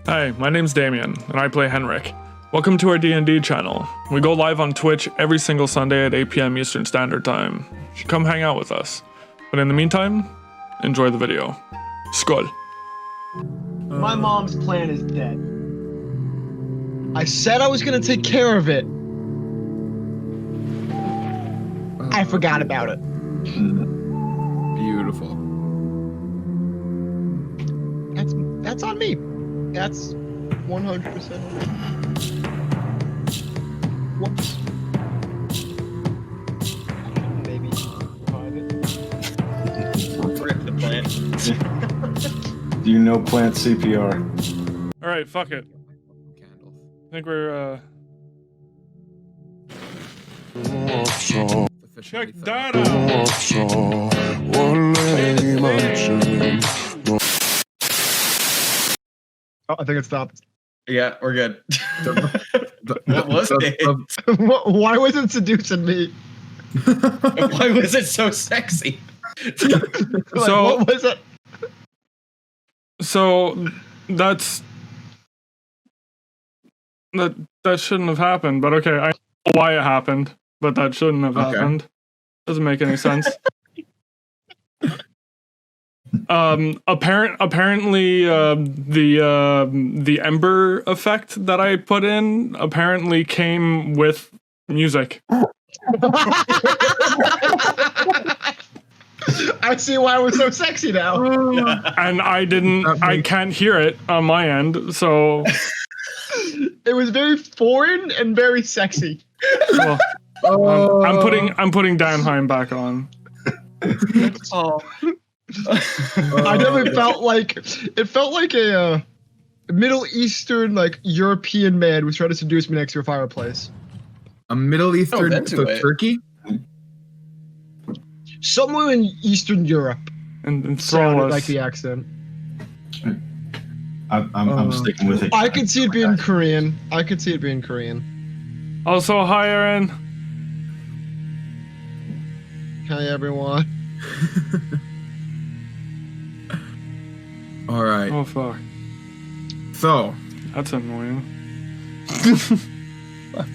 Hi, my name's Damien, and I play Henrik. Welcome to our D&D channel. We go live on Twitch every single Sunday at 8 p.m. Eastern Standard Time. You should come hang out with us. But in the meantime, enjoy the video. Skål. My mom's plan is dead. I said I was gonna take care of it. I forgot about it. Beautiful. That's on me. That's 100% on me. Whoops. Maybe Rip the plant. Do you know plant CPR? Alright, fuck it. Candles. I think we're, check that out! Oh, I think it stopped. Yeah, we're good. What was it? Why was it seducing me? Why was it so sexy? What was it? So, that shouldn't have happened, but okay, I know why it happened, but that shouldn't have happened. Doesn't make any sense. Apparently, the Ember effect that I put in apparently came with music. I see why it was so sexy now. And I can't hear it on my end, so It was very foreign and very sexy. well, I'm putting Danheim back on. Oh. I definitely felt like a Middle Eastern, like European man was trying to seduce me next to a fireplace. A Middle Eastern that's it. Turkey? Somewhere in Eastern Europe. And Sounded throw us. like the accent. I'm sticking with it. I could see it being Korean. Also, hi, Aaron. Hi, everyone. All right. Oh fuck, So, that's annoying.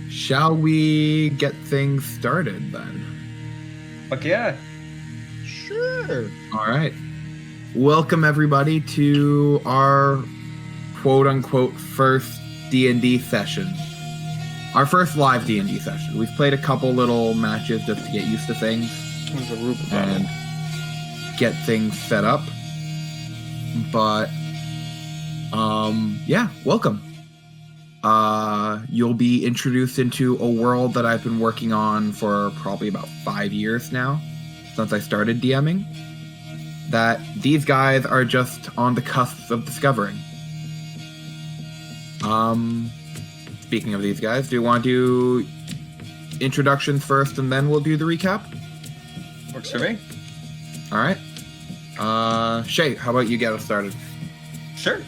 shall we get things started then? Fuck yeah. Sure. All right. Welcome everybody to our quote-unquote first D&D session. Our first live D&D session. We've played a couple little matches just to get used to things There's a root and get things set up. But yeah, welcome. You'll be introduced into a world that I've been working on for probably about 5 years now, since I started DMing, that these guys are just on the cusp of discovering. Speaking of these guys, do you want to do introductions first and then we'll do the recap? Works for me. All right. Shay, how about you get us started? Sure.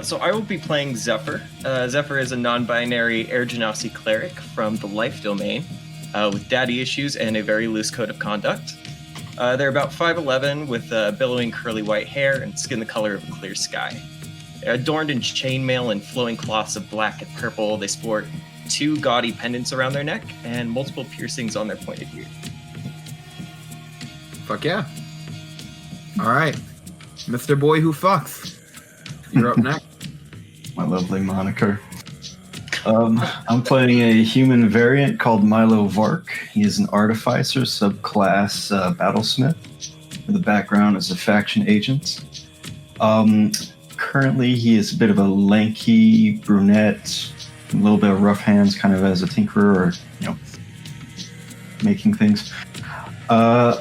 So I will be playing Zephyr. Zephyr is a non-binary Air Genasi cleric from the Life Domain, with daddy issues and a very loose code of conduct. They're about 5'11", with billowing curly white hair and skin the color of a clear sky. Adorned in chainmail and flowing cloths of black and purple, they sport 2 gaudy pendants around their neck and multiple piercings on their pointed ear. Fuck yeah. All right. Mr. Boy Who Fucks. You're up next. My lovely moniker. I'm playing a human variant called Milo Vark. He is an artificer subclass battlesmith with a background as a faction agent. Currently, he is a bit of a lanky brunette, a little bit of rough hands, kind of as a tinkerer or, making things.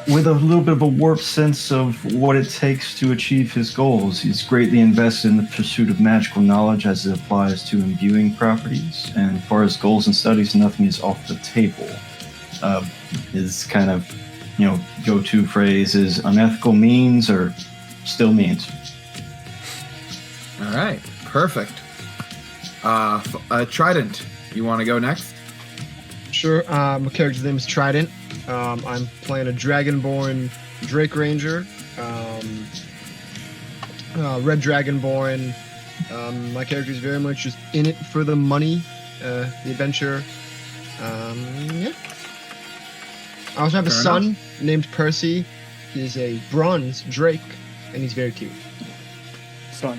With a little bit of a warped sense of what it takes to achieve his goals. He's greatly invested in the pursuit of magical knowledge as it applies to imbuing properties. And as far as goals and studies, nothing is off the table. His kind of, go-to phrase is unethical means or still means. All right. Perfect. Trident, you want to go next? Sure. My character's name is Trident. I'm playing a Dragonborn Drake Ranger. Red Dragonborn, My character is very much just in it for the money, the adventure. Yeah. I also have a Fair son named Percy. He's a bronze drake, and he's very cute. Son.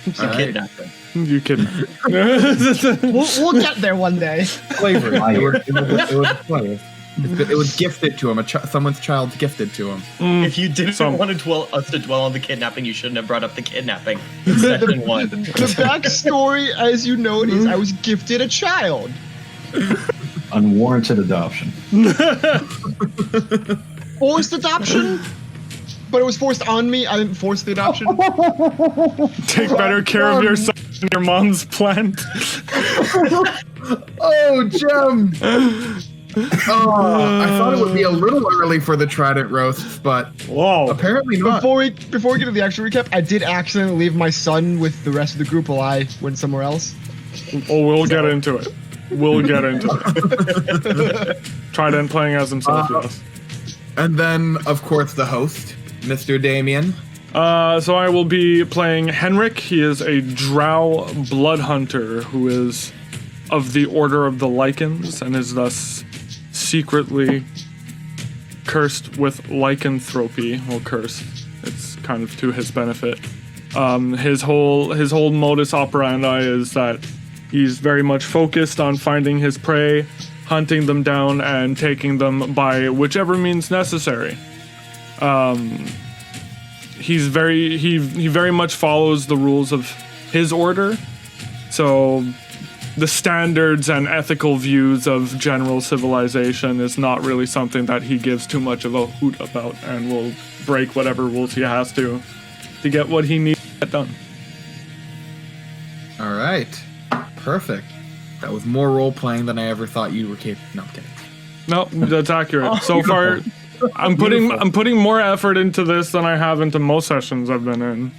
You All right. kidnapped him. You kidding? We'll get there one day. Slavery. It was a slave. It was gifted to him. Someone's child's gifted to him. If you didn't want us to dwell on the kidnapping, you shouldn't have brought up the kidnapping in session 1. The backstory, as you know, is I was gifted a child. Unwarranted adoption. Forced adoption, but it was forced on me. I didn't force the adoption. Take better care of your son than your mom's plant. Oh, Jem! Oh, I thought it would be a little early for the Trident roasts, but Whoa. apparently not. Before we get to the actual recap, I did accidentally leave my son with the rest of the group while I went somewhere else. Oh, we'll get into it. We'll get into it. Trident playing as himself, yes. And then, of course, the host, Mr. Damien. So I will be playing Henrik. He is a drow blood hunter who is of the Order of the Lycans and is thus secretly cursed with lycanthropy. Well, cursed. It's kind of to his benefit. His whole modus operandi is that he's very much focused on finding his prey, hunting them down, and taking them by whichever means necessary. He very much follows the rules of his order, so the standards and ethical views of general civilization is not really something that he gives too much of a hoot about, and will break whatever rules he has to get what he needs to get done. All right. Perfect. That was more role-playing than I ever thought you were capable. No, I'm kidding. No, that's accurate. So far, I'm putting more effort into this than I have into most sessions I've been in.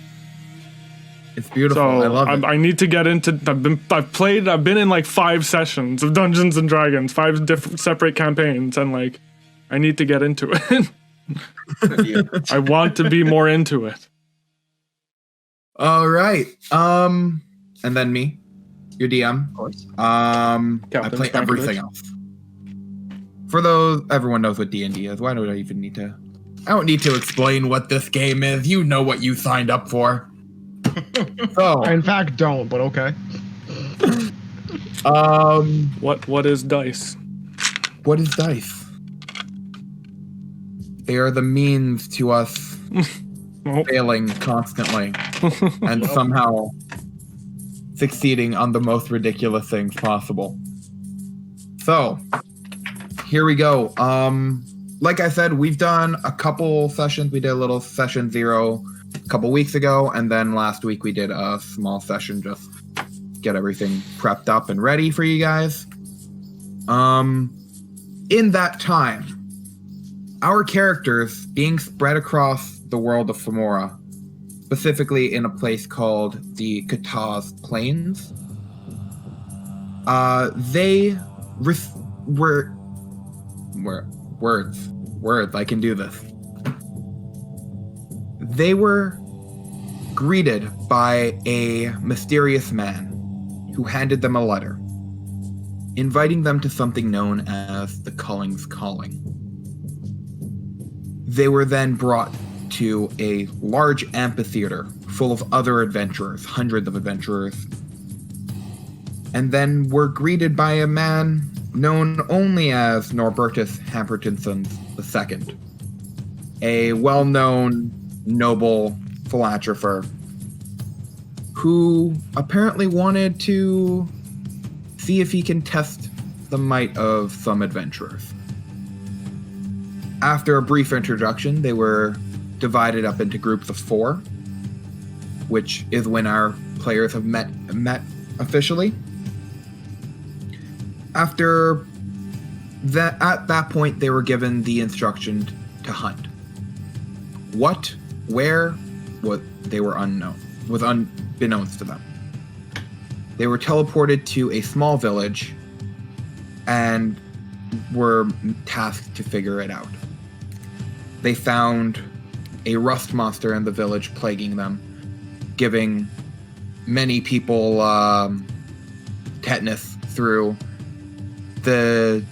It's beautiful. So I love it. I need to get into. I've been in like 5 sessions of Dungeons and Dragons, 5 different separate campaigns, and like I need to get into it. I want to be more into it. All right. And then me, your DM. Of course. I Captain play Spankovich. everything else. For those, everyone knows what D&D is. Why do I even need to? I don't need to explain what this game is. You know what you signed up for. So, I in fact don't, but okay. What is dice? what is dice? They are the means to us Oh, failing constantly and somehow succeeding on the most ridiculous things possible. So, here we go. Like I said, we've done a couple sessions. We did a little session 0 a couple weeks ago, and then last week we did a small session just get everything prepped up and ready for you guys. In that time, our characters being spread across the world of Femora, specifically in a place called the Kataz Plains, they were words. I can do this. They were greeted by a mysterious man who handed them a letter, inviting them to something known as the Culling's Calling. They were then brought to a large amphitheater full of other adventurers, hundreds of adventurers, and then were greeted by a man known only as Norbertus Hampertonson II, a well-known noble philanthropist who apparently wanted to see if he can test the might of some adventurers. After a brief introduction, they were divided up into groups of 4, which is when our players have met officially. After that, at that point, they were given the instruction to hunt. What, where, what, they were unknown, was unbeknownst to them. They were teleported to a small village and were tasked to figure it out. They found a rust monster in the village plaguing them, giving many people tetanus through the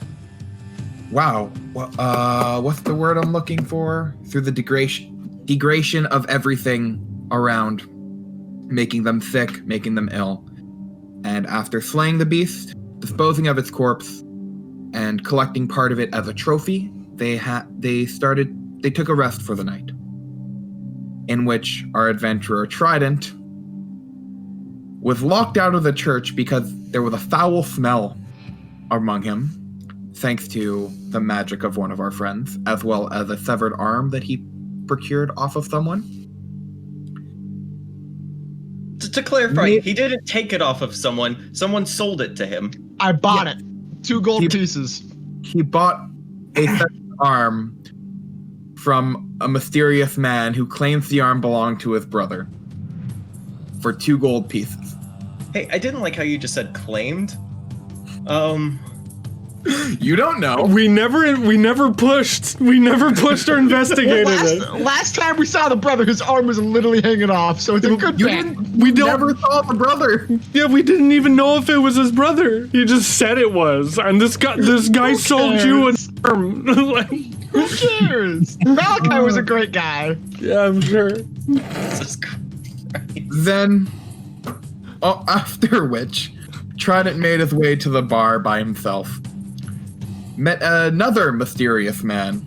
what's the word I'm looking for? Through the degradation of everything around, making them sick, making them ill. And after slaying the beast, disposing of its corpse, and collecting part of it as a trophy, they took a rest for the night, in which our adventurer Trident was locked out of the church because there was a foul smell among him, thanks to the magic of one of our friends, as well as a severed arm that he procured off of someone. To clarify, he didn't take it off of someone. Someone sold it to him. I bought it. 2 gold pieces. He bought a severed arm from a mysterious man who claims the arm belonged to his brother for 2 gold pieces. Hey, I didn't like how you just said claimed. You don't know. We never pushed or investigated it. Last time we saw the brother, his arm was literally hanging off, so it's a good bet. We never saw the brother. Yeah, we didn't even know if it was his brother. He just said it was, and this guy sold you an arm. Like, who cares? Malachi was a great guy. Yeah, I'm sure. Jesus Christ. Then, after which, Trident made his way to the bar by himself. Met another mysterious man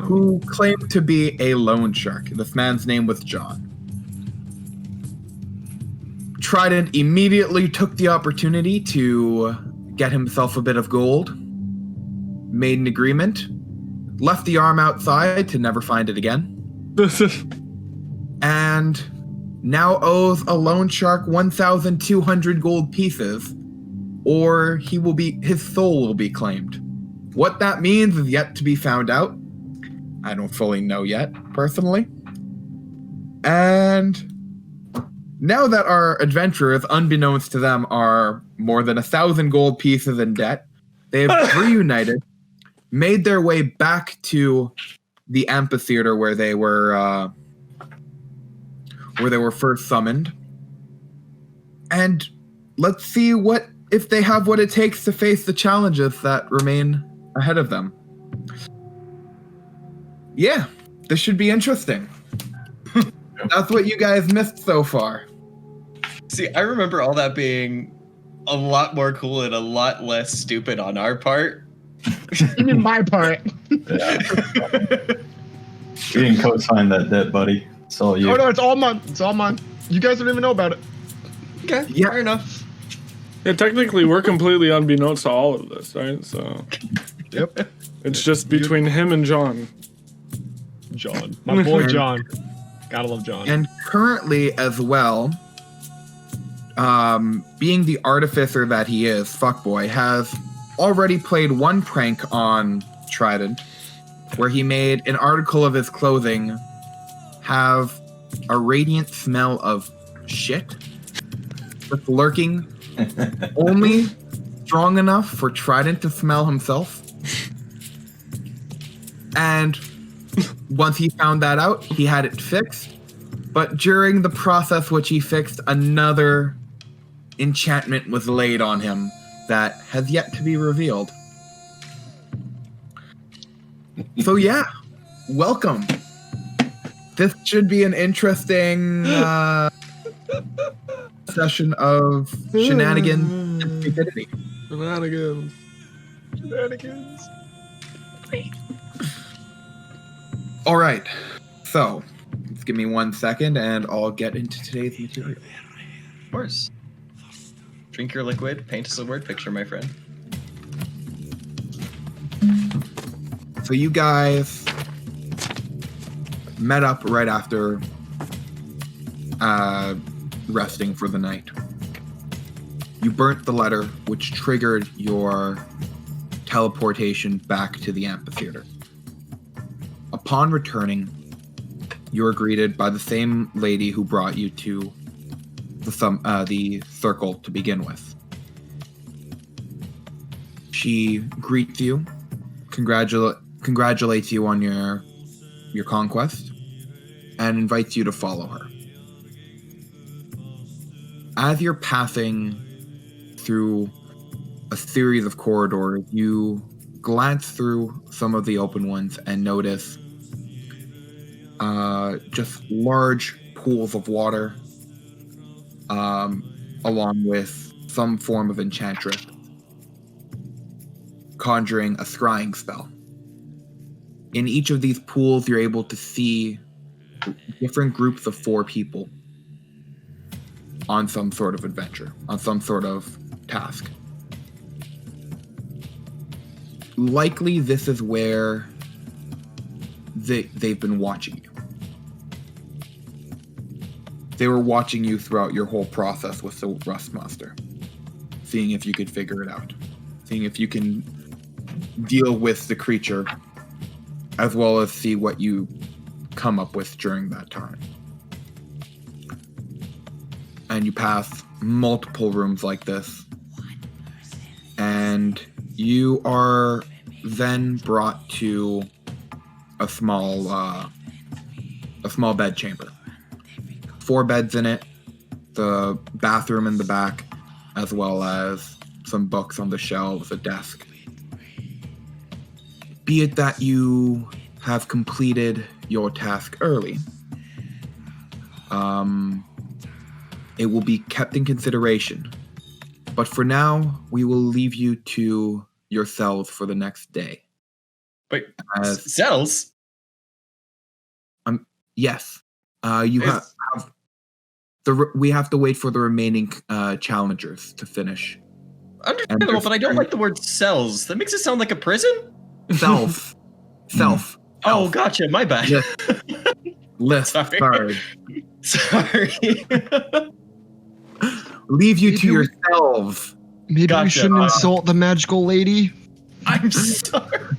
who claimed to be a loan shark. This man's name was John. Trident immediately took the opportunity to get himself a bit of gold, made an agreement, left the arm outside to never find it again, and now owes a loan shark 1,200 gold pieces, or his soul will be claimed. What that means is yet to be found out. I don't fully know yet, personally. And now that our adventurers, unbeknownst to them, are more than 1,000 gold pieces in debt, they have reunited, made their way back to the amphitheater where they were first summoned. And let's see if they have what it takes to face the challenges that remain ahead of them. Yeah, this should be interesting. That's what you guys missed so far. See, I remember all that being a lot more cool and a lot less stupid on our part. You mean my part? Yeah. We didn't co-sign that debt, buddy. It's all you. Oh no, it's all mine. It's all mine. You guys don't even know about it. Okay, Yeah. fair enough. Yeah, technically, we're completely unbeknownst to all of this, right? So, Yep. it's just between him and John. John. My boy John. Gotta love John. And currently as well, being the artificer that he is, Fuckboy, has already played one prank on Trident, where he made an article of his clothing have a radiant smell of shit, just lurking, only strong enough for Trident to smell himself. And once he found that out, he had it fixed. But during the process which he fixed, another enchantment was laid on him that has yet to be revealed. So yeah, welcome. This should be an interesting session of shenanigans and stupidity. Shenanigans. All right, so let's give me 1 second and I'll get into today's material. Of course. Drink your liquid, paint us a word picture, my friend. So you guys met up right after resting for the night. You burnt the letter, which triggered your teleportation back to the amphitheater. Upon returning, you are greeted by the same lady who brought you to the circle to begin with. She greets you, congratulates you on your conquest, and invites you to follow her. as you're passing through a series of corridors, you glance through some of the open ones and notice just large pools of water, along with some form of enchantress conjuring a scrying spell. In each of these pools, you're able to see different groups of 4 people on some sort of adventure, on some sort of task. Likely, this is where they've been watching you. They were watching you throughout your whole process with the Rust Monster, seeing if you could figure it out, seeing if you can deal with the creature, as well as see what you come up with during that time. And you pass multiple rooms like this, and you are then brought to a small bed chamber. 4 beds in it, the bathroom in the back, as well as some books on the shelves, a desk. Be it that you have completed your task early, it will be kept in consideration. But for now, we will leave you to yourselves for the next day. Wait, cells? Yes. We have to wait for the remaining challengers to finish. Understandable, but I don't like the word cells. That makes it sound like a prison? Self. Oh, gotcha. My bad. List. Sorry. Leave you to yourselves. Maybe we shouldn't insult the magical lady. I'm sorry.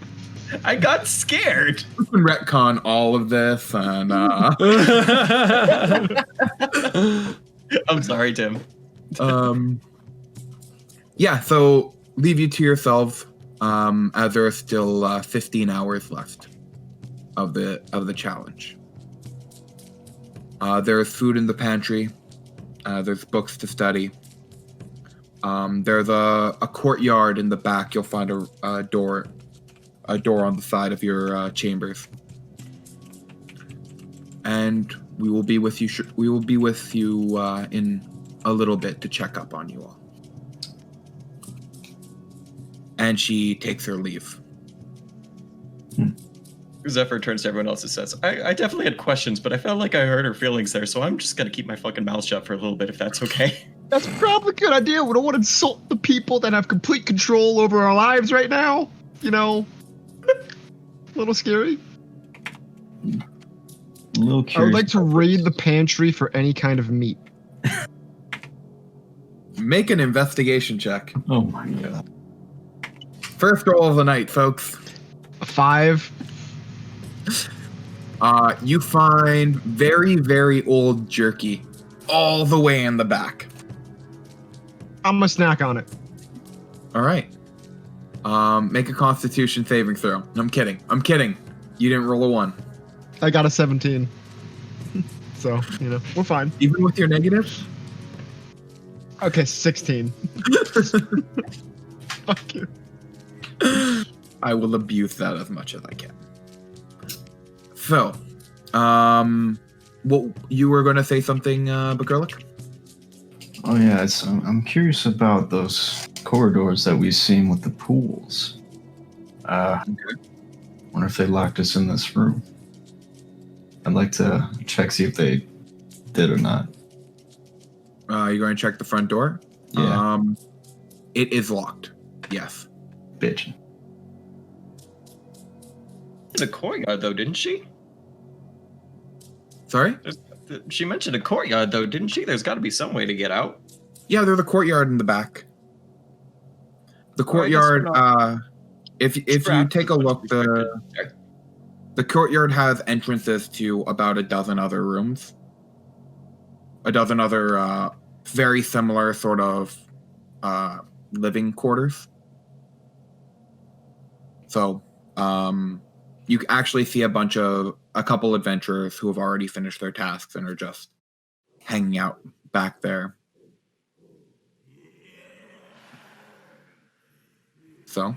I got scared. We can retcon all of this, and I'm sorry, Tim. Yeah. So leave you to yourselves, as there are still 15 hours left of the challenge. There is food in the pantry. There's books to study. There's a courtyard in the back. You'll find a door on the side of your chambers. And we will be with you. We will be with you in a little bit to check up on you all. And she takes her leave. Zephyr turns to everyone else and says, I definitely had questions, but I felt like I hurt her feelings there, so I'm just going to keep my fucking mouth shut for a little bit, if that's okay. That's probably a good idea. We don't want to insult the people that have complete control over our lives right now. You know, a little scary. A little curious. I would like to raid the pantry for any kind of meat. Make an investigation check. Oh my god. First roll of the night, folks. 5. You find very, very old jerky all the way in the back. I'm gonna snack on it. All right. Make a Constitution saving throw. I'm kidding. You didn't roll a 1. I got a 17. So, we're fine. Even with your negative? Okay, 16. Fuck you. I will abuse that as much as I can. So, what you were going to say something, Bakerlic? Oh yeah, I'm curious about those corridors that we've seen with the pools. Wonder if they locked us in this room. I'd like to check, see if they did or not. You're going to check the front door? Yeah. It is locked. Yes. Bitch. The courtyard, though, didn't she? Sorry? She mentioned a courtyard, though, didn't she? There's got to be some way to get out. Yeah, there's a courtyard in the back. The courtyard, if you take a look, the courtyard has entrances to about a dozen other rooms. A dozen other very similar sort of living quarters. So, you actually see a couple adventurers who have already finished their tasks and are just hanging out back there. So,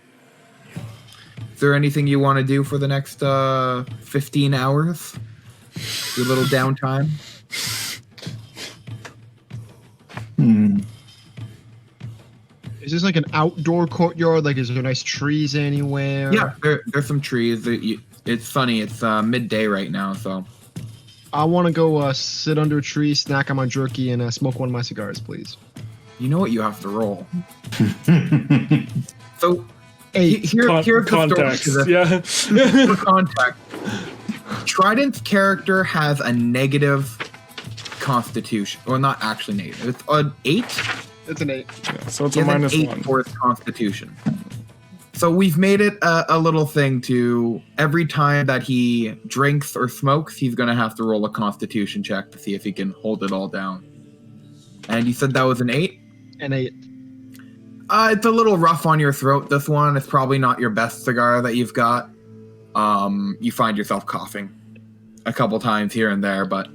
is there anything you want to do for the next 15 hours? Your little downtime? Is this like an outdoor courtyard? Like, is there nice trees anywhere? Yeah, there's some trees. It's funny. It's midday right now, so. I want to go sit under a tree, snack on my jerky, and smoke one of my cigars, please. You know what you have to roll. So, Eight. here's the Context. story. Yeah. For context, Trident's character has a negative constitution. Well, not actually negative. It's an 8. It's an 8. Yeah, so it's He a has an minus 8 1. for his constitution. So we've made it a little thing to every time that he drinks or smokes, he's going to have to roll a constitution check to see if he can hold it all down. And you said that was an 8? An 8. It's a little rough on your throat, this one. It's probably not your best cigar that you've got. You find yourself coughing a couple times here and there, but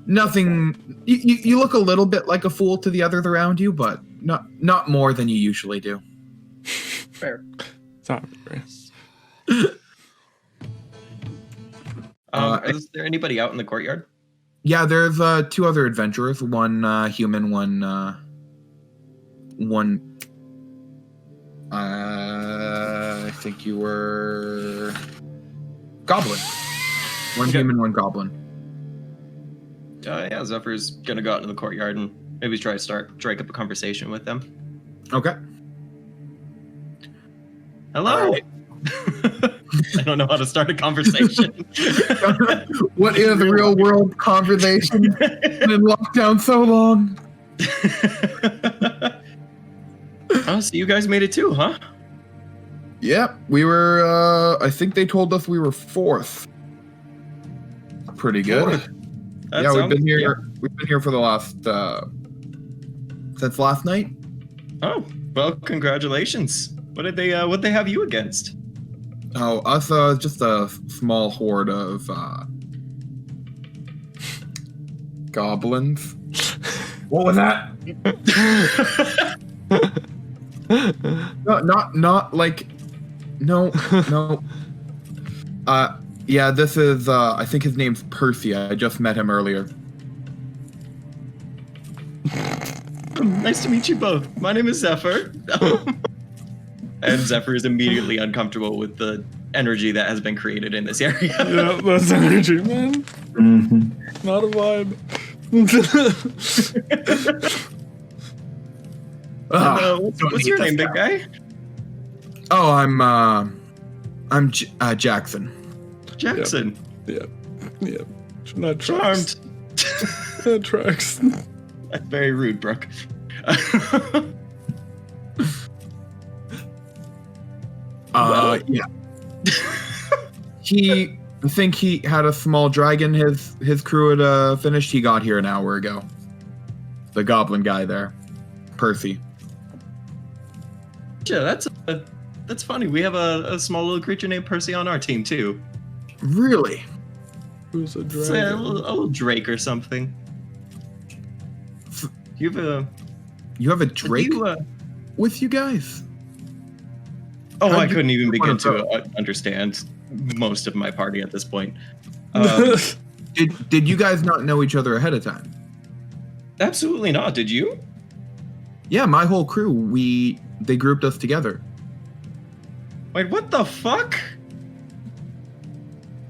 nothing. You look a little bit like a fool to the others around you, but not more than you usually do. Fair. It's not very. Is there anybody out in the courtyard? Yeah, there's 2 other adventurers. One human, one. I think you were goblin. One Okay. human, one goblin. Yeah, Zephyr's gonna go out into the courtyard and maybe try to strike up a conversation with them. Okay. Hello. I don't know how to start a conversation. What is real world conversation? Been in lockdown so long. Oh, so you guys made it too, huh? Yep, we were. I think they told us we were 4th. Pretty good. That Yeah, we've sounds- been here. We've been here for the last since last night. Oh, well, congratulations. What did they have you against? Oh, us just a small horde of goblins. What was that? Not like no. Yeah, this is I think his name's Percy. I just met him earlier. Nice to meet you both. My name is Zephyr. And Zephyr is immediately uncomfortable with the energy that has been created in this area. Yeah, that's energy, man. Mm-hmm. Not a vibe. What's your name, big guy? Oh, I'm Jackson. Jackson. Yeah. That tracks. Charmed. That tracks. That's very rude, Brooke. Yeah. I think he had a small dragon his crew had finished. He got here an hour ago. The goblin guy there, Percy. Yeah, that's funny. We have a small little creature named Percy on our team too. Really? Who's a It's dragon? a little drake or something. You have a Drake with you guys? Oh, How'd I you couldn't even pick one begin of to understand most of my party at this point. Did you guys not know each other ahead of time? Absolutely not. Did you? Yeah, my whole crew, they grouped us together. Wait, what the fuck?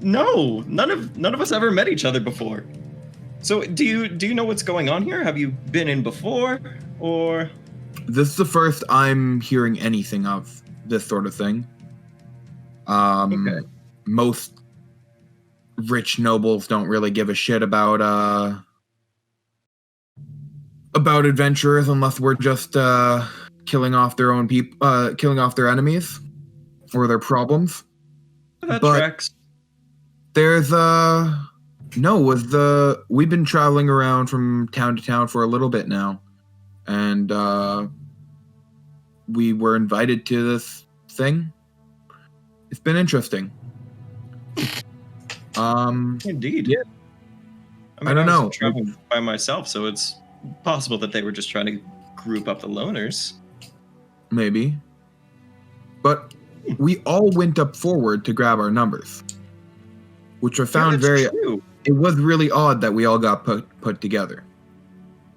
No, none of us ever met each other before. So do you know what's going on here? Have you been in before, or? This is the first I'm hearing anything of this sort of thing. Okay. Most rich nobles don't really give a shit about adventurers unless we're just killing off their own people, killing off their enemies or their problems. That But- tracks. There's we've been traveling around from town to town for a little bit now, and we were invited to this thing. It's been interesting. Indeed. yeah. I I don't was know. traveling by myself, so it's possible that they were just trying to group up the loners. Maybe. But we all went up forward to grab our numbers, which I found that's true. It was really odd that we all got put together.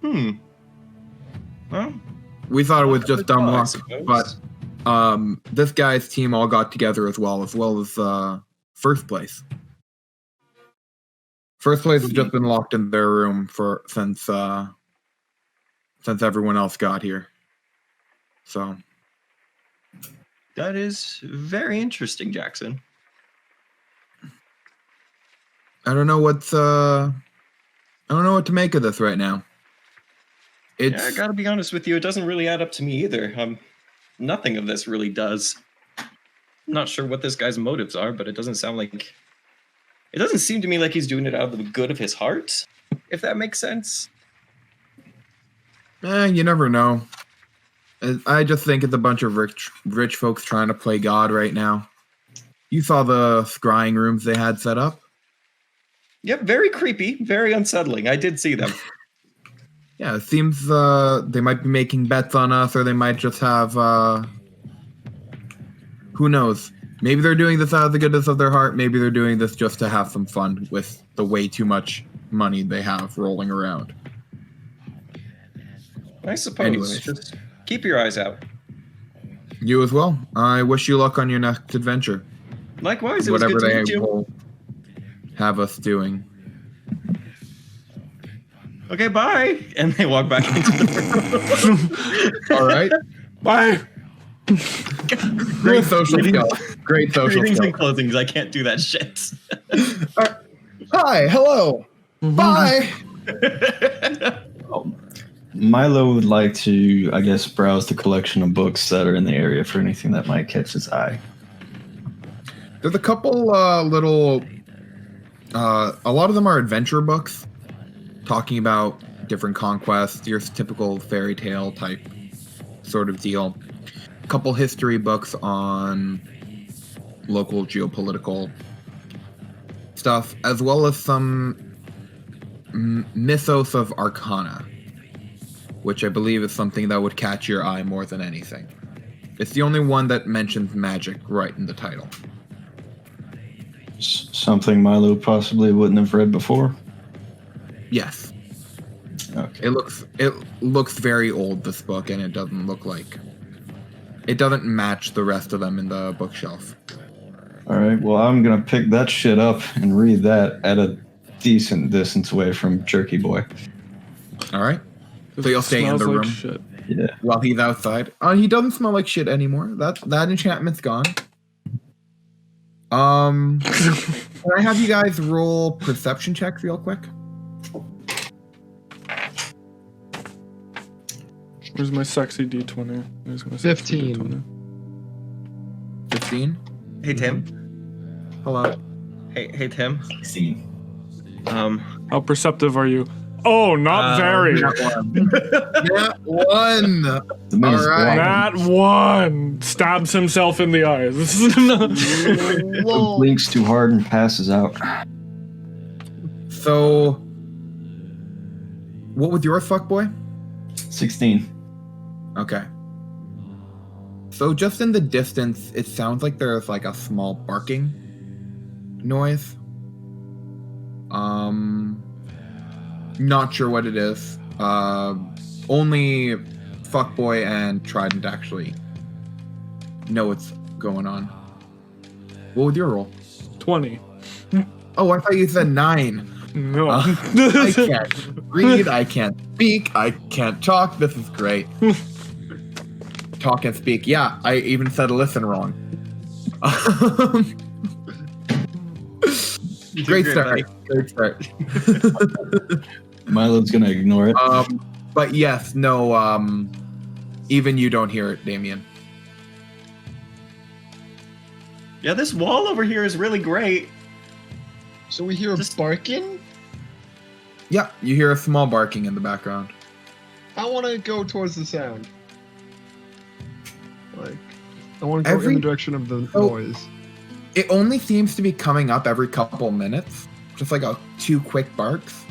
Well, We thought it was just dumb I luck, suppose. but this guy's team all got together as well as first place. First place has just been locked in their room since everyone else got here. So that is very interesting, Jackson. I don't know what to make of this right now. Yeah, I gotta be honest with you, it doesn't really add up to me either. Nothing of this really does. I'm not sure what this guy's motives are, but it doesn't seem to me like he's doing it out of the good of his heart, if that makes sense. You never know. I just think it's a bunch of rich folks trying to play God right now. You saw the scrying rooms they had set up? Yep, very creepy, very unsettling. I did see them. Yeah, it seems they might be making bets on us, or they might just have, who knows? Maybe they're doing this out of the goodness of their heart. Maybe they're doing this just to have some fun with the way too much money they have rolling around. I suppose. Anyways. Just keep your eyes out. You as well. I wish you luck on your next adventure. Likewise, it was Whatever good to they meet you. will have us doing. Okay, bye. And they walk back into the room. All right. Bye. Great social skills. Great social Greetings and skills. closings. I can't do that shit. Hi. Hello. Bye. Milo would like to, I guess, browse the collection of books that are in the area for anything that might catch his eye. There's a couple little. A lot of them are adventure books, talking about different conquests, your typical fairy tale type sort of deal. A couple history books on local geopolitical stuff, as well as some mythos of Arcana, which I believe is something that would catch your eye more than anything. It's the only one that mentions magic right in the title. Something Milo possibly wouldn't have read before? Yes. Okay. It looks very old, this book, and it doesn't match the rest of them in the bookshelf. All right, well, I'm going to pick that shit up and read that at a decent distance away from Jerky Boy. All right. So you'll stay in Smells the like room shit. Yeah. while he's outside. He doesn't smell like shit anymore. That enchantment's gone. Can I have you guys roll perception checks real quick? Where's my sexy D20? Where's my 15. D20? 15. Hey, Tim. Hello. Hey, Tim. 16. How perceptive are you? Oh, not very. Nat 1. The man is All right. blind. That one stabs himself in the eyes. Whoa. Blinks too hard and passes out. So, what was yours, fuckboy? 16. Okay. So just in the distance, it sounds like there's like a small barking noise. Not sure what it is. Only Fuckboy and Trident actually know what's going on. What was your roll? 20. Oh, I thought you said 9. No. I can't read, I can't speak, I can't talk. This is great. Talk and speak. Yeah, I even said listen wrong. Great start. buddy. Great start. Milo's going to ignore it. But yes, no, even you don't hear it, Damien. Yeah, this wall over here is really great. So we hear Just- barking? Yeah, you hear a small barking in the background. I want to go towards the sound. Like, I want to go in Every- the direction of the Oh. noise. It only seems to be coming up every couple minutes. Just like 2 quick barks.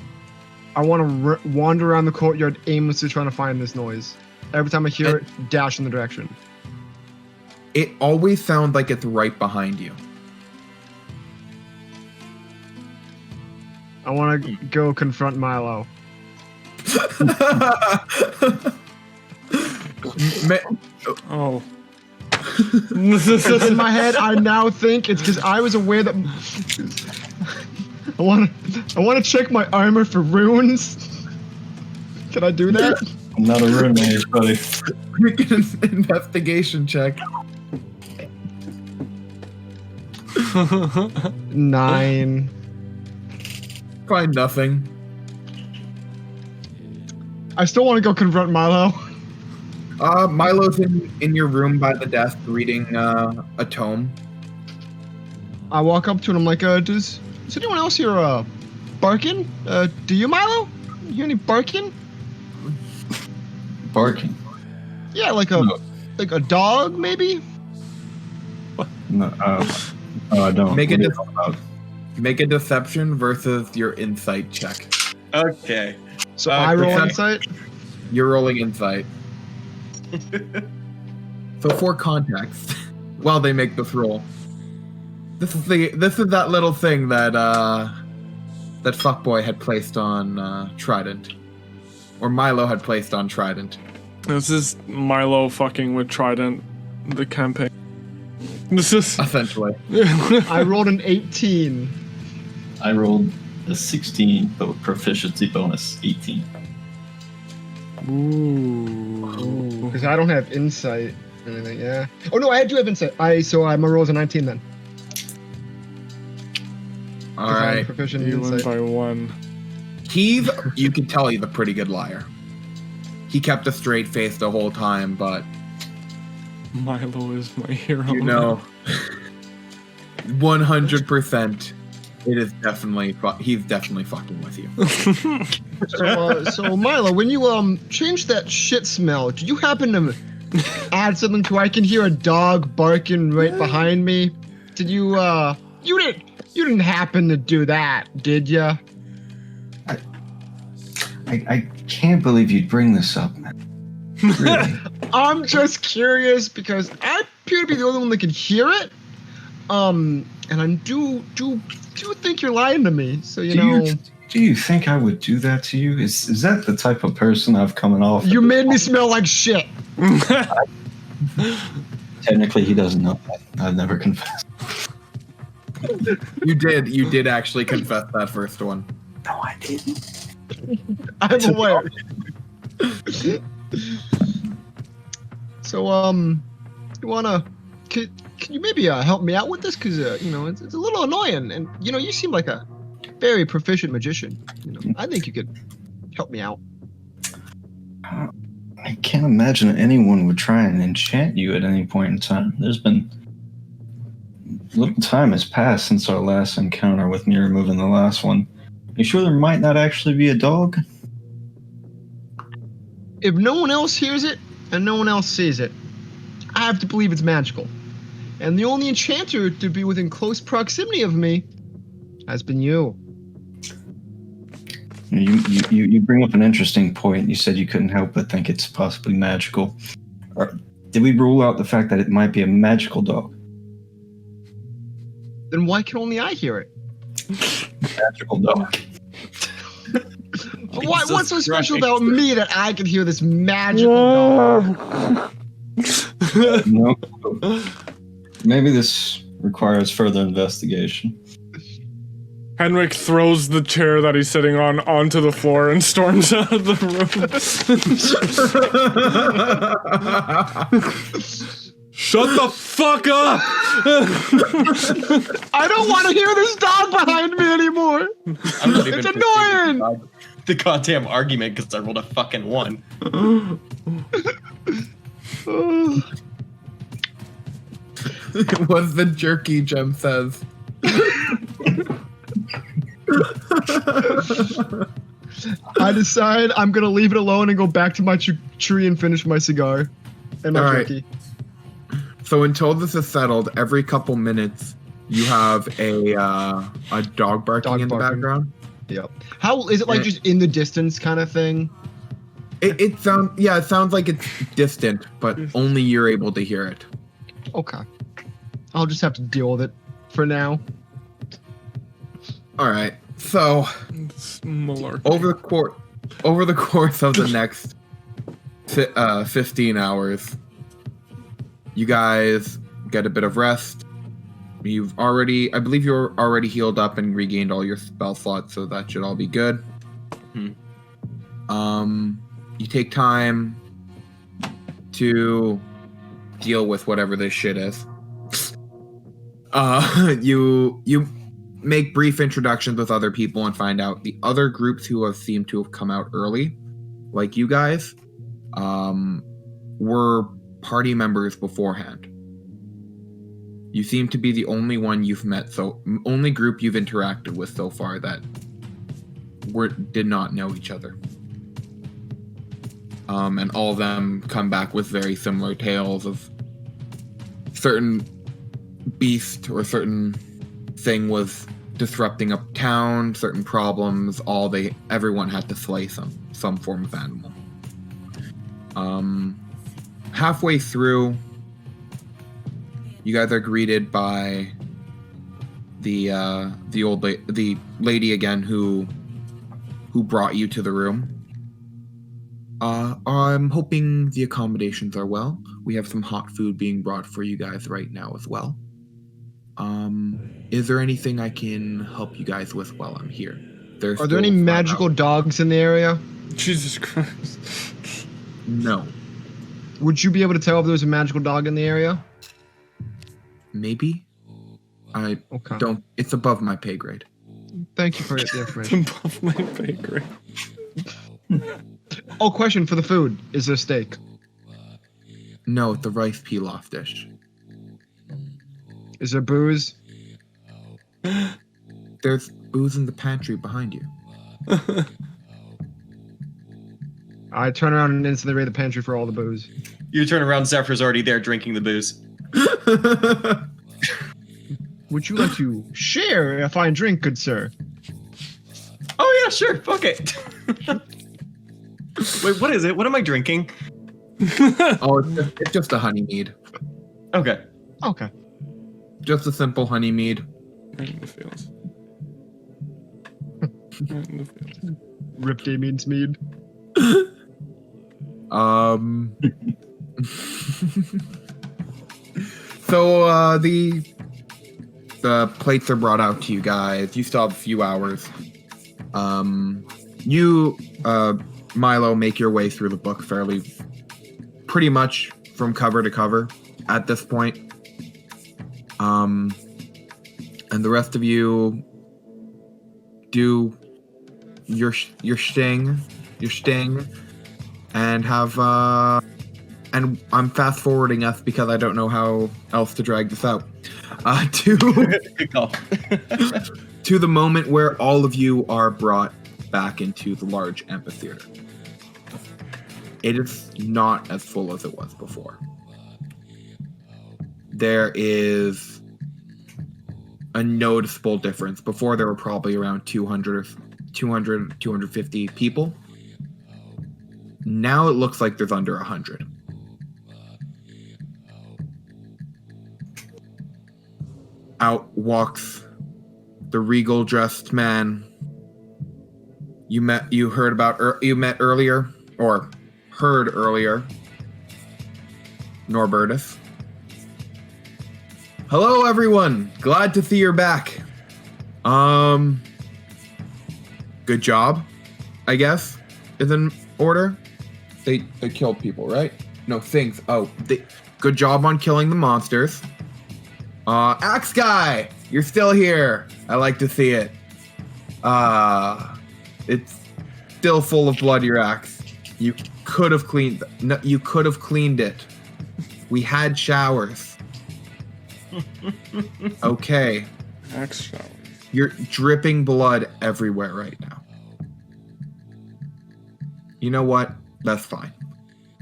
I want to wander around the courtyard aimlessly trying to find this noise. Every time I hear it, dash in the direction. It always sounds like it's right behind you. I want to go confront Milo. Oh. In my head, I now think it's because I was aware that I want to check my armor for runes. Can I do that? I'm not a rune mage, buddy. Make an investigation check. 9. Find nothing. I still want to go confront Milo. Milo's in your room by the desk reading a tome. I walk up to him. I'm like, does anyone else hear barking? Do you, Milo? You hear any barking? Barking. Yeah, like a dog, maybe. No, I don't. Make a What are you talking about? Make a deception versus your insight check. Okay. So I roll percep- insight. You're rolling insight. So for context, while they make this roll, this is that little thing that that fuckboy had placed on Trident, or Milo had placed on Trident. This is Milo fucking with Trident, the campaign. This is Essentially. I rolled an 18. I rolled a 16, but with proficiency bonus 18. Ooh. Because I don't have insight or anything, yeah. Oh no, I do have insight. So my roll's a 19 then. All 'Cause I'm right. proficient in You win insight. by 1. You can tell he's a pretty good liar. He kept a straight face the whole time, but Milo is my hero. you know, 100%, it is definitely he's definitely fucking with you. So Milo, when you changed that shit smell, did you happen to add something to? I can hear a dog barking right behind me. Did you you didn't happen to do that, did ya? I can't believe you'd bring this up, man. Really? I'm just curious because I appear to be the only one that can hear it. And I do think you're lying to me. So Do you think I would do that to you? Is that the type of person I've coming off? you made me smell like shit. Technically, he doesn't know that. I've never confessed. You did actually confess that first one. No, I didn't. I'm aware. So you wanna? Can you maybe help me out with this? Cause it's a little annoying, and you seem like a very proficient magician. I think you could help me out. I can't imagine that anyone would try and enchant you at any point in time. There's been little time has passed since our last encounter with me removing the last one. You sure there might not actually be a dog? If no one else hears it and no one else sees it, I have to believe it's magical. And the only enchanter to be within close proximity of me has been you. You bring up an interesting point. You said you couldn't help but think it's possibly magical. Did we rule out the fact that it might be a magical dog? Then why can only I hear it? Magical dog. What's so special about me that I can hear this magical dog? No. Maybe this requires further investigation. Henrik throws the chair that he's sitting on onto the floor and storms out of the room. Shut the fuck up! I don't want to hear this dog behind me anymore. I'm not even It's annoying. the goddamn argument because I rolled a fucking 1. What the jerky gem says. I decide I'm gonna leave it alone and go back to my tree and finish my cigar and my All right. jerky. So until this is settled, every couple minutes you have a dog barking Dog in the barking. background. Yep. How is it like? Yeah. Just in the distance kind of thing? It sounds like it's distant, but only you're able to hear it. Okay. I'll just have to deal with it for now. All right. So It's malarkey. over the course of the next 15 hours, you guys get a bit of rest. I believe you're already healed up and regained all your spell slots, so that should all be good. You take time to deal with whatever this shit is. You make brief introductions with other people and find out the other groups who have seemed to have come out early, like you guys, were party members beforehand. You seem to be the only one you've met, only group you've interacted with so far that did not know each other. And all of them come back with very similar tales of certain beast or certain thing was disrupting a town, certain problems, everyone had to slay some form of animal. Halfway through, you guys are greeted by the lady again who brought you to the room. I'm hoping the accommodations are well. We have some hot food being brought for you guys right now as well. Is there anything I can help you guys with while I'm here? Are there any magical dogs in the area? Jesus Christ. No. Would you be able to tell if there's a magical dog in the area? Maybe. I don't. It's above my pay grade. Thank you for the information. Above my pay grade. Oh, question for the food. Is there steak? No, it's the rice pilaf dish. Is there booze? There's booze in the pantry behind you. I turn around and instantly raid the pantry for all the booze. You turn around, Zephyr's already there drinking the booze. Would you like to share a fine drink, good sir? Oh yeah, sure. Fuck it. Wait, what is it? What am I drinking? Oh, it's just a honey mead. Okay. Okay. Just a simple honey mead. Right in the feels. Right in the feels. Rip Damien's mead. So the plates are brought out to you guys. You still have a few hours. You Milo make your way through the book pretty much from cover to cover at this point. And the rest of you do your sting, and have and I'm fast forwarding us because I don't know how else to drag this out. Good call. To the moment where all of you are brought back into the large amphitheater. It is not as full as it was before. There is a noticeable difference. Before there were probably around 250 people. Now it looks like there's under 100. Out walks the regal dressed man you met earlier, Norbertus. Hello everyone, glad to see you're back. Good job, I guess, is in order. They killed people, right? No, things. Oh, good job on killing the monsters. Axe Guy, you're still here. I like to see it. It's still full of blood, your axe. You could have cleaned it. We had showers. Okay. Axe showers. You're dripping blood everywhere right now. You know what? That's fine.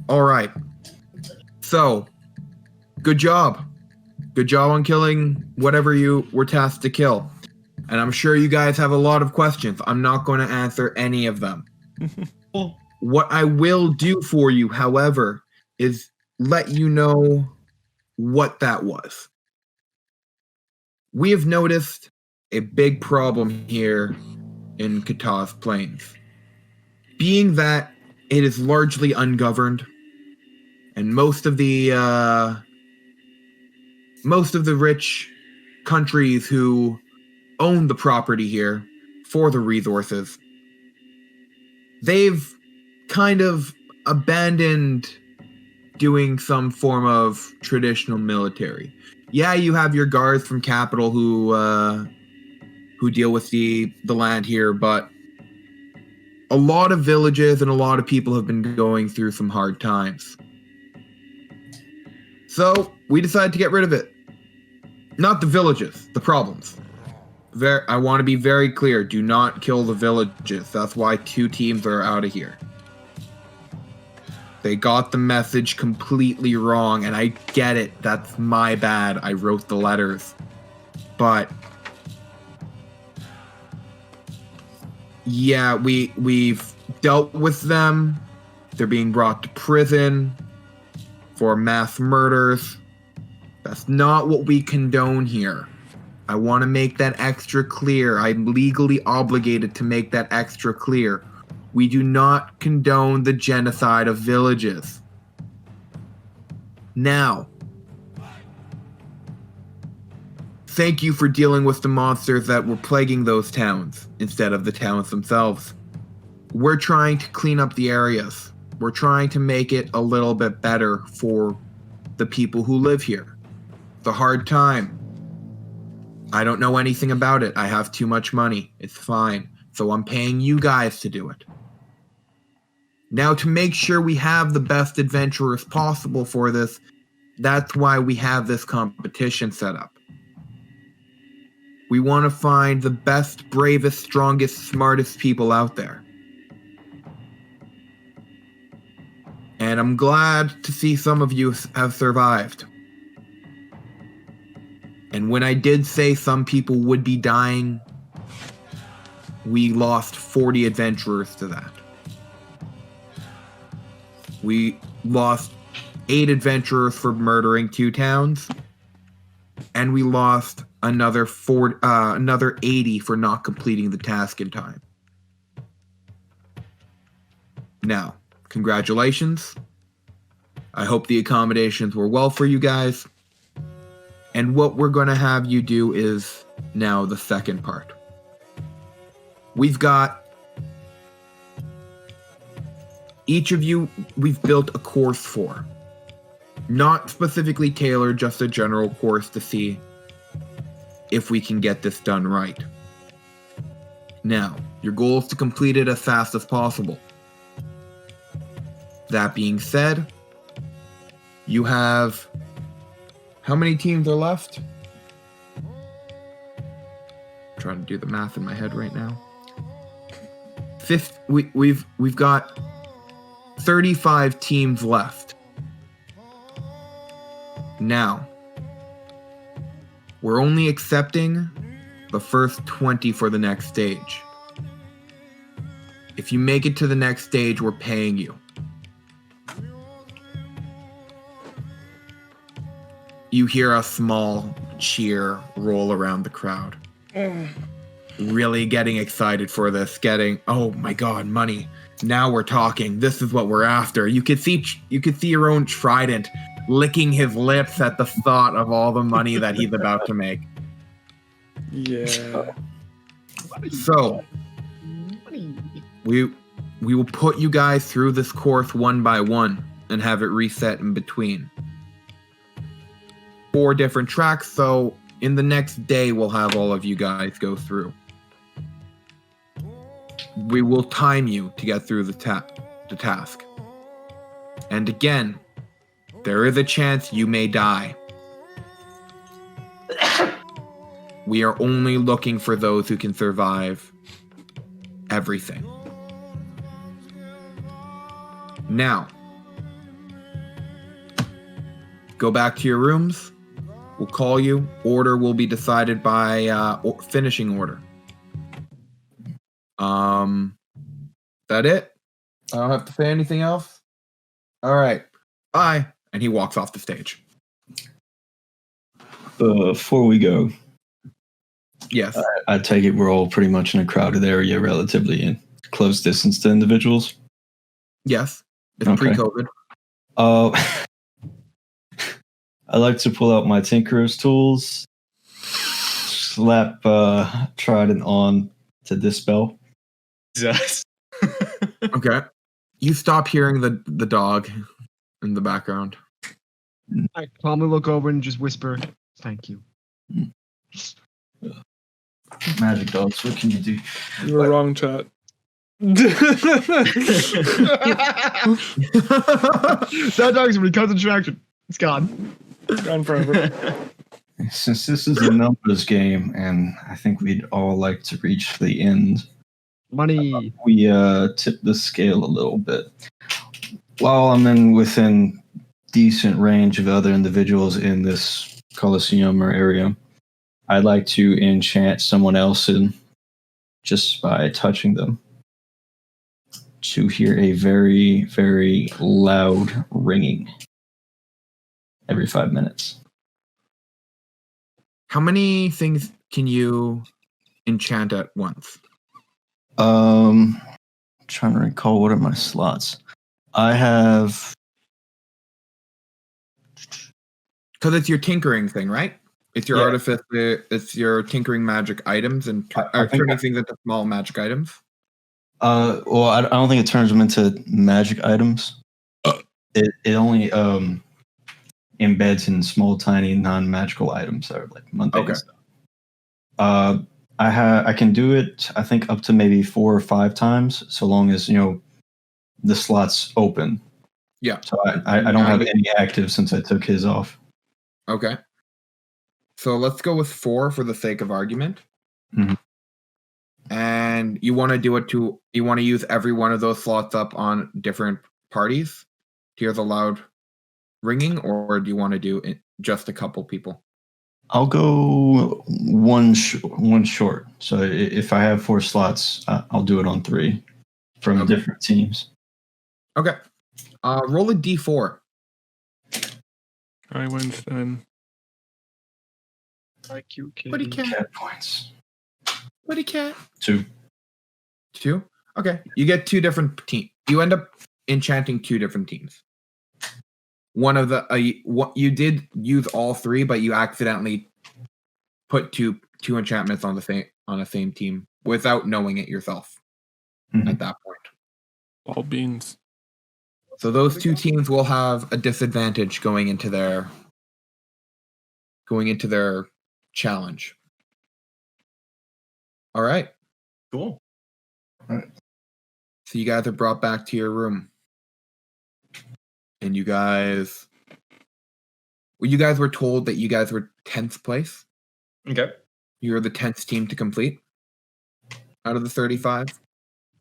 All right. So, good job. Good job on killing whatever you were tasked to kill. And I'm sure you guys have a lot of questions. I'm not going to answer any of them. What I will do for you, however, is let you know what that was. We have noticed a big problem here in Kata's Plains. Being that it is largely ungoverned, and most of the rich countries who own the property here for the resources, they've kind of abandoned doing some form of traditional military. Yeah, you have your guards from capital who deal with the land here, but a lot of villages and a lot of people have been going through some hard times. So we decided to get rid of it. Not the villages, the problems. I want to be very clear, do not kill the villages. That's why 2 teams are out of here. They got the message completely wrong, and I get it. That's my bad. I wrote the letters. But yeah, we've dealt with them. They're being brought to prison for mass murders. That's not what we condone here. I want to make that extra clear. I'm legally obligated to make that extra clear. We do not condone the genocide of villages. Now, thank you for dealing with the monsters that were plaguing those towns instead of the towns themselves. We're trying to clean up the areas. We're trying to make it a little bit better for the people who live here. It's a hard time. I don't know anything about it. I have too much money. It's fine. So I'm paying you guys to do it. Now, to make sure we have the best adventurers possible for this, that's why we have this competition set up. We want to find the best, bravest, strongest, smartest people out there. And I'm glad to see some of you have survived. And when I did say some people would be dying, we lost 40 adventurers to that. We lost 8 adventurers for murdering 2 towns, and we lost another 80 for not completing the task in time. Now, congratulations. I hope the accommodations were well for you guys. And what we're going to have you do is now the second part. We've got each of you, we've built a course for. Not specifically tailored, just a general course to see if we can get this done right. Now, your goal is to complete it as fast as possible. That being said, you have... How many teams are left? I'm trying to do the math in my head right now. We've got 35 teams left. Now, we're only accepting the first 20 for the next stage. If you make it to the next stage, we're paying you. You hear a small cheer roll around the crowd. Really getting excited for this, oh my god, money. Now we're talking. This is what we're after. You could see your own Trident licking his lips at the thought of all the money that he's about to make. Yeah. So, we will put you guys through this course one by one and have it reset in between. 4 different tracks, so in the next day we'll have all of you guys go through. We will time you to get through the task. And again, there is a chance you may die. We are only looking for those who can survive everything. Now, go back to your rooms. We'll call you. Order will be decided by finishing order. That it? I don't have to say anything else? All right. Bye. And he walks off the stage. Before we go, Yes. I take it we're all pretty much in a crowded area, relatively in close distance to individuals. Yes. It's Okay. pre-COVID. I like to pull out my Tinkerer's tools, slap Trident on to dispel. Jesus. Okay. You stop hearing the dog in the background. I calmly look over and just whisper, "Thank you." Magic dogs, what can you do? You were wrong, chat. That dog's gonna be concentration. It's gone. Gone forever. Since this is a numbers game, and I think we'd all like to reach the end, Money. we tip the scale a little bit. While I'm within decent range of other individuals in this Coliseum or area, I'd like to enchant someone else in just by touching them to hear a very, very loud ringing every 5 minutes. How many things can you enchant at once? Trying to recall what are my slots. I have Because it's your tinkering thing, right? It's your Yeah. artifice. It's your tinkering magic items and I think turning things into small magic items. well, I don't think it turns them into magic items. It only embeds in small, tiny, non-magical items that are like mundane Okay. stuff. I can do it. I think up to maybe 4 or 5 times, so long as the slots open. Yeah. So I don't have any active since I took his off. Okay. So let's go with 4 for the sake of argument. Mhm. And you want to do it to you want to use every one of those slots up on different parties to hear the loud ringing, or do you want to do it just a couple people? I'll go one short. So if I have 4 slots, I'll do it on 3 from Okay. different teams. Okay. Roll a d4. I went then. IQ Buddy kitty. cat. Cat points. Buddy cat. 2. 2. Okay. You get 2 different teams. You end up enchanting 2 different teams. One of the what you did use all 3, but you accidentally put two enchantments on the same team without knowing it yourself Mhm. at that point. All beans. So those 2 teams will have a disadvantage going into their challenge. All right. Cool. So you guys are brought back to your room. And you guys were told that you guys were 10th place. Okay. You're the 10th team to complete out of the 35.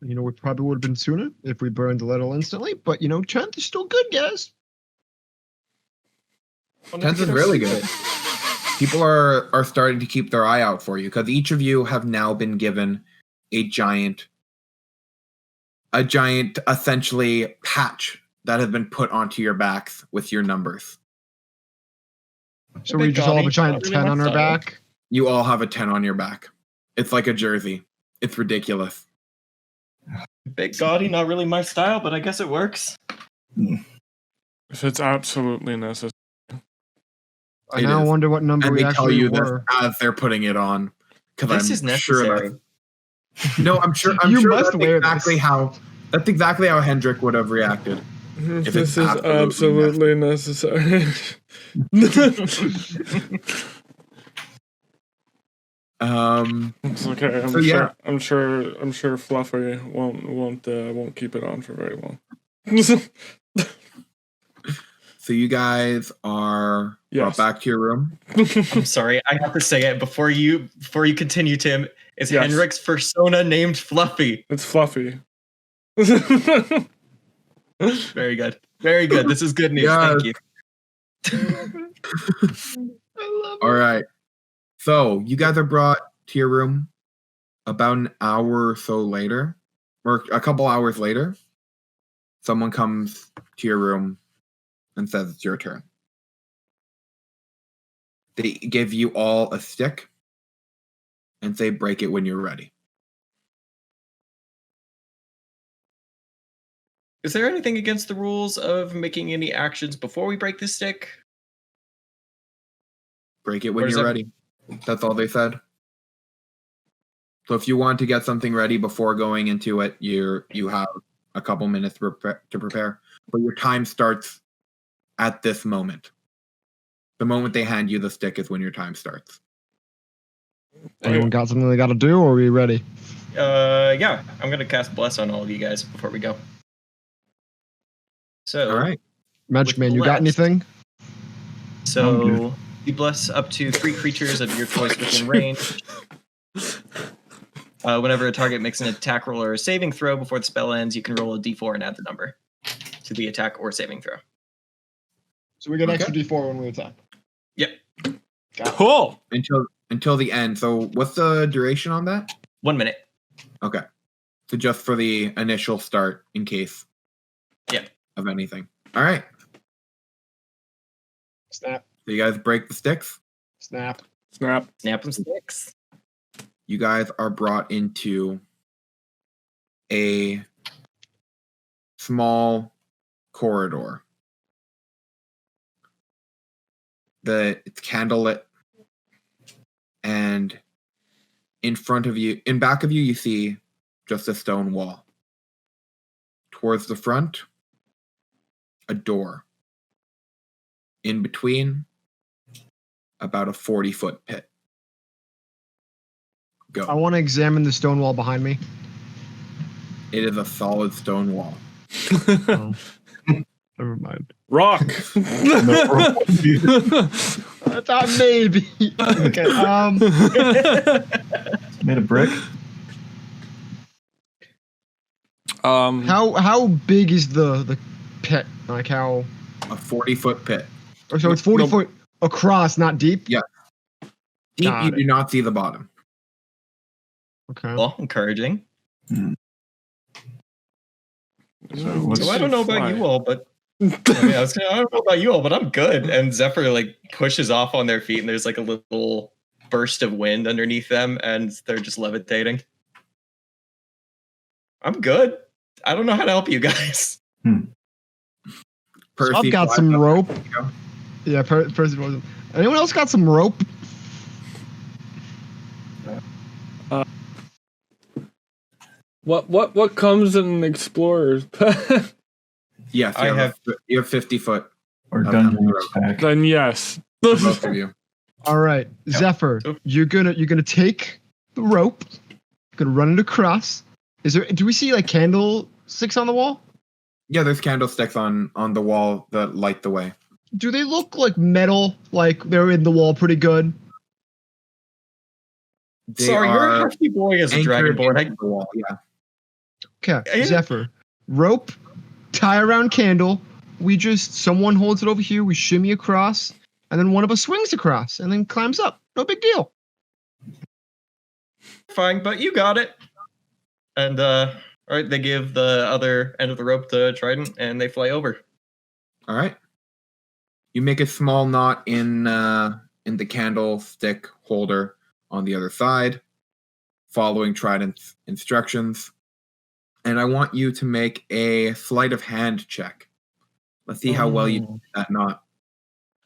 We probably would have been sooner if we burned the letter instantly, but 10th is still good, guys. 10th is really good. People are starting to keep their eye out for you because each of you have now been given a giant essentially patch that has been put onto your backs with your numbers. So we just all have a giant Not really 10 my on our style. back. You all have a 10 on your back. It's like a jersey. It's ridiculous. Big gaudy, not really my style, but I guess it works. If it's absolutely necessary. I It now is. wonder what number And we they tell actually you this were. as they're putting it on. This Because is I'm necessary. sure no, I'm sure You sure must that's wear exactly this. that's exactly how Hendrik would have reacted. If If this it's is absolutely necessary. It's okay. So, yeah. I'm sure Fluffy won't keep it on for very long. So you guys are Yes. brought back to your room. I'm sorry, I have to say it before you continue, Tim. Is Yes. Henrik's persona named Fluffy? It's Fluffy. Very good. Very good. This is good news. Yes. Thank you. I love All right. So you guys are brought to your room about an hour or so later, or a couple hours later. Someone comes to your room and says it's your turn. They give you all a stick and say break it when you're ready. Is there anything against the rules of making any actions before we break the stick? Break it when Or is you're that- ready. That's all they said. So if you want to get something ready before going into it, you have a couple minutes to prepare. But your time starts at this moment. The moment they hand you the stick is when your time starts. Anyone got something they got to do, or are we ready? Yeah, I'm gonna cast Bless on all of you guys before we go. So, All right. Magic With Man, you got blessed. anything? I'm So you bless up to 3 creatures of your choice within range. Whenever a target makes an attack roll or a saving throw before the spell ends, you can roll a d4 and add the number to the attack or saving throw. So we get Okay. extra D4 when we attack. Yep, Cool. Until the end. So what's the duration on that? 1 minute. Okay. So just for the initial start in case Yeah. of anything. All right. Snap, So you guys break the sticks. snap. Snap. Snap them sticks. You guys are brought into a small corridor. It's candlelit, and in back of you, you see just a stone wall. Towards the front, a door. In between, about a 40-foot pit. Go. I want to examine the stone wall behind me. It is a solid stone wall. Oh. Never mind. Rock. I thought maybe. Okay. Made of brick. How big is the pit? Like how? A 40-foot pit. Or so it's 40 No. foot across, not deep. Yeah. Deep, Got you it. do not see the bottom. Okay. Well, encouraging. So what's So I don't know about you all, but I don't know about you all, but I'm good. And Zephyr like pushes off on their feet, and there's like a little burst of wind underneath them, and they're just levitating. I'm good. I don't know how to help you guys. So Percy I've got flies some up. rope. There you go. Yeah, Percy wasn't. Anyone else got some rope? What comes in explorers? Yes, I you have 50 foot. or Okay. dungeon pack? Then yes. For both of you. All right, Yeah. Zephyr, So- you're gonna take the rope. You're gonna run it across. Do we see like candlesticks on the wall? Yeah, there's candlesticks on the wall that light the way. Do they look like metal? Like they're in the wall pretty good? They Sorry, you're are a hefty boy as a anchored dragonborn. into the wall. Yeah. Okay, Yeah. Zephyr, rope, tie around candle. Someone holds it over here. We shimmy across, and then one of us swings across, and then climbs up. No big deal. Fine, but you got it. And all right, they give the other end of the rope to Trident, and they fly over. All right. You make a small knot in the candlestick holder on the other side, following Trident's instructions. And I want you to make a sleight of hand check. Let's see how well you do that knot.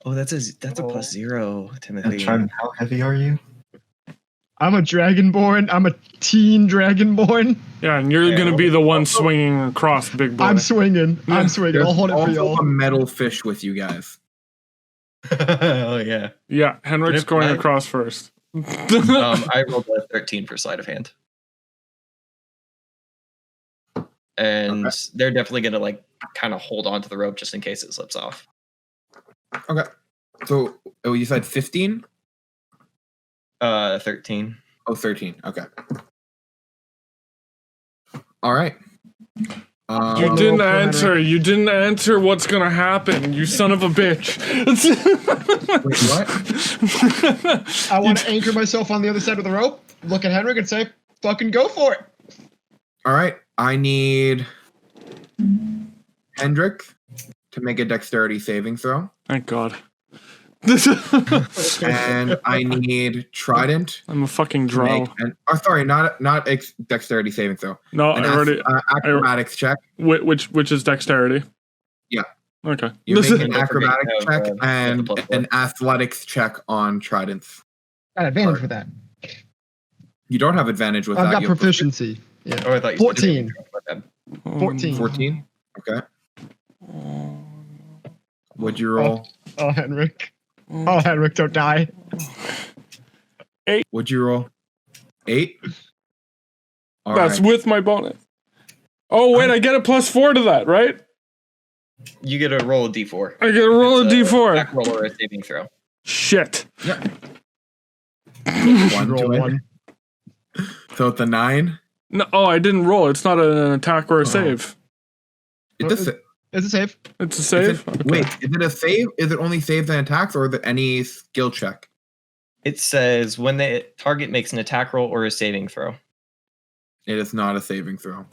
Oh, that's a +0, And Timothy. Trident, how heavy are you? I'm a dragonborn. I'm a teen dragonborn. Yeah, and you're Yeah. gonna be the one swinging across, big boy. I'm swinging. I'm swinging. There's I'll hold it for also y'all. a metal fish with you guys. Oh yeah. Yeah, Henrik's If going I- across first. I rolled a 13 for sleight of hand. And Okay. they're definitely gonna like kind of hold on to the rope just in case it slips off. Okay. So, you said 15? 13. Oh, 13. Okay. All right. You Little didn't Henrik. answer. You didn't answer what's gonna happen. You son of a bitch. Wait, what? I want to anchor myself on the other side of the rope, look at Henrik, and say, "Fucking go for it." All right. I need Hendrik to make a dexterity saving throw. Thank God. And I need Trident. I'm a fucking to drow. make not dexterity saving throw. No, An I already. acrobatics check. Which is dexterity. Yeah. Okay. You make an Don't forget acrobatics you have, check you have and the +1. an athletics check on Tridents. Got advantage for that. You don't have advantage with I've that. got You have proficiency. Yeah. Oh, I thought you 14. said 14. 14. Okay. What'd you roll? Oh, Henrik. Oh, Henrik, don't die. What'd you roll? 8? All That's right. with my bonus. Oh wait, I get a +4 to that, right? You get to roll a d4. I get to roll a It's d4. attack roll or a saving throw. Shit. Yeah. One Roll to it. one. So it's a 9. No, oh, I didn't roll. It's not an attack or a save. It's a sa- Is it safe? It's a is save. it- Wait, is it a save? Is it only saves and attacks, or is it any skill check? It says when the target makes an attack roll or a saving throw. It is not a saving throw.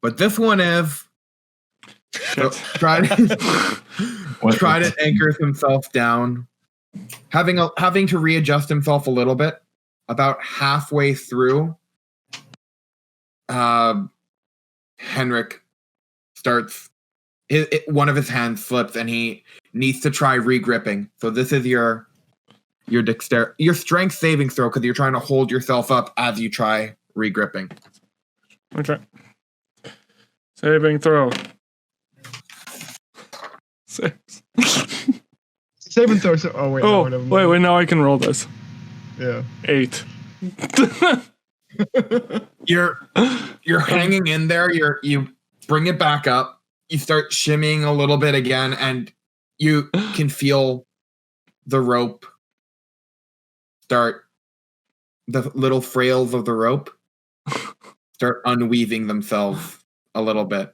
But this one is. So Shit. Trident anchors himself down, having to readjust himself a little bit. About halfway through, Henrik starts. One of his hands slips, and he needs to try regripping. So this is your strength saving throw, because you're trying to hold yourself up as you try regripping. Okay. Saving throw. 6. Save and throw. Oh, wait. Oh, no, never mind. wait. Now I can roll this. Yeah. 8. You're hanging in there. You bring it back up. You start shimmying a little bit again, and you can feel the rope start. The little frails of the rope start unweaving themselves a little bit.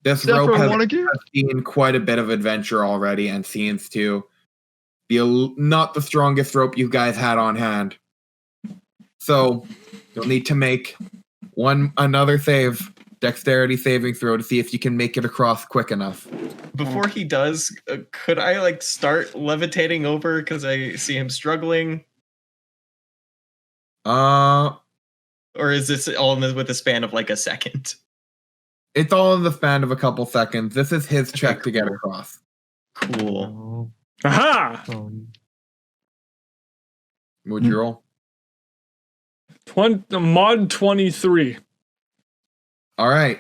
This Except rope for has Wannagear? seen quite a bit of adventure already, and seems to be not the strongest rope you guys had on hand. So you'll need to make another dexterity saving throw, to see if you can make it across quick enough. Before he does, could I start levitating over because I see him struggling? Or is this all with a span of a second? It's all in the span of a couple seconds. This is his Okay, check to get cool. across. Cool. Aha! Would you roll? Mod 23. All right.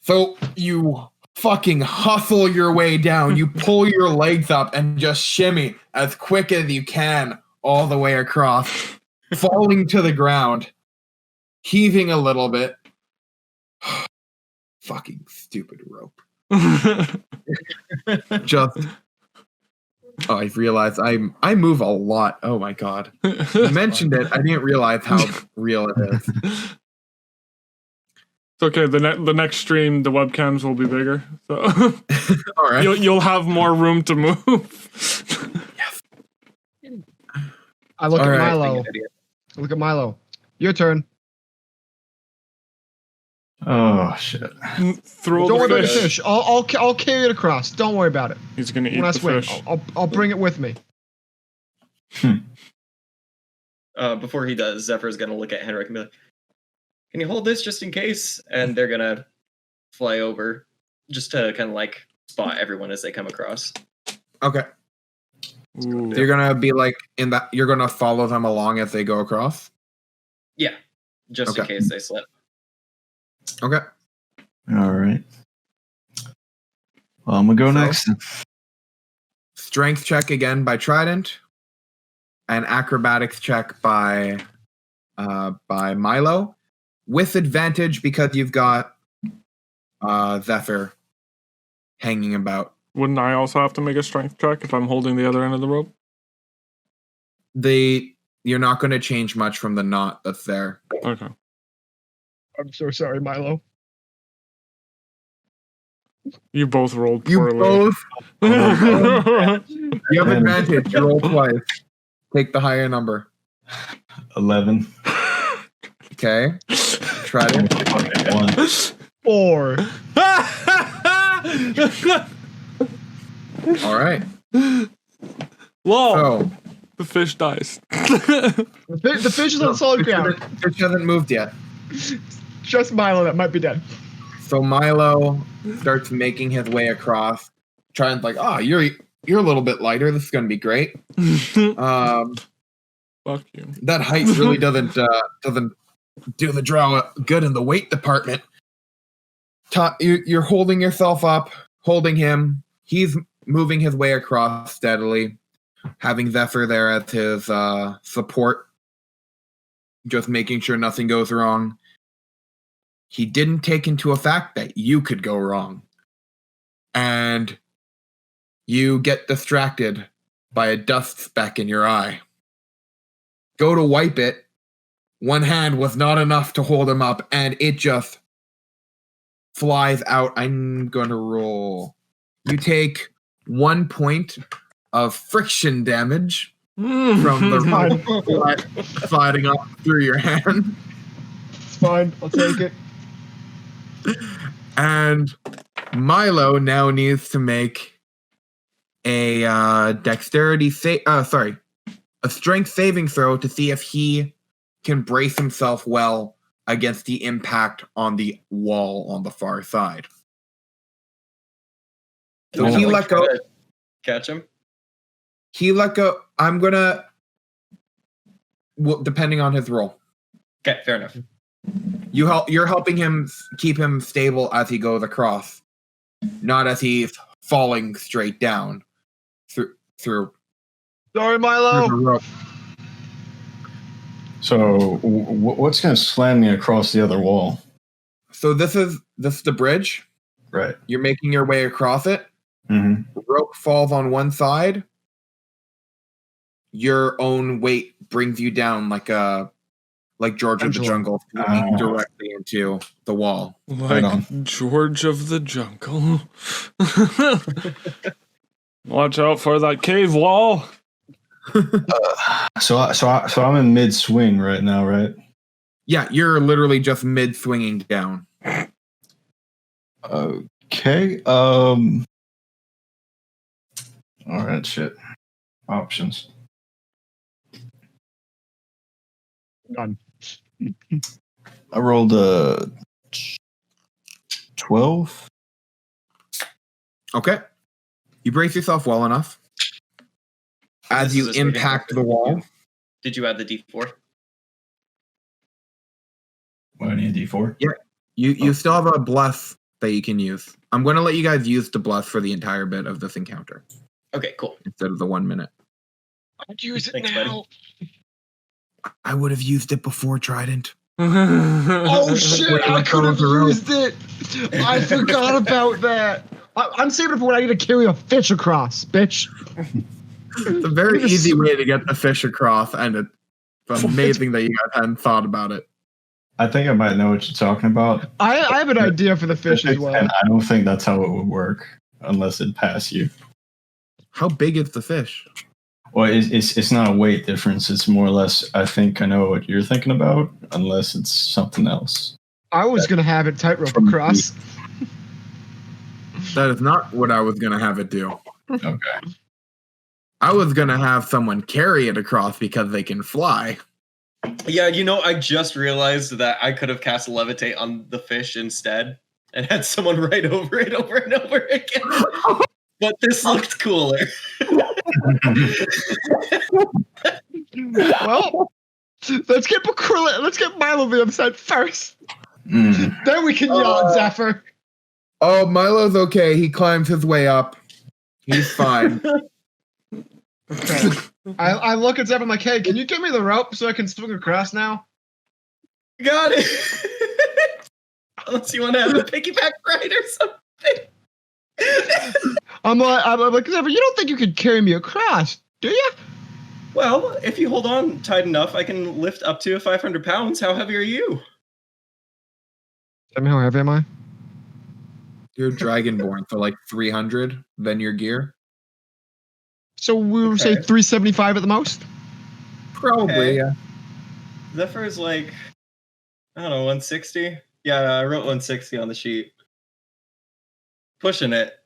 So you fucking hustle your way down. You pull your legs up and just shimmy as quick as you can all the way across, falling to the ground, heaving a little bit. Fucking stupid rope. Just. Oh, I realized I move a lot. Oh my god. You mentioned it. I didn't realize how real it is. It's okay. The next stream, the webcams will be bigger, so All right. you'll have more room to move. I look All at right. Milo. I look at Milo. Your turn. Oh shit. Throw Don't worry the about the fish. fish. I'll carry it across. Don't worry about it. He's gonna eat When I the swing, fish. I'll bring it with me. Before he does, Zephyr's gonna look at Henrik and be like, "Can you hold this just in case?" And they're gonna fly over just to kind of spot everyone as they come across. Okay. Ooh. So you're gonna be you're gonna follow them along as they go across? Yeah, just in Okay. case they slip. Okay. All right. Well, I'm gonna go So- next. Strength check again by Trident. An acrobatics check by Milo. With advantage because you've got Zephyr hanging about. Wouldn't I also have to make a strength check if I'm holding the other end of the rope? You're not gonna change much from the knot that's there. Okay. I'm so sorry, Milo. You both rolled You poorly. both you have And- advantage. You roll twice. Take the higher number. 11. Okay. Trident. Okay, 1. 4. All right. Lol. So The fish dies. The fish is on solid ground. Fish hasn't moved yet. Just Milo that might be dead. So Milo starts making his way across, trying like, you're a little bit lighter. This is gonna be great. Fuck you. That height really doesn't do the drow good in the weight department. You're holding yourself up, holding him. He's moving his way across steadily, having Zephyr there as his support, just making sure nothing goes wrong. He didn't take into effect that you could go wrong. And you get distracted by a dust speck in your eye. Go to wipe it. One hand was not enough to hold him up, and it just flies out. I'm going to roll. You take 1 point of friction damage from the rope sliding up through your hand. It's fine. I'll take it. And Milo now needs to make a a strength saving throw to see if he can brace himself well against the impact on the wall on the far side. So he let go. Catch him. He let go. I'm gonna, depending on his roll. Okay, fair enough. You're helping him keep him stable as he goes across, not as he's falling straight down through Sorry, Milo. the rope. So what's going to slam me across the other wall? So this is the bridge. Right. You're making your way across it. Mm-hmm. The rope falls on one side. Your own weight brings you down like George of the Jungle, directly into the wall. Like George of the Jungle. Watch out for that cave wall. So I'm in mid swing right now, right? Yeah, you're literally just mid swinging down. Okay. All right. Shit. Options. Done. I rolled a 12. Okay. You brace yourself well enough. As you impact the wall. Did you add the D4? What, I need a D4? Yeah. You still have a bless that you can use. I'm going to let you guys use the bless for the entire bit of this encounter. Okay, cool. Instead of the 1 minute. I'd use it Thanks, now. I would have used it before Trident. Oh shit! I could have used it. I forgot about that. I'm saving it for when I need to carry a fish across, bitch. It's a very easy way to get the fish across, and it's amazing that you guys hadn't thought about it. I think I might know what you're talking about. I have an idea for the fish as well. And I don't think that's how it would work unless it passed you. How big is the fish? Well, it's not a weight difference. It's more or less, I think I know what you're thinking about, unless it's something else. I was going to have it tightrope across. That is not what I was going to have it do. Okay. I was going to have someone carry it across because they can fly. Yeah, I just realized that I could have cast Levitate on the fish instead and had someone ride over it over and over again. But this looked cooler. Well, let's get Milo on the other side first. Then we can yell at Zephyr. Oh, Milo's okay. He climbs his way up. He's fine. Okay. I look at Zephyr. I'm like, hey, can you give me the rope so I can swing across now? Got it. Unless you want to have a piggyback ride or something. I'm like, Zephyr, you don't think you could carry me across, do you? Well, if you hold on tight enough, I can lift up to 500 pounds. How heavy are you? Tell me how heavy am I? You're Dragonborn, so like 300, then your gear? So we'll say 375 at the most? Probably, yeah. Zephyr is like, I don't know, 160? Yeah, I wrote 160 on the sheet. Pushing it.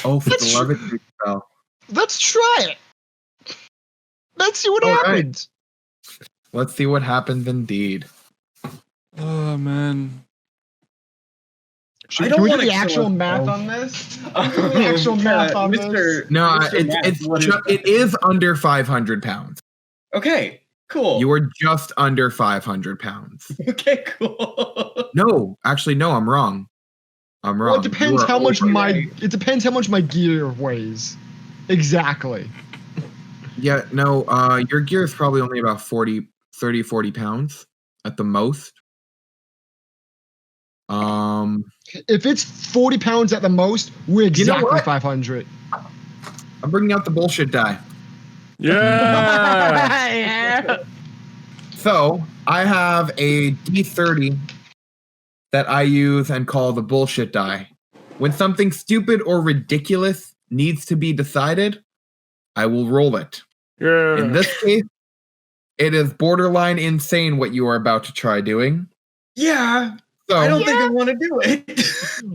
Oh, for the levitate spell. Let's try it. Let's see what All right. happens. Let's see what happens indeed. Oh man. Can we do the actual math on this? Can we do the actual math on this? No, Mr. Math, it is under 500 pounds. Okay, cool. You are just under 500 pounds. Okay, cool. No, actually, no, I'm wrong. I'm wrong. Well, it depends You are how much over- it depends how much my gear weighs. Exactly. Yeah, no, your gear is probably only about 40 pounds at the most. If it's 40 pounds at the most, we're exactly what? 500. I'm bringing out the bullshit die. Yeah. Yeah. So I have a D30 that I use and call the bullshit die. When something stupid or ridiculous needs to be decided, I will roll it. Yeah. In this case, it is borderline insane what you are about to try doing. Yeah, So I don't think I want to do it.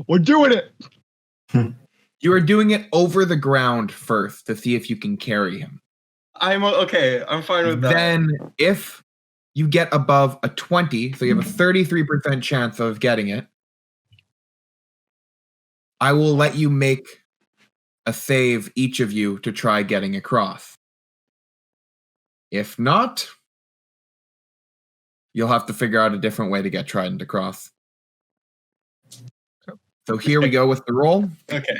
We're doing it. you are doing it over the ground first to see if you can carry him. I'm okay. I'm fine with that. Then, if you get above a 20, so you have a 33% chance of getting it, I will let you make a save, each of you, to try getting across. If not, you'll have to figure out a different way to get Trident across. So here we go with the roll. Okay.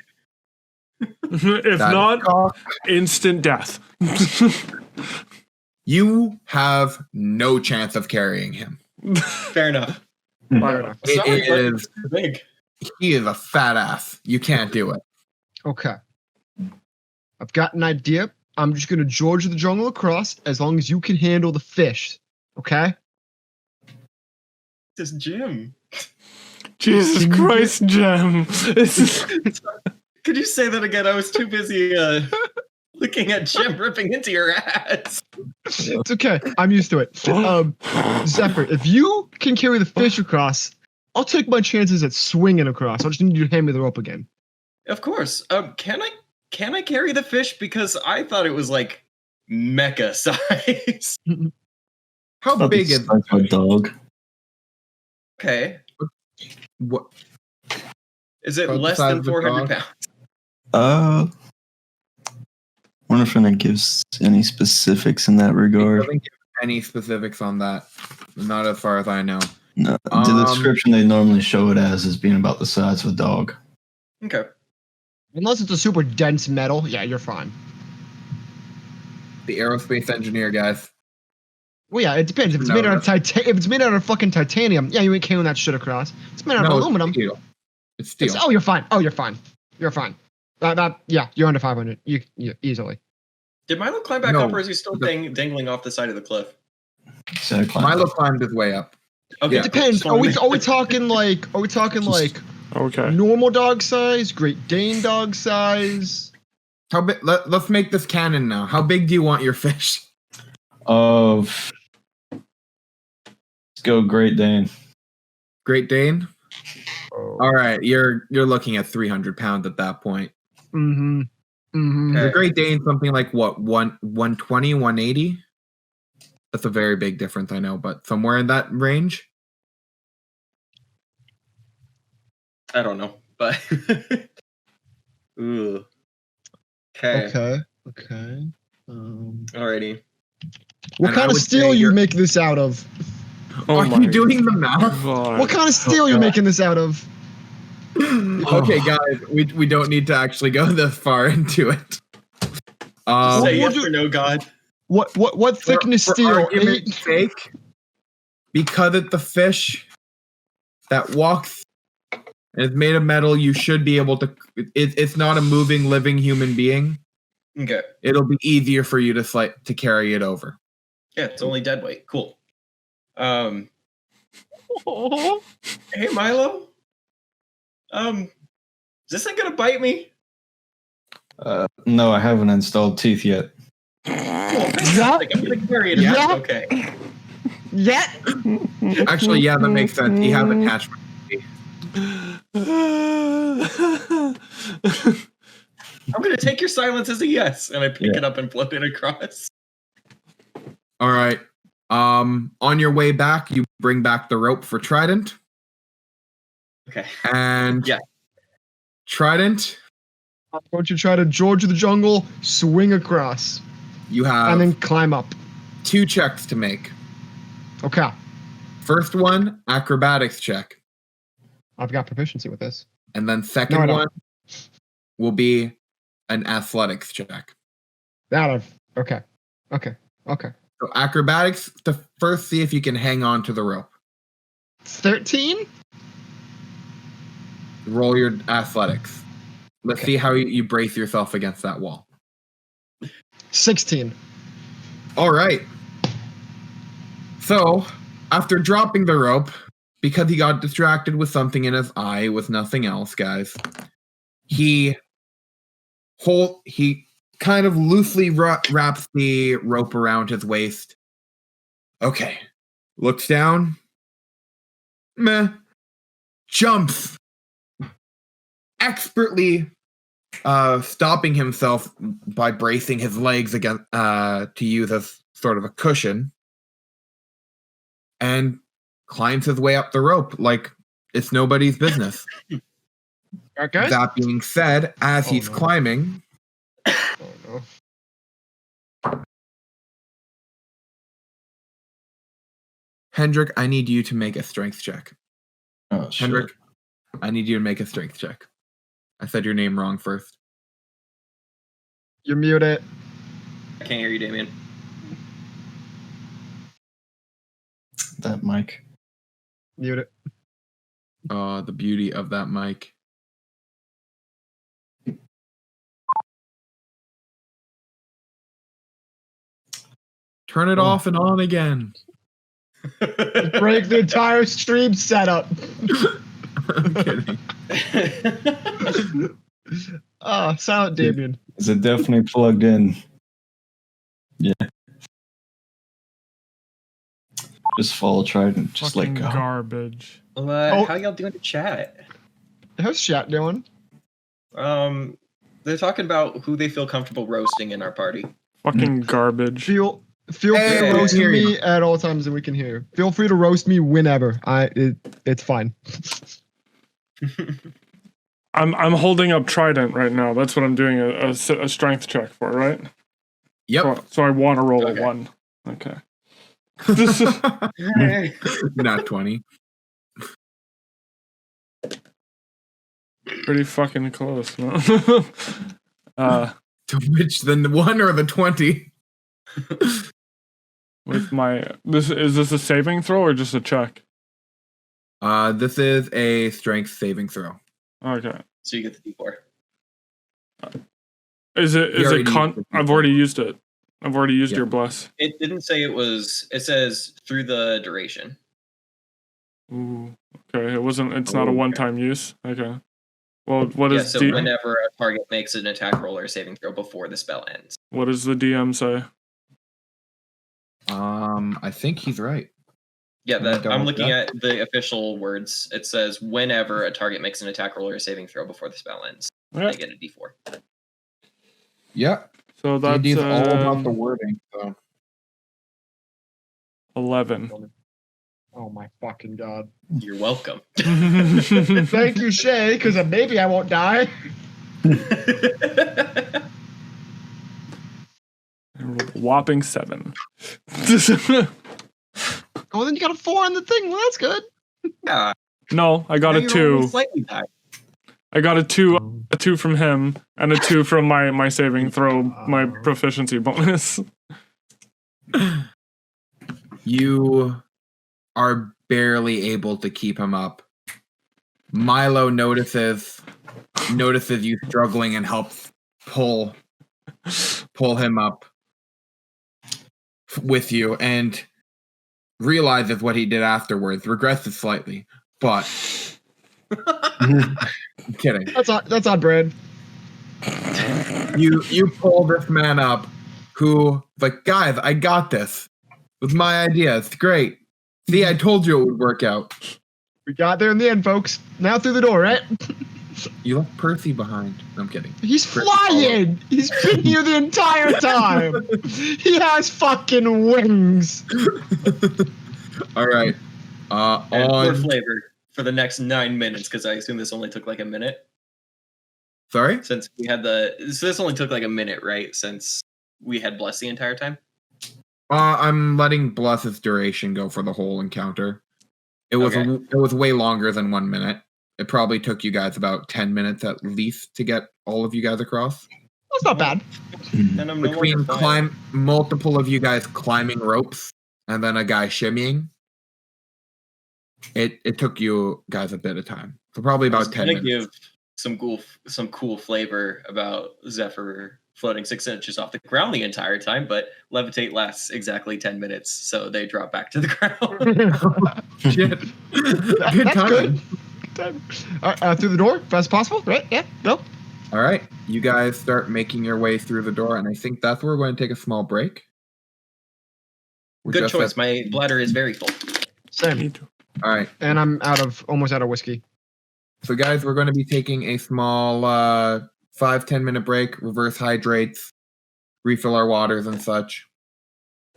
If That not, is cocked. instant death. You have no chance of carrying him. Fair enough. Fair enough. It Sorry, but is, it's big. he is a fat ass. You can't do it. Okay. I've got an idea. I'm just gonna George of the Jungle across as long as you can handle the fish. Okay? This Jim. Jesus Christ, Jem. Could you say that again? I was too busy looking at Jim ripping into your ass. It's okay. I'm used to it. Zephyr, if you can carry the fish across, I'll take my chances at swinging across. I just need you to hand me the rope again. Of course. Can I carry the fish? Because I thought it was like mecha size. How Not big the is size of a dog. Okay. what? Is it About the less size than of a 400 dog? pounds? Wonder if it gives any specifics in that It regard. doesn't give any specifics on that. Not as far as I know. No, the description they normally show it as being about the size of a dog. Okay. Unless it's a super dense metal, yeah, you're fine. The aerospace engineer, guys. Well, yeah, it depends. If it's No, made out of that's- if it's made out of fucking titanium, yeah, you ain't carrying that shit across. It's made out of No, aluminum. it's steel. It's steel. Oh, you're fine. Oh, you're fine. You're fine. Yeah, you're under 500. You easily. Did Milo climb back No, up, or is he still dangling off the side of the cliff? Exactly. Milo climbed his way up. Okay. Yeah. It depends. Just wanna Are we make- talking like Okay. normal dog size, Great Dane dog size? How big? Let's make this canon now. How big do you want your fish? Let's go Great Dane. Great Dane. Oh. All right, you're looking at 300 pounds at that point. Mm-hmm. Mm-hmm. Okay. The Great Dane, something like what, 120, 180? That's a very big difference, I know, but somewhere in that range. I don't know, but ooh. Okay. Okay. Alrighty. What And I kind of would steel say you you're- make this out of? Oh Are my you doing the math? God. What kind of steel you God. making this out of? Okay, guys, we don't need to actually go this far into it. Say we'll yes do- or no, God. What thickness for steel? argument's sake, because it's the fish that walks and is made of metal, you should be able to. It's not a moving, living human being. Okay. It'll be easier for you to carry it over. Yeah, it's only dead weight. Cool. Hey Milo. Is this thing gonna bite me? No, I haven't installed teeth yet. Cool, fantastic. I'm gonna carry it. if Yeah. that's Okay. Yeah. Actually, yeah, that makes sense. You have attachment. I'm gonna take your silence as a yes, and I pick it up and float it across. All right. On your way back, you bring back the rope for Trident. Okay. And Yeah. Why Trident, don't you try to George of the Jungle, swing across, you have and then climb up? 2 checks to make. Okay. First one, acrobatics check. I've got proficiency with this. And then No, I second don't. one will be an athletics check. Okay. So acrobatics to first see if you can hang on to the rope. 13? Roll your athletics. Let's Okay. see how you brace yourself against that wall. 16. All right. So, after dropping the rope, because he got distracted with something in his eye, with nothing else, guys, he kind of loosely wraps the rope around his waist. Okay. Looks down. Meh. Jumps. Expertly stopping himself by bracing his legs against to use as sort of a cushion, and climbs his way up the rope like it's nobody's business. Okay. That being said, as Oh, he's no. climbing, Oh, no. Hendrik, I need you to make a strength check. Oh, shit. Hendrik, I need you to make a strength check. I said your name wrong first. You're muted. I can't hear you, Damien. That mic. Mute it. The beauty of that mic. Turn it off and on again. Break the entire stream setup. I'm kidding. Silent Damien. Is it definitely plugged in? Yeah. Just follow Trident. Just Fucking let go. garbage. How y'all doing to chat? How's chat doing? They're talking about who they feel comfortable roasting in our party. Fucking garbage. Feel free to roast me at all times and we can hear. Feel free to roast me whenever. It's fine. I'm holding up Trident right now. That's what I'm doing a strength check for, right? Yep. So I want to roll Okay. a 1. Okay. Not 20. Pretty fucking close, no? To which, the 1 or the 20? With my is this a saving throw or just a check? This is a strength saving throw. Okay. So you get the D4. Is it already con? used it. I've already used it. I've already used Yeah. your bless. It didn't say it was. It says through the duration. Ooh. Okay. It wasn't. It's not a Okay. one-time use. Okay. Well, what Yeah, is so D- whenever a target makes an attack roll or a saving throw before the spell ends. what does the DM say? I think he's right. Yeah, Can we double I'm looking check? at the official words. It says whenever a target makes an attack roll or a saving throw before the spell ends, they Okay. get a D4. Yeah. So that's D&D's all about the wording. So 11. Oh my fucking god. You're welcome. Thank you, Shay, because maybe I won't die. Whopping 7. Oh, then you got a 4 on the thing. Well, that's good. Yeah, No, I got now a you're only 2. Slightly high. I got a 2 from him, and a 2 from my saving throw, my proficiency bonus. you are barely able to keep him up. Milo notices you struggling and helps pull him up with you, and realizes what he did afterwards, regrets it slightly, but I'm kidding. That's on brand. You pull this man up who, like, guys, I got this. It was my idea. It's great. See, I told you it would work out. We got there in the end, folks. Now through the door, right? You left Percy behind. I'm kidding. He's flying! He's been here the entire time! He has fucking wings! All right. And for On. flavor for the next 9 minutes, because I assume this only took like a minute. Sorry? Since we had so this only took like a minute, right? Since we had Bless the entire time. I'm letting Bless's duration go for the whole encounter. It was Okay. it was way longer than 1 minute. It probably took you guys about 10 minutes at least to get all of you guys across. That's not bad. Then I'm no Between longer flying. multiple of you guys climbing ropes and then a guy shimmying, it took you guys a bit of time. So probably I was about 10 gonna minutes. give some cool flavor about Zephyr floating 6 inches off the ground the entire time, but levitate lasts exactly 10 minutes, so they drop back to the ground. Shit. Good That's time. good. Through the door, fast as possible, right? Yeah, go. All right. You guys start making your way through the door, and I think that's where we're going to take a small break. We're Good just choice. at- My bladder is very full. Same. All right. And I'm almost out of whiskey. So, guys, we're going to be taking a small 5-10 minute break, reverse hydrates, refill our waters and such.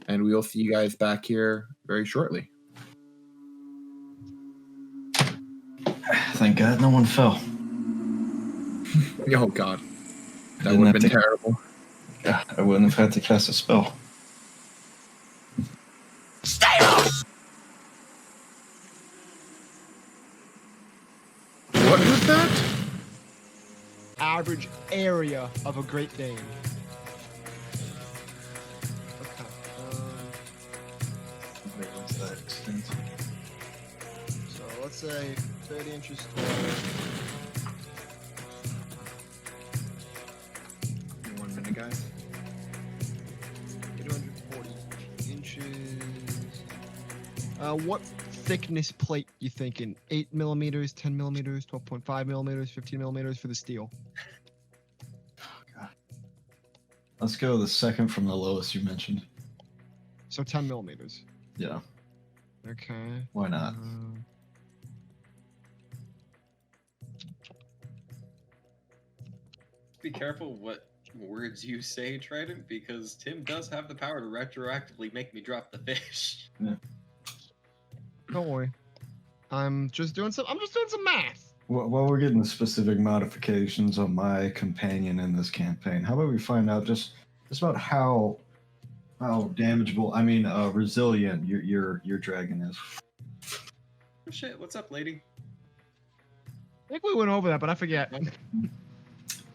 And we will see you guys back here very shortly. Thank God no one fell. Oh, God. That Didn't would have have been to- terrible. Yeah, I wouldn't have had to cast a spell. What was that? Average area of a Great Dane. Okay. So let's say 30 inches tall. 1 minute, guys. 840 inches. What thickness plate you thinking? 8 millimeters, 10 millimeters, 12.5 millimeters, 15 millimeters for the steel. Let's go the second from the lowest you mentioned. So 10 millimeters. Yeah, Okay. why not? Be careful what words you say, Trident, because Tim does have the power to retroactively make me drop the fish. Don't worry. I'm just doing some math. While we're getting the specific modifications on my companion in this campaign, how about we find out just about how damageable, resilient your dragon is. Oh shit, what's up, lady? I think we went over that, but I forget.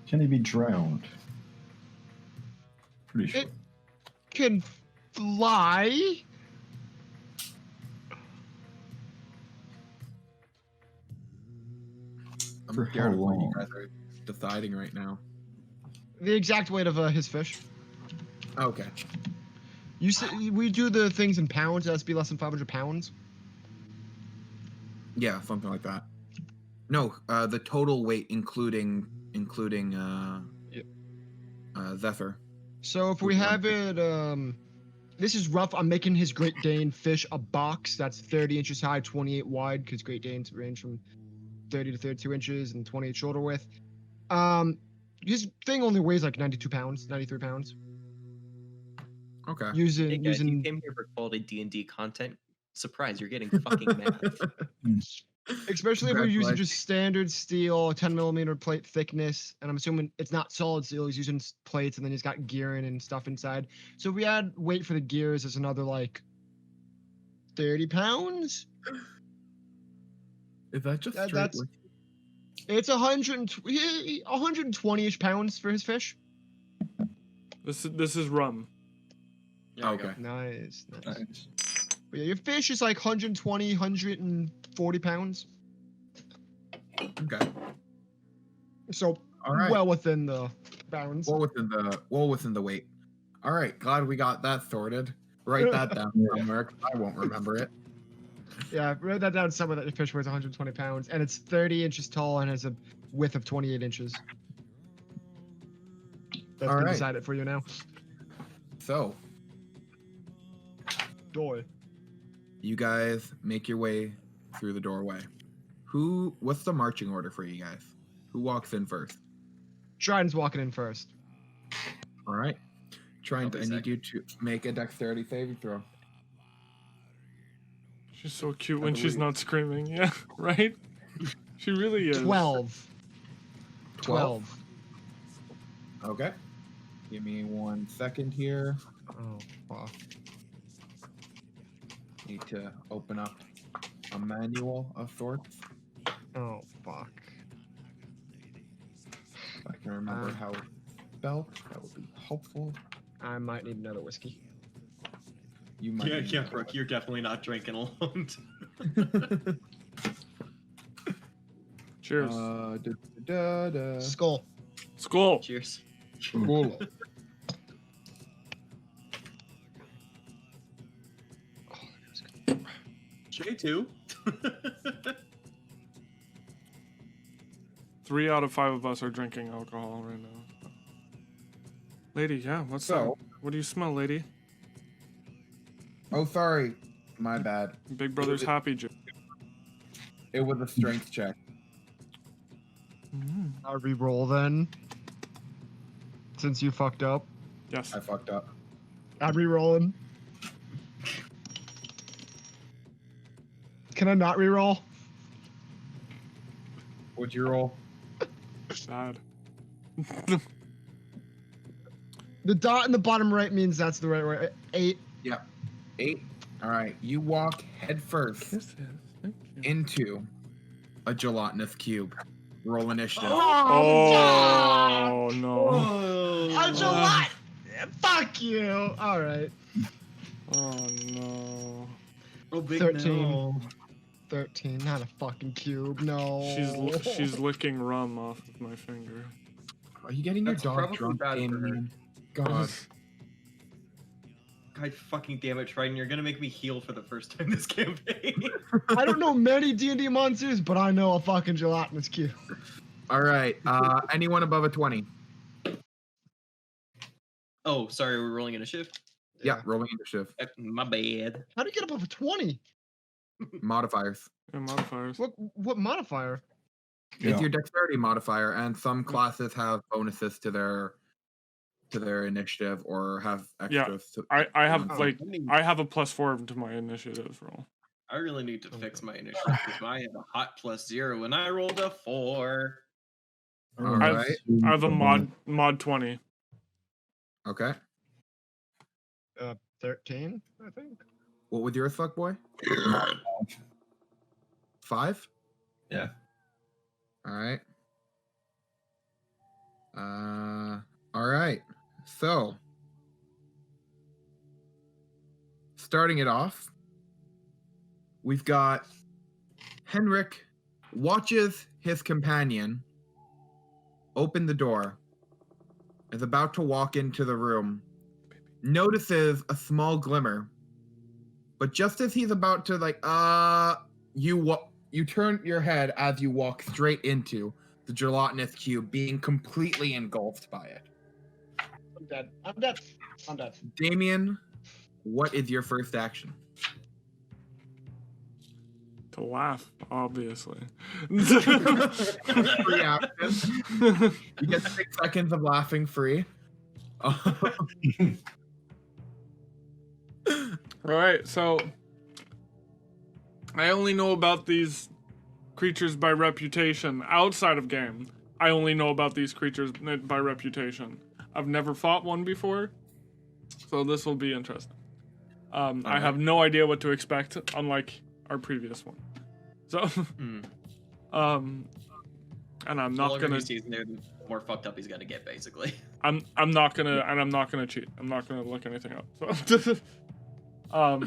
Can he be drowned? Pretty sure. It can fly. I'm For scared how of what you long? guys are deciding right now. The exact weight of his fish. Okay. You said we do the things in pounds. It has to be less than 500 pounds. Yeah, something like that. No, the total weight including Zephyr. So if we have it, this is rough. I'm making his Great Dane fish a box that's 30 inches high, 28 wide, because Great Danes range from 30 to 32 inches and 28 shoulder width. His thing only weighs like 92 pounds, 93 pounds. Okay. Hey Using guys, you came here for quality D&D content. Surprise, you're getting fucking math. especially if we're using Congratulations. just standard steel, 10 millimeter plate thickness, and I'm assuming it's not solid steel. He's using plates, and then he's got gearing and stuff inside. So if we add weight for the gears, it's another like 30 pounds. Is that just straight That's with- it's 120-ish pounds for his fish. This is rum. There we go. Okay. Nice. Nice. But yeah, your fish is like 120, 140 pounds. Okay. So All right. well within the bounds. Well within the weight. All right, glad we got that sorted. Write that down somewhere. 'Cause I won't remember it. Yeah, wrote that down somewhere that your fish weighs 120 pounds, and it's 30 inches tall and has a width of 28 inches. That's All been right. decided for you now. So Doy. you guys make your way through the doorway. What's the marching order for you guys? Who walks in first? Trident's walking in first. All right. Trident, I'll I be need you to make a dexterity saving throw. She's so cute I when she's believe. not screaming. Yeah, right? She really is. 12. 12. Okay. Give me 1 second here. Oh, fuck. Need to open up a manual of sorts. Oh, fuck. If I can remember how it's spelled, that would be helpful. I might need another whiskey. You might. Yeah, need yeah, to- Brooke, you're definitely not drinking alone. Cheers. Da. Skull. Skull. Cheers. Cool. J2. 3 out of 5 of us are drinking alcohol right now. Lady, yeah, what's So- that? What do you smell, lady? Oh, sorry. My bad. Big Brother's happy. It was a strength check. I'll re-roll then. Since you fucked up. Yes. I fucked up. I'm re-rolling. Can I not re-roll? What'd you roll? Sad. The dot in the bottom right means that's the right way. 8. 8. All right. You walk head first Kisses. Thank you. into a gelatinous cube. Roll initiative. Oh, no. I'm so what? Fuck you. All right. Oh, no. Oh, big 13. no. 13. Not a fucking cube. No. She's licking rum off of my finger. Are you getting That's your dog probably drunk, bad for her. Damien? God. God fucking damn it, Trident, you're gonna make me heal for the first time this campaign. I don't know many D&D monsters, but I know a fucking gelatinous cube. All right. Anyone above a 20? Oh, sorry, we're rolling initiative. Yeah, rolling initiative. My bad. How do you get above a 20? Modifiers. And modifiers. What modifier? It's your dexterity modifier, and some classes have bonuses to their initiative or have Yeah, extras. I have, Oh. like, I have a +4 to my initiative roll. I really need to fix my initiative because I have a hot +0 and I rolled a 4. All I've- right. I have a mod 20. Okay. 13, I think. What was yours, fuck boy? 5? Yeah. All right. All right. So, starting it off, we've got Henrik watches his companion open the door, is about to walk into the room, notices a small glimmer, but just as he's about to you turn your head as you walk straight into the gelatinous cube, being completely engulfed by it. I'm dead. I'm dead. I'm dead. Damien, what is your first action? To laugh, obviously. Free action. You get 6 seconds of laughing free. Alright, so I only know about these creatures by reputation. Outside of game, I only know about these creatures by reputation. I've never fought one before, so this will be interesting. I have no idea what to expect, unlike our previous one. So, and I'm not gonna. The more fucked up he's gonna get, basically. I'm not gonna cheat. I'm not gonna look anything up. So,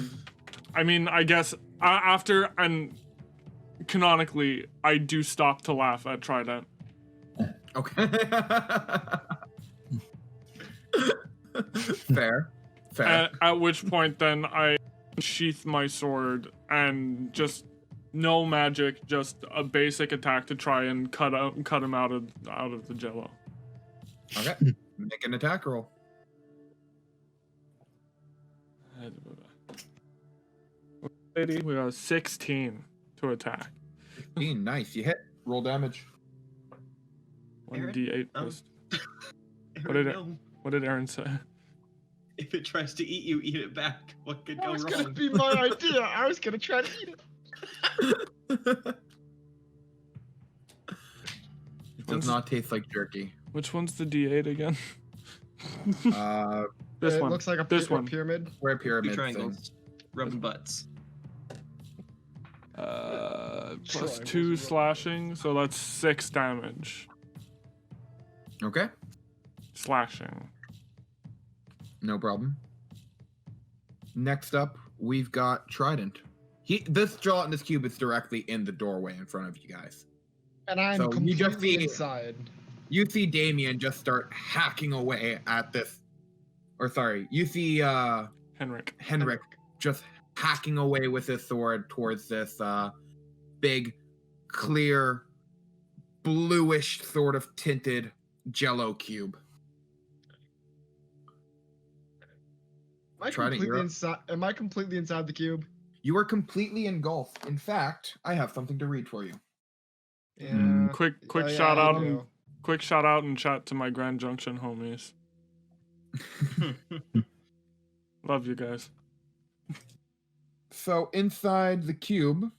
I mean, I guess after and canonically, I do stop to laugh at Trident. Okay. Fair. At which point, then I sheath my sword and just no magic, just a basic attack to try and cut him out of the jello. Okay. Make an attack roll. Lady, we got 16 to attack. 15. Nice. You hit. Roll damage. Aaron? D8 plus. Aaron, What did Aaron say? if it tries to eat you, eat it back. What could That go was gonna wrong? be my idea. I was gonna try to eat it. It does not taste like jerky. Which one's the D8 again? This It one. looks like a This one. pyramid. Square Two pyramid thing. triangles. Rubbing butts. Plus Triangles 2 and slashing, so that's 6 damage. Okay, Slashing. no problem. Next up, we've got Trident. This gelatinous cube is directly in the doorway in front of you guys. And I'm So you just completely see- inside. You see Damien just start hacking away at this. Or sorry, you see Henrik. Henrik just hacking away with his sword towards this big, clear, bluish sort of tinted jello cube. Trident, you're up. Am I completely inside the cube? You are completely engulfed. In fact, I have something to read for you. Yeah. Quick Oh, yeah, shout I out do. and quick shout out and chat to my Grand Junction homies. Love you guys. So inside the cube,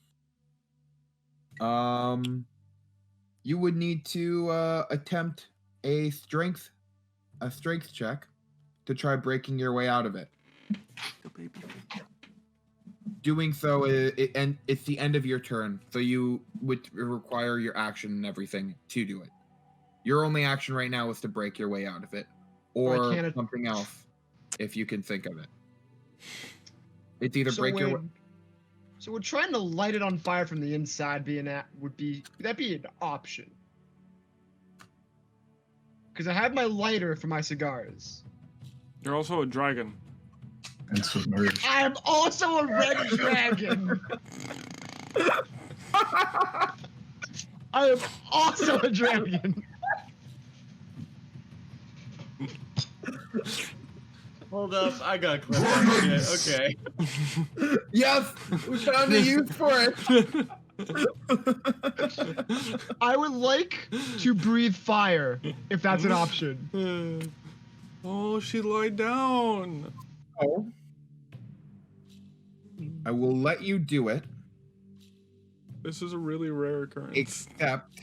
you would need to attempt a strength check to try breaking your way out of it. Doing so, and it's the end of your turn, so you would require your action and everything to do it. Your only action right now is to break your way out of it, or can't- something else, if you can think of it. It's either break your way. So we're trying to light it on fire from the inside. Would that be an option? Because I have my lighter for my cigars. You're also a dragon. And submerged. I'm also a red dragon. I am also a dragon. Hold up, I got clip that shit. Okay. Yes, we found a use for it. I would like to breathe fire, if that's an option. Oh, she lied down. Oh, I will let you do it, This is a really rare occurrence. except.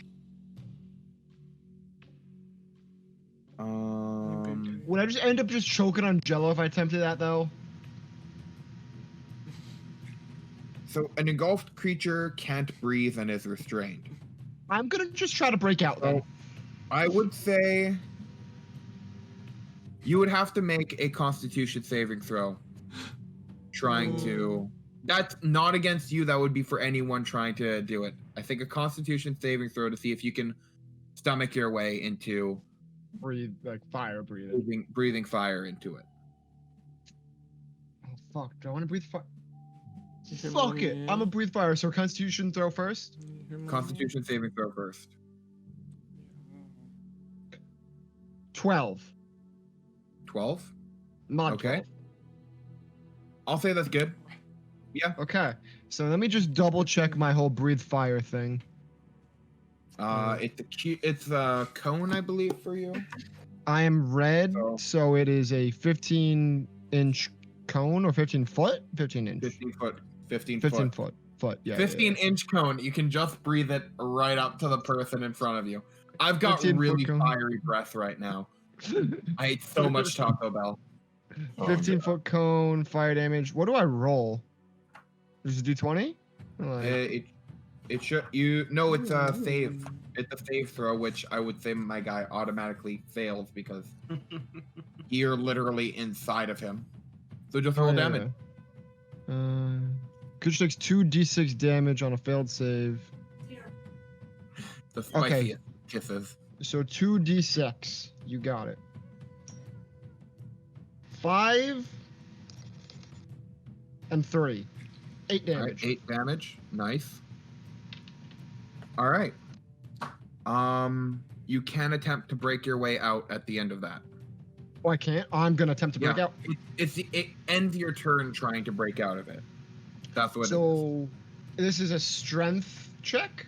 Would I just end up just choking on Jello if I attempted that, though? So an engulfed creature can't breathe and is restrained. I'm gonna just try to break out, then. So I would say you would have to make a Constitution saving throw. Trying to. That's not against you. That would be for anyone trying to do it. I think a Constitution saving throw to see if you can stomach your way into Breathe, like fire breathing. breathing fire into it. Oh, fuck. Do I want to breathe fire? Fuck it. I'm gonna breathe fire. So Constitution throw first. Constitution saving throw first. 12. 12. Not Okay. 12. I'll say that's good. Yeah. Okay. So let me just double check my whole breathe fire thing. It's a cone, I believe, for you. I am red, Oh. so it is a 15-inch cone or 15 foot? 15 inch. 15 foot. 15 15 foot. foot. Yeah. 15-inch cone. You can just breathe it right up to the person in front of you. I've got 15-foot really cone. fiery breath right now. I ate so much Taco Bell. 15-foot cone, fire damage. What do I roll? Just a d20? It should it's a save. It's a save throw, which I would say my guy automatically fails because you're literally inside of him. So just roll damage. Creature takes 2d6 damage on a failed save. The spiciest kisses. So 2d6. You got it. 5 and 3. 8 All right, damage. 8 damage. Nice. All right. You can attempt to break your way out at the end of that. Oh, I can't? I'm gonna attempt to break out. It ends your turn trying to break out of it. That's what it is. So, this is a strength check?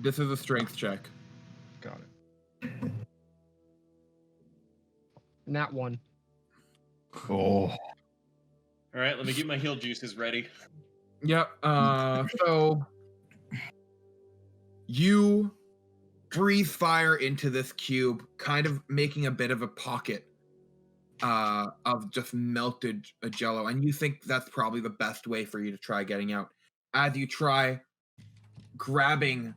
This is a strength check. Got it. nat 1. Oh. All right, let me get my heal juices ready. Yep. So you breathe fire into this cube, kind of making a bit of a pocket of just melted jello, and you think that's probably the best way for you to try getting out. As you try grabbing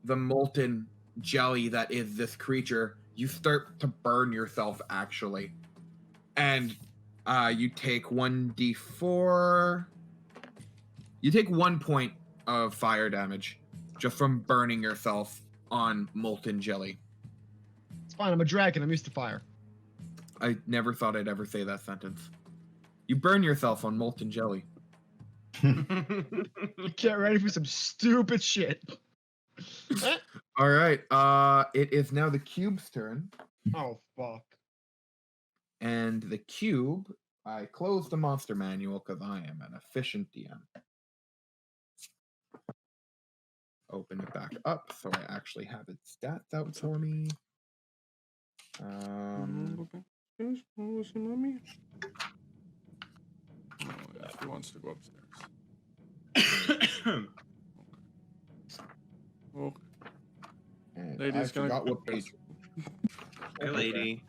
the molten jelly that is this creature, you start to burn yourself actually, and you take 1d4. You take 1 point of fire damage just from burning yourself on molten jelly. It's fine. I'm a dragon. I'm used to fire. I never thought I'd ever say that sentence. You burn yourself on molten jelly. Get ready for some stupid shit. All right. It is now the cube's turn, Oh, fuck. and the cube. I closed the monster manual because I am an efficient DM. Open it back up so I actually have its stats out for me. Mommy? Oh, yeah, he wants to go upstairs. Oh, And Lady's I gonna forgot go what page. Hey, lady.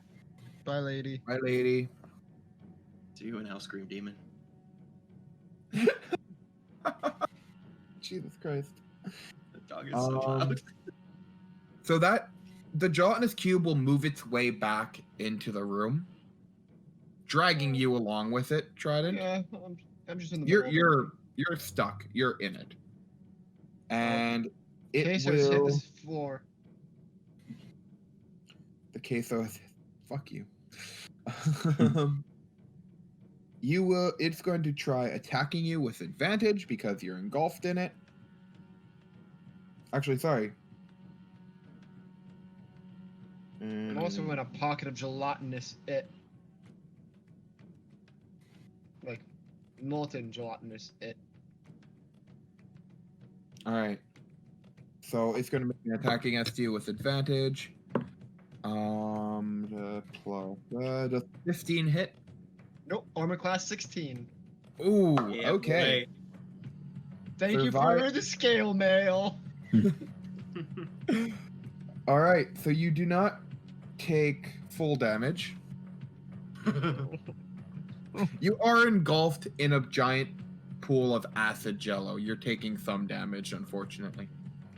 Bye, lady. My lady. See you in House Scream Demon. Jesus Christ. The dog is so loud. So that the gelatinous cube will move its way back into the room, dragging you along with it, Trident. Yeah, I'm just in the You're stuck. You're in it, and it Queso's hit will. this floor. The queso. Fuck you. You will. It's going to try attacking you with advantage because you're engulfed in it. Actually, sorry. I'm also in a pocket of gelatinous it. Like, molten gelatinous it. All right. So it's going to make an attack against you with advantage. Does 15 hit? Nope, armor class 16. Ooh, Yeah, okay. boy. Thank you for the scale mail. All right, so you do not take full damage. You are engulfed in a giant pool of acid jello. You're taking some damage, unfortunately.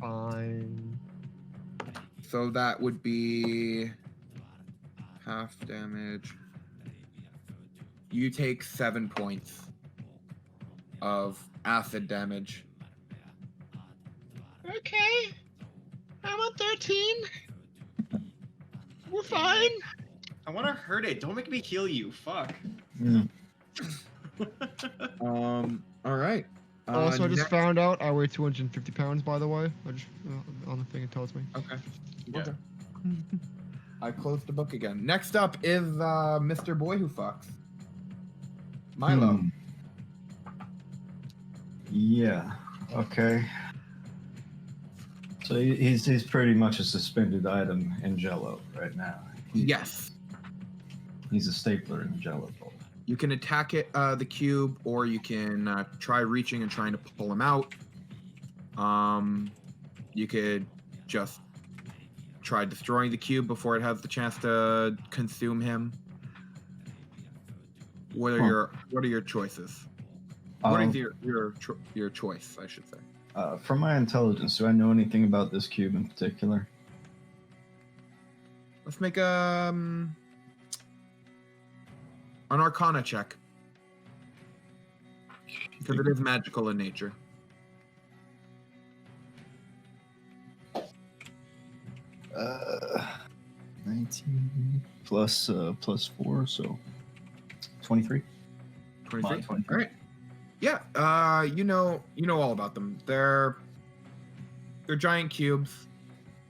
Fine. So that would be half damage. You take 7 points of acid damage. Okay. I'm on 13. We're fine. I want to hurt it. Don't make me heal you. Fuck. All right. Also, I just next- found out I weigh 250 pounds, by the way. I just, on the thing it tells me. Okay. Yeah. Okay. I closed the book again. Next up is Mr. Boy Who Fucks. Milo. Yeah. Okay. So he's pretty much a suspended item in Jello right now. Yes. He's a stapler in the Jello bowl. You can attack it, the cube, or you can try reaching and trying to pull him out. You could just try destroying the cube before it has the chance to consume him. What are your choices? What is your choice, I should say? From my intelligence, do I know anything about this cube in particular? Let's make an Arcana check. Because it is magical in nature. 19 plus 4, so 23. 23. 23. All right. Yeah, you know all about them. They're giant cubes.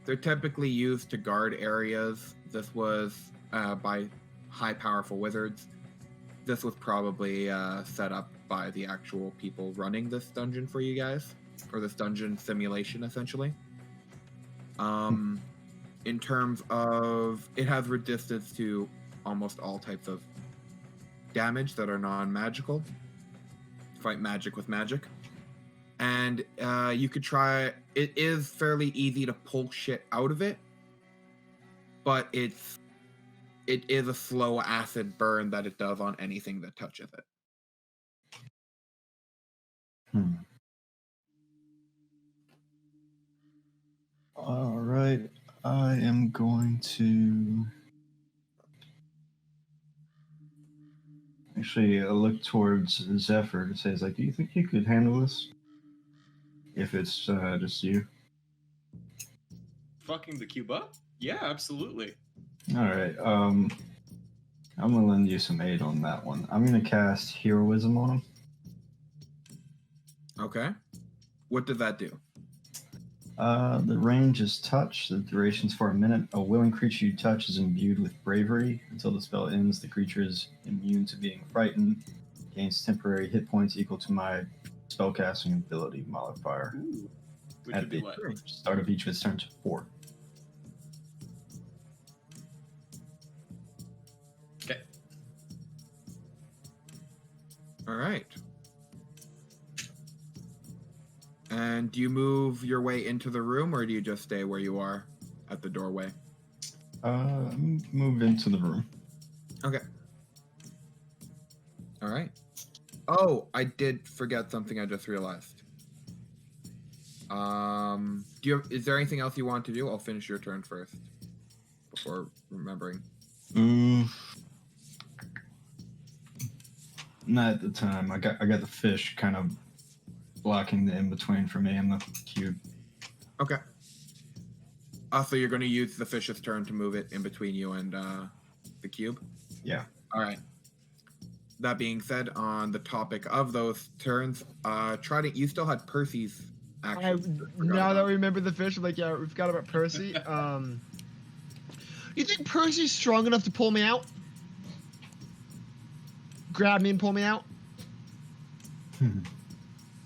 They're typically used to guard areas. This was by high powerful wizards. This was probably set up by the actual people running this dungeon for you guys, or this dungeon simulation, essentially. In terms of, it has resistance to almost all types of damage that are non-magical. Fight magic with magic. And you could try... It is fairly easy to pull shit out of it, but it is a slow acid burn that it does on anything that touches it. All right. I am going to actually look towards Zephyr to say, "Is like, do you think you could handle this? If it's just you." Fucking the cube up? Yeah, absolutely. All right. I'm gonna lend you some aid on that one. I'm gonna cast Heroism on him. Okay. What did that do? The range is touch. The duration's for a minute. A willing creature you touch is imbued with bravery. Until the spell ends, the creature is immune to being frightened. Gains temporary hit points equal to my spellcasting ability modifier. Ooh. Which At would be the what? start of each of its turns, 4. Okay. All right. And do you move your way into the room, or do you just stay where you are at the doorway? Move into the room. Okay. All right. Oh, I did forget something I just realized. Is there anything else you want to do? I'll finish your turn first before remembering. Not at the time. I got the fish kind of blocking the in between for me and the cube. Okay. So you're going to use the fish's turn to move it in between you and the cube? Yeah. All right. That being said, on the topic of those turns, you still had Percy's action. Now that we remember the fish, I'm like, yeah, we forgot about Percy. You think Percy's strong enough to pull me out? Grab me and pull me out?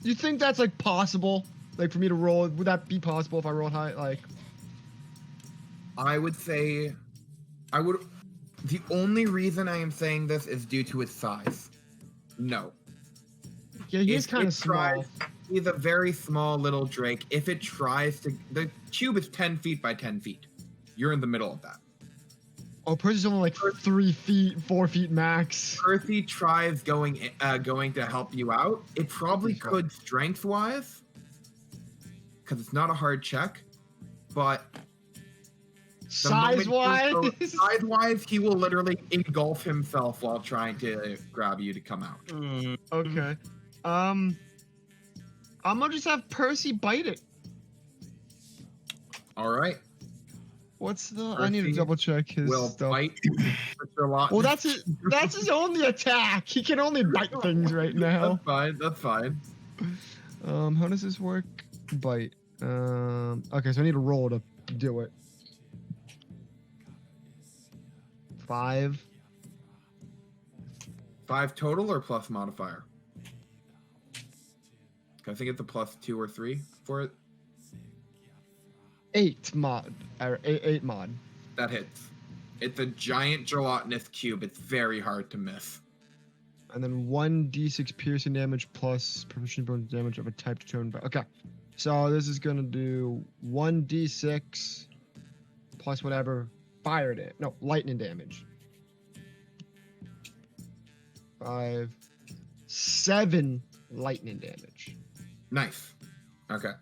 You think that's like possible? Like for me to roll? Would that be possible if I rolled high? Like, I would say, the only reason I am saying this is due to his size. No. yeah, he's If kind it of small. He's a very small little drake. If it tries to, the cube is 10 feet by 10 feet. You're in the middle of that. Oh, Percy's only like 3 feet, 4 feet max. Percy tries going to help you out. It probably could strength-wise, because it's not a hard check, but Size-wise? Size-wise, he will literally engulf himself while trying to grab you to come out. Okay. I'm gonna just have Percy bite it. All right. What's the? Percy I need to double check his will stuff. bite Mr. Lawton. Well, that's his only attack. He can only bite things right now. That's fine. That's fine. How does this work? Bite. Okay, so I need to roll to do it. 5. 5 total or plus modifier? I think it's a +2 or 3 for it. 8 mod. 8 mod. That hits. It's a giant gelatinous cube. It's very hard to miss. And then 1d6 piercing damage plus proficient bonus damage of a type determined by. Okay. So this is gonna do 1d6 plus whatever fire damage. No, lightning damage. 5, 7 lightning damage. Nice. Okay.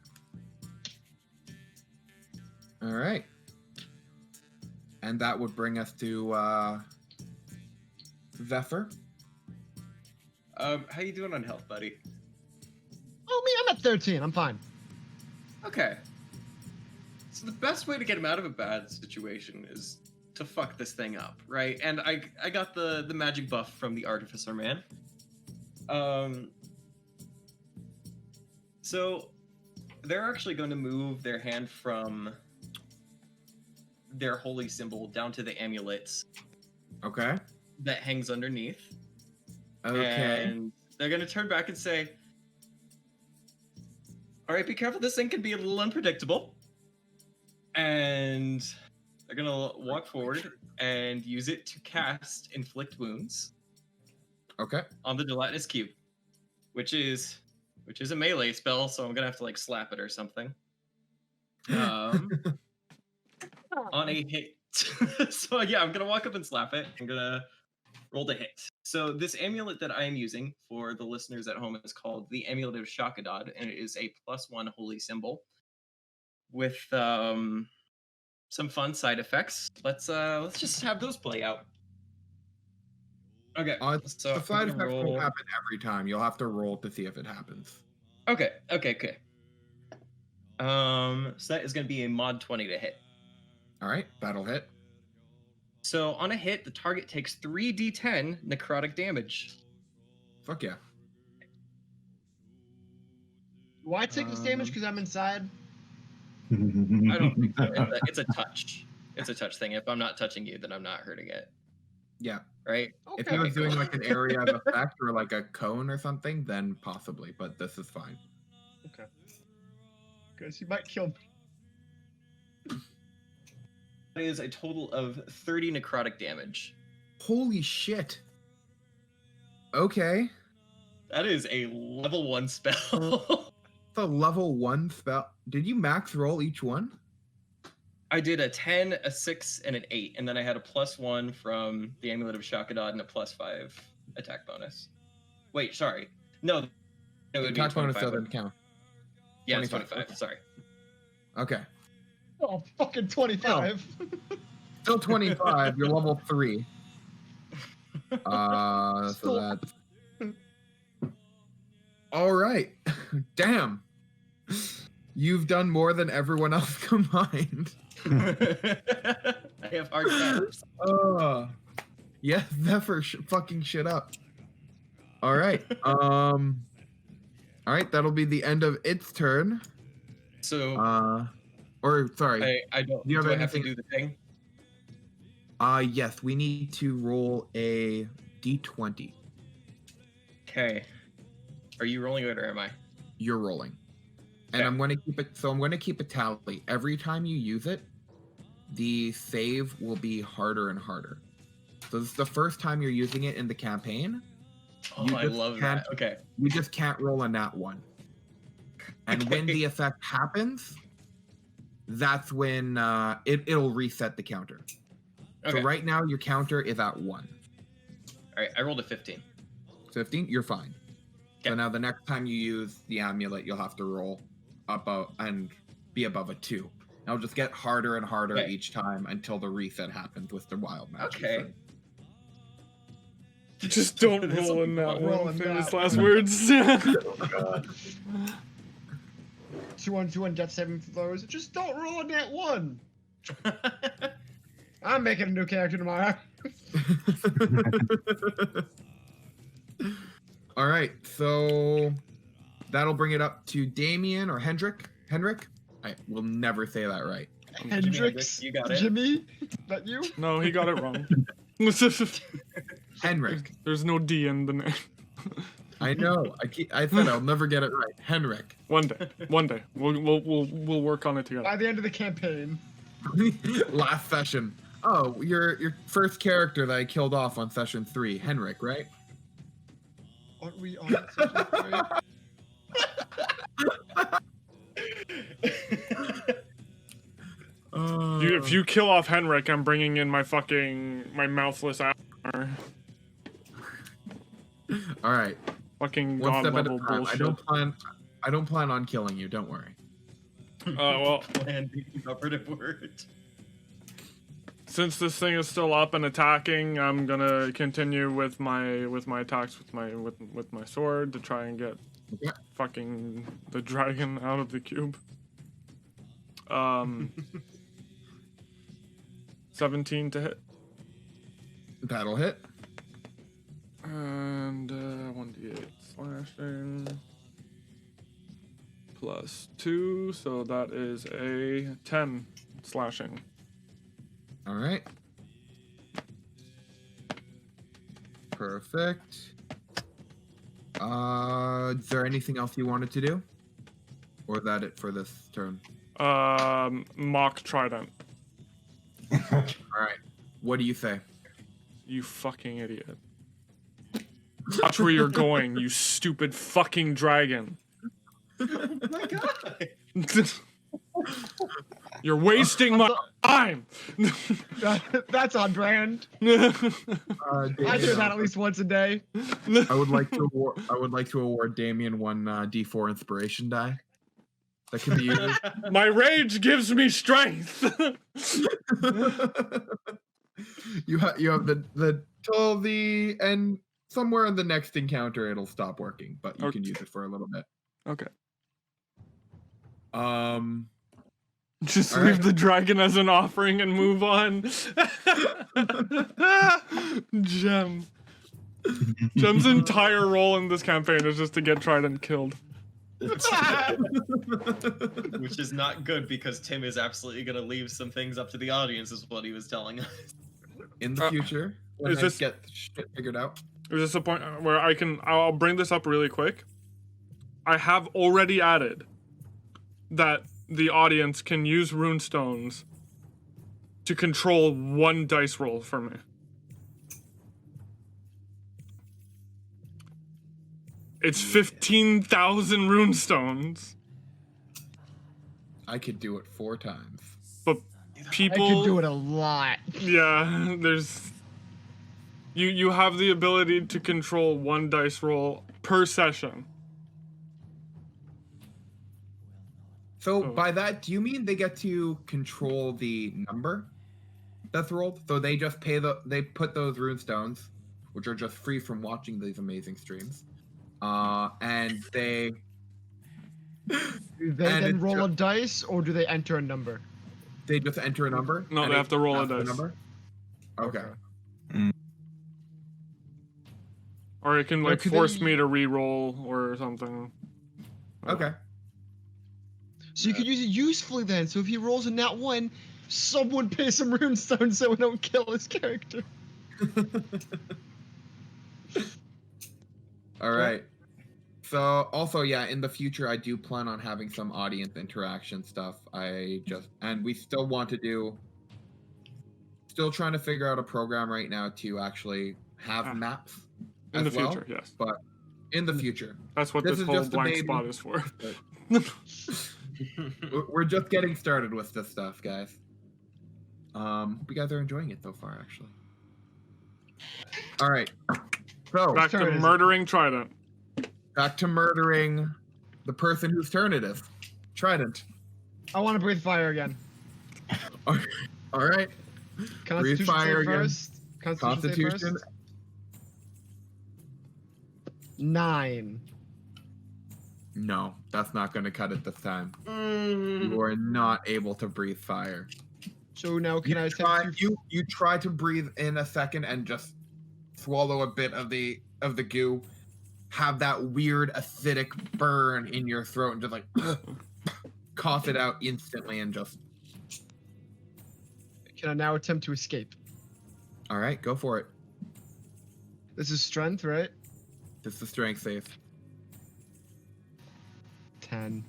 All right. And that would bring us to Zephyr. How you doing on health, buddy? Oh, me, I'm at 13. I'm fine. Okay. So the best way to get him out of a bad situation is to fuck this thing up, right? And I got the magic buff from the Artificer Man. So they're actually going to move their hand from their holy symbol down to the amulets Okay. that hangs underneath. Okay. And they're going to turn back and say, all right, be careful. This thing can be a little unpredictable. And They're gonna walk forward and use it to cast Inflict Wounds Okay. on the gelatinous cube, which is a melee spell, so I'm gonna have to like slap it or something. On a hit. So yeah, I'm gonna walk up and slap it. I'm gonna roll the hit. So this amulet that I am using for the listeners at home is called the Amulet of Shakadad, and it is a +1 holy symbol with some fun side effects. Let's just have those play out. Okay. So the side I'm gonna effects won't roll. happen every time. You'll have to roll to see if it happens. Okay. So that is gonna be a mod 20 to hit. All right, that'll hit. So on a hit, the target takes 3d10 necrotic damage. Fuck yeah. Do I take this damage because I'm inside? I don't think so. It's a touch. It's a touch thing. If I'm not touching you, then I'm not hurting it. Yeah. Right? Okay. If he was doing like an area of effect or like a cone or something, then possibly, but this is fine. Okay. Because you might kill me. That is a total of 30 necrotic damage. Holy shit. Okay. That is a level 1 spell. It's a level 1 spell. Did you max roll each one? I did a 10, a 6, and an 8, and then I had a +1 from the Amulet of Shakadad and a +5 attack bonus. Wait, sorry. No, it would be Attack bonus 25. doesn't count. Yeah, it's 25, 25. Sorry. Okay. Oh, fucking 25. Still 25. You're level 3. So that's... All right. Damn. You've done more than everyone else combined. I have hard times. Yeah, Zephyr fucking shit up. All right. All right, that'll be the end of its turn. So, Or sorry. I don't. Do you have Do I have to anything- do the thing? Yes, we need to roll a d20. Okay. Are you rolling it or am I? You're rolling. And Okay. I'm going to keep it, so I'm going to keep a tally. Every time you use it, the save will be harder and harder. So this is the first time you're using it in the campaign. Oh, You I just love can't- that. Okay. You just can't roll a nat 1. And when Okay. the effect happens, that's when it'll reset the counter. Okay. So right now your counter is at 1. All right. I rolled a 15. 15, you're fine. So Okay. now the next time you use the amulet, you'll have to roll above and be above a 2. It'll just get harder and harder Okay. each time until the reset happens with the wild magic. Okay. Just don't This will roll be in that fun. Roll one. in Famous that last one. words. Oh god. 2-on-2 death saving throws. Just don't roll on that one. I'm making a new character tomorrow. All right, so that'll bring it up to Damien or Hendrik. Hendrik? I will never say that right. Hendrix. you got it. Jimmy. That you? No, he got it wrong. Henrik. There's no D in the name. I know. I said I'll never get it right. Henrik. One day, we'll work on it together. By the end of the campaign. Last session. Oh, your first character that I killed off on session 3, Henrik, right? Aren't we on session 3? If you kill off Henrik, I'm bringing in my mouthless armor. All right. Fucking One god step at a level time. bullshit. I don't plan on killing you. Don't worry. Well, Plan B, operative word. since this thing is still up and attacking, I'm gonna continue with my attacks with my sword to try and get Okay. fucking the dragon out of the cube. 17 to hit. That'll hit. And 1d8 slashing. +2, so that is a 10 slashing. All right. Perfect. Is there anything else you wanted to do? Or is that it for this turn? Mock trident. All right. What do you say? You fucking idiot. Watch where you're going, you stupid fucking dragon. Oh my god! You're wasting my time. That's on brand. I do that at least once a day. I would like to award Damien one D4 inspiration die. That can be used. My rage gives me strength. You have the till the end. Somewhere in the next encounter, it'll stop working, but you can use it for a little bit. Okay. Just leave the dragon as an offering and move on. Jem's entire role in this campaign is just to get Trident killed. Which is not good because Tim is absolutely going to leave some things up to the audience, is what he was telling us. In the future, when I get shit figured out. Is this a point where I'll bring this up really quick? I have already added that the audience can use runestones to control one dice roll for me. It's 15,000 runestones. I could do it 4 times. But people... I could do it a lot. Yeah, there's... You have the ability to control one dice roll per session. So by that, do you mean they get to control the number that's rolled? So they just they put those runestones, which are just free from watching these amazing streams, and they... Do they then roll a dice, or do they enter a number? They just enter a number? No, they have to roll a dice. Number? Okay. Or it can like force me to re-roll or something. Okay. So you could use it usefully then. So if he rolls a nat 1, someone pay some runestones so we don't kill his character. All right. So also, yeah, in the future, I do plan on having some audience interaction stuff. And we still want to still trying to figure out a program right now to actually have maps. In the future, yes. But in the future. That's what this whole blank spot is for. We're just getting started with this stuff, guys. You guys are enjoying it so far, actually. All right. So back to murdering Trident. Back to murdering the person whose turn it is. Trident. I want to breathe fire again. All right. Breathe fire again. Constitution. 9. No, that's not going to cut it this time. You are not able to breathe fire. So now can I you try to breathe in a second and just swallow a bit of the goo, have that weird acidic burn in your throat, and just like cough it out instantly and just. Can I now attempt to escape? All right, go for it. This is strength, right? This is the strength save. 10.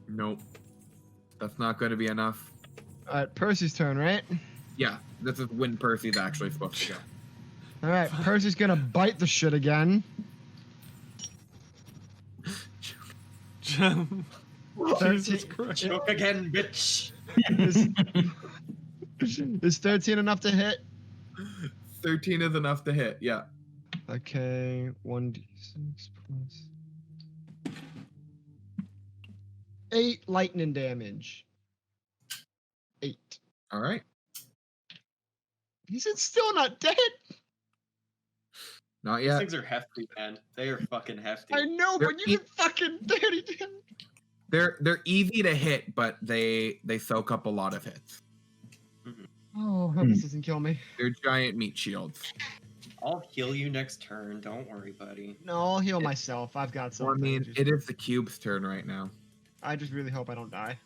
Nope. That's not going to be enough. Alright, Percy's turn, right? Yeah, this is when Percy's actually supposed to go. Alright, Percy's gonna bite the shit again. Gem. Jesus Christ. Choke again, bitch. Is 13 enough to hit? 13 is enough to hit, yeah. Okay, 1d6 plus 8 lightning damage. 8. All right. He's still not dead. Not These yet. things are hefty, man. They are fucking hefty. I know, but you can fucking 30 damage. They're easy to hit, but they soak up a lot of hits. Oh, hope this doesn't kill me. They're giant meat shields. I'll heal you next turn. Don't worry, buddy. No, I'll heal myself. I've got Well, I something. mean, it is the cube's turn right now. I just really hope I don't die.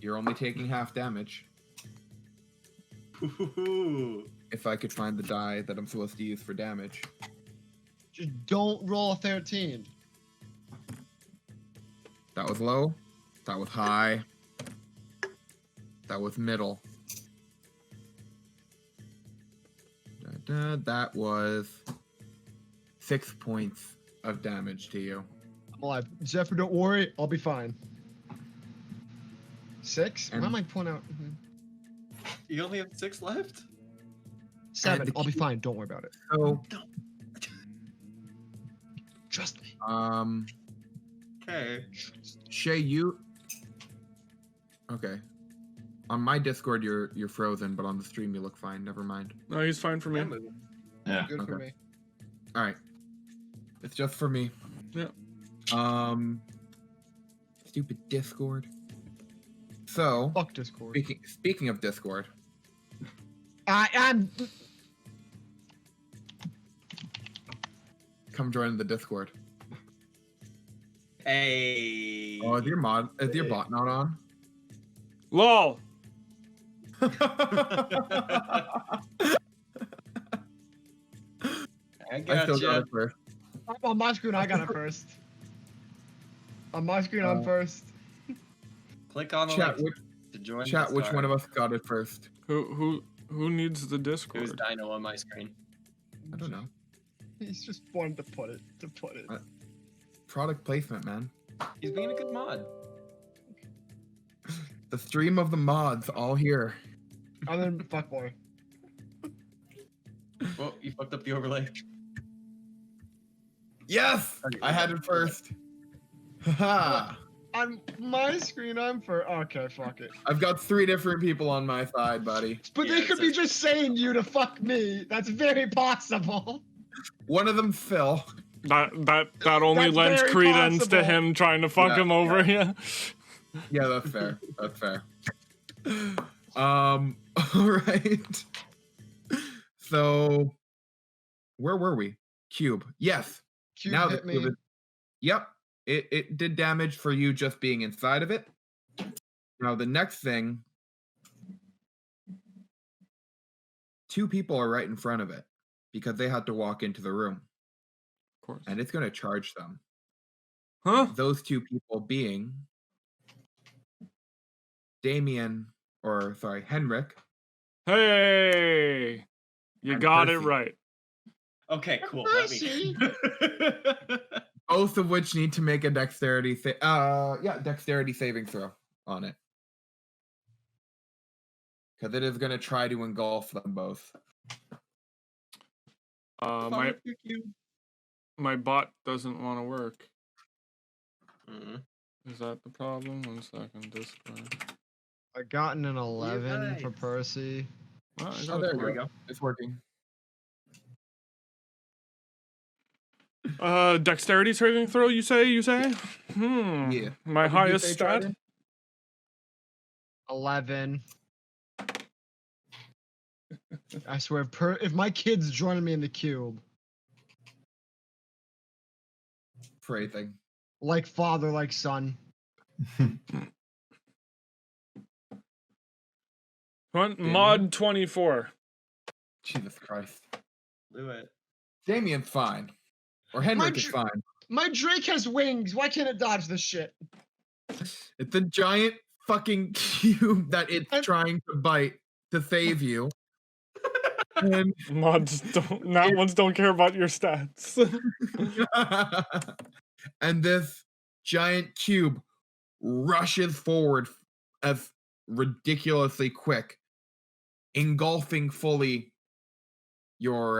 You're only taking half damage. Ooh. If I could find the die that I'm supposed to use for damage. Just don't roll a 13. That was low. That was high. That was middle. That was 6 points of damage to you. I'm alive. Zephyr, don't worry. I'll be fine. 6? And- Why am I pulling out? You only have 6 left? 7. the I'll be key- fine. Don't worry about it. So, Trust me. Okay. Shay, you. Okay. On my Discord, you're frozen, but on the stream, you look fine. Never mind. No, he's fine for me. Yeah. Good for okay. me. All right. It's just for me. Yeah. Stupid Discord. So, Fuck Discord. speaking of Discord, I'm. come join the Discord. Hey. Oh, is your bot not on? LOL. I I got still got it first. On my screen, I got it first. On my screen, I'm first. Click on the Chat, link to join. Chat, the which one of Discord. us got it first? Who needs the It was Discord? Dino on my screen. I don't know. He's just wanted to put it. Product placement, man. He's being a good mod. The stream of the mods all here. And then fuck boy. Well, you fucked up the overlay. Yes! I had it first. Haha. On my screen, I'm for. Okay, fuck it. I've got 3 different people on my side, buddy. But Yeah, they it could be says- just saying you to fuck me. That's very possible. One of them, Phil. That only That's lends very credence possible. to him trying to fuck Yeah, him over. Yeah. Yeah, that's fair. That's fair. All right. So, where were we? Cube. Yes. Cube now hit the me. cube is. Yep. It did damage for you just being inside of it. Now the next thing. 2 people are right in front of it because they had to walk into the room, Of course. and it's going to charge them. Huh? Those 2 people being Henrik. Hey, you And got it Percy. right. Okay, cool. Let me. Both of which need to make a dexterity dexterity saving throw on it. Because it is going to try to engulf them both. My bot doesn't want to work. Mhm. Is that the problem? 1 second, Discord. I gotten an 11 for nice. Percy. Oh, I Oh, got there it. we go. It's working. Dexterity saving throw. You say? Yeah. My What did you highest say, stat. Trident? 11. I swear, if my kid's joining me in the cube, For anything. like father, like son. Mod 24. Jesus Christ. Do it. Damien's fine. Or Henrik is dr- fine. My Drake has wings. Why can't it dodge this shit? It's a giant fucking cube that it's I'm- trying to bite to save you. And Mods don't. Not ones don't care about your stats. and this giant cube rushes forward as ridiculously quick, engulfing fully your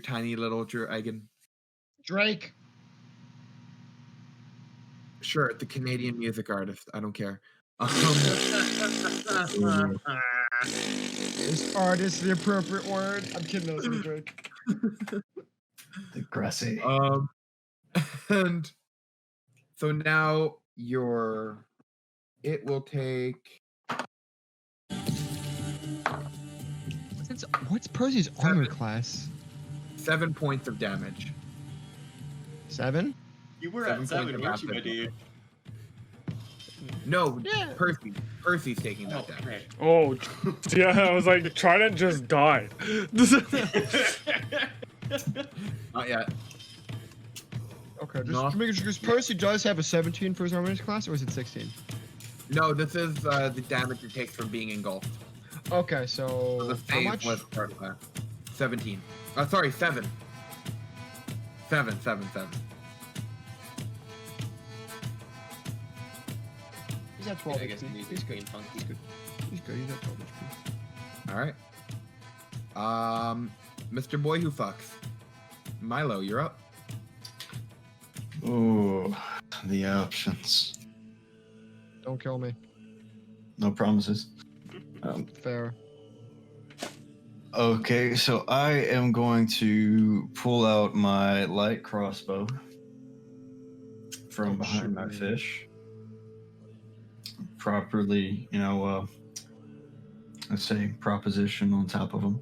tiny little dragon. Drake. Sure, the Canadian music artist. I don't care. Is artist the appropriate word? I'm kidding. That was Drake. Aggressive. And so now it will take What's Percy's armor class? 7 points of damage. 7? You were 7 at 7, points of weren't you, my acid. dude? No, Yeah. Percy's taking that Oh, damage. right. Oh, yeah. I was like, Trident just died. Not yet. Okay, just No. to make sure, because Percy does have a 17 for his armament class, or is it 16? No, this is the damage it takes from being engulfed. Okay, so The how save much? was part of that. 17. Sorry, 7. 7. He's at 12 I guess HP. he's He's good. being funky. He's good. He's at 12 HP. All right. Mr. Boy Who Fucks. Milo, you're up. Ooh, the options. Don't kill me. No promises. Fair. Okay, so I am going to pull out my light crossbow from behind my fish. Properly, let's say proposition on top of them.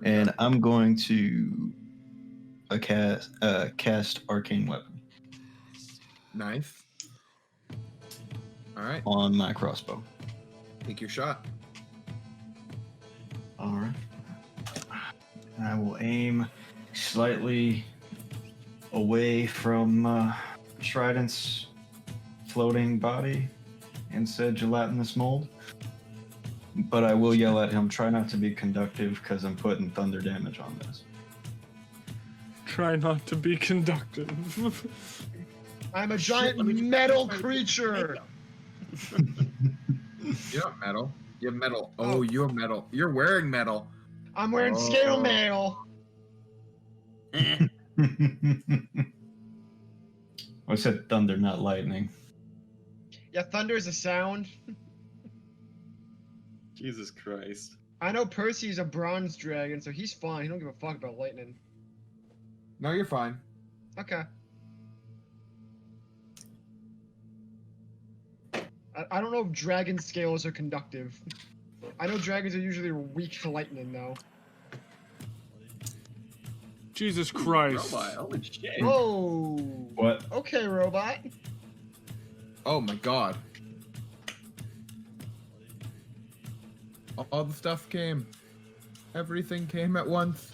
And I'm going to cast Arcane Weapon Nice. All right. on my crossbow. Take your shot. All right. And I will aim slightly away from Trident's floating body and said gelatinous mold. But I will yell at him, try not to be conductive because I'm putting thunder damage on this. Try not to be conductive. I'm a giant metal creature. You're not metal. You have metal. Oh, you're metal. You're wearing metal. I'm wearing scale mail. I said thunder, not lightning. Yeah, thunder is a sound. Jesus Christ. I know Percy's a bronze dragon, so he's fine. He don't give a fuck about lightning. No, you're fine. Okay. I don't know if dragon scales are conductive. I know dragons are usually weak to lightning, though. Jesus Christ. Robot, holy shit. Whoa! What? Okay, robot. Oh my god. All the stuff came. Everything came at once.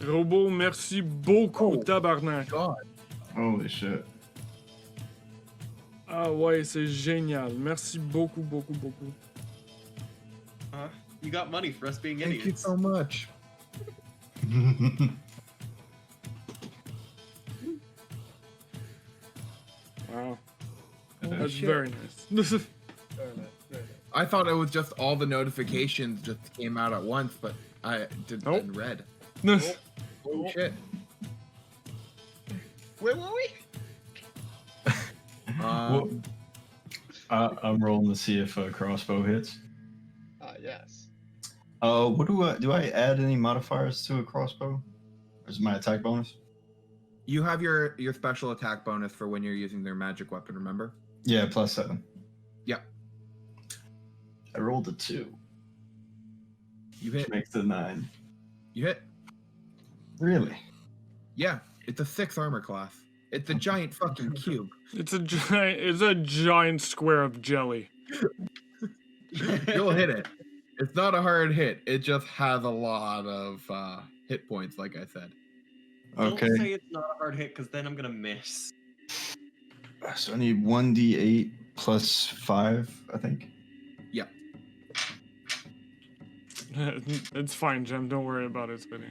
Robot, merci beaucoup, Oh. tabarnak. God. Holy shit. Ah ouais, c'est génial. Merci beaucoup, beaucoup, beaucoup. You got money for us being Thank you idiots. so much. Wow. That's shit. very nice. Very nice, very nice. I thought it was just all the notifications just came out at once, but I did Nope. in red. Nice. Oh shit. Where were we? Well, I'm rolling to see if a crossbow hits. Yes. What do I add any modifiers to a crossbow? Or is it my attack bonus? You have your special attack bonus for when you're using their magic weapon, remember? Yeah, +7. Yep. I rolled a 2, You which hit. makes it 9. You hit. Really? Yeah, it's a 6 armor class. It's a giant fucking cube. It's a giant square of jelly. You'll hit it. It's not a hard hit. It just has a lot of hit points, like I said. Okay. Don't say it's not a hard hit, because then I'm gonna miss. So I need 1d8 +5, I think. Yeah. It's fine, Jem. Don't worry about it, Spinny.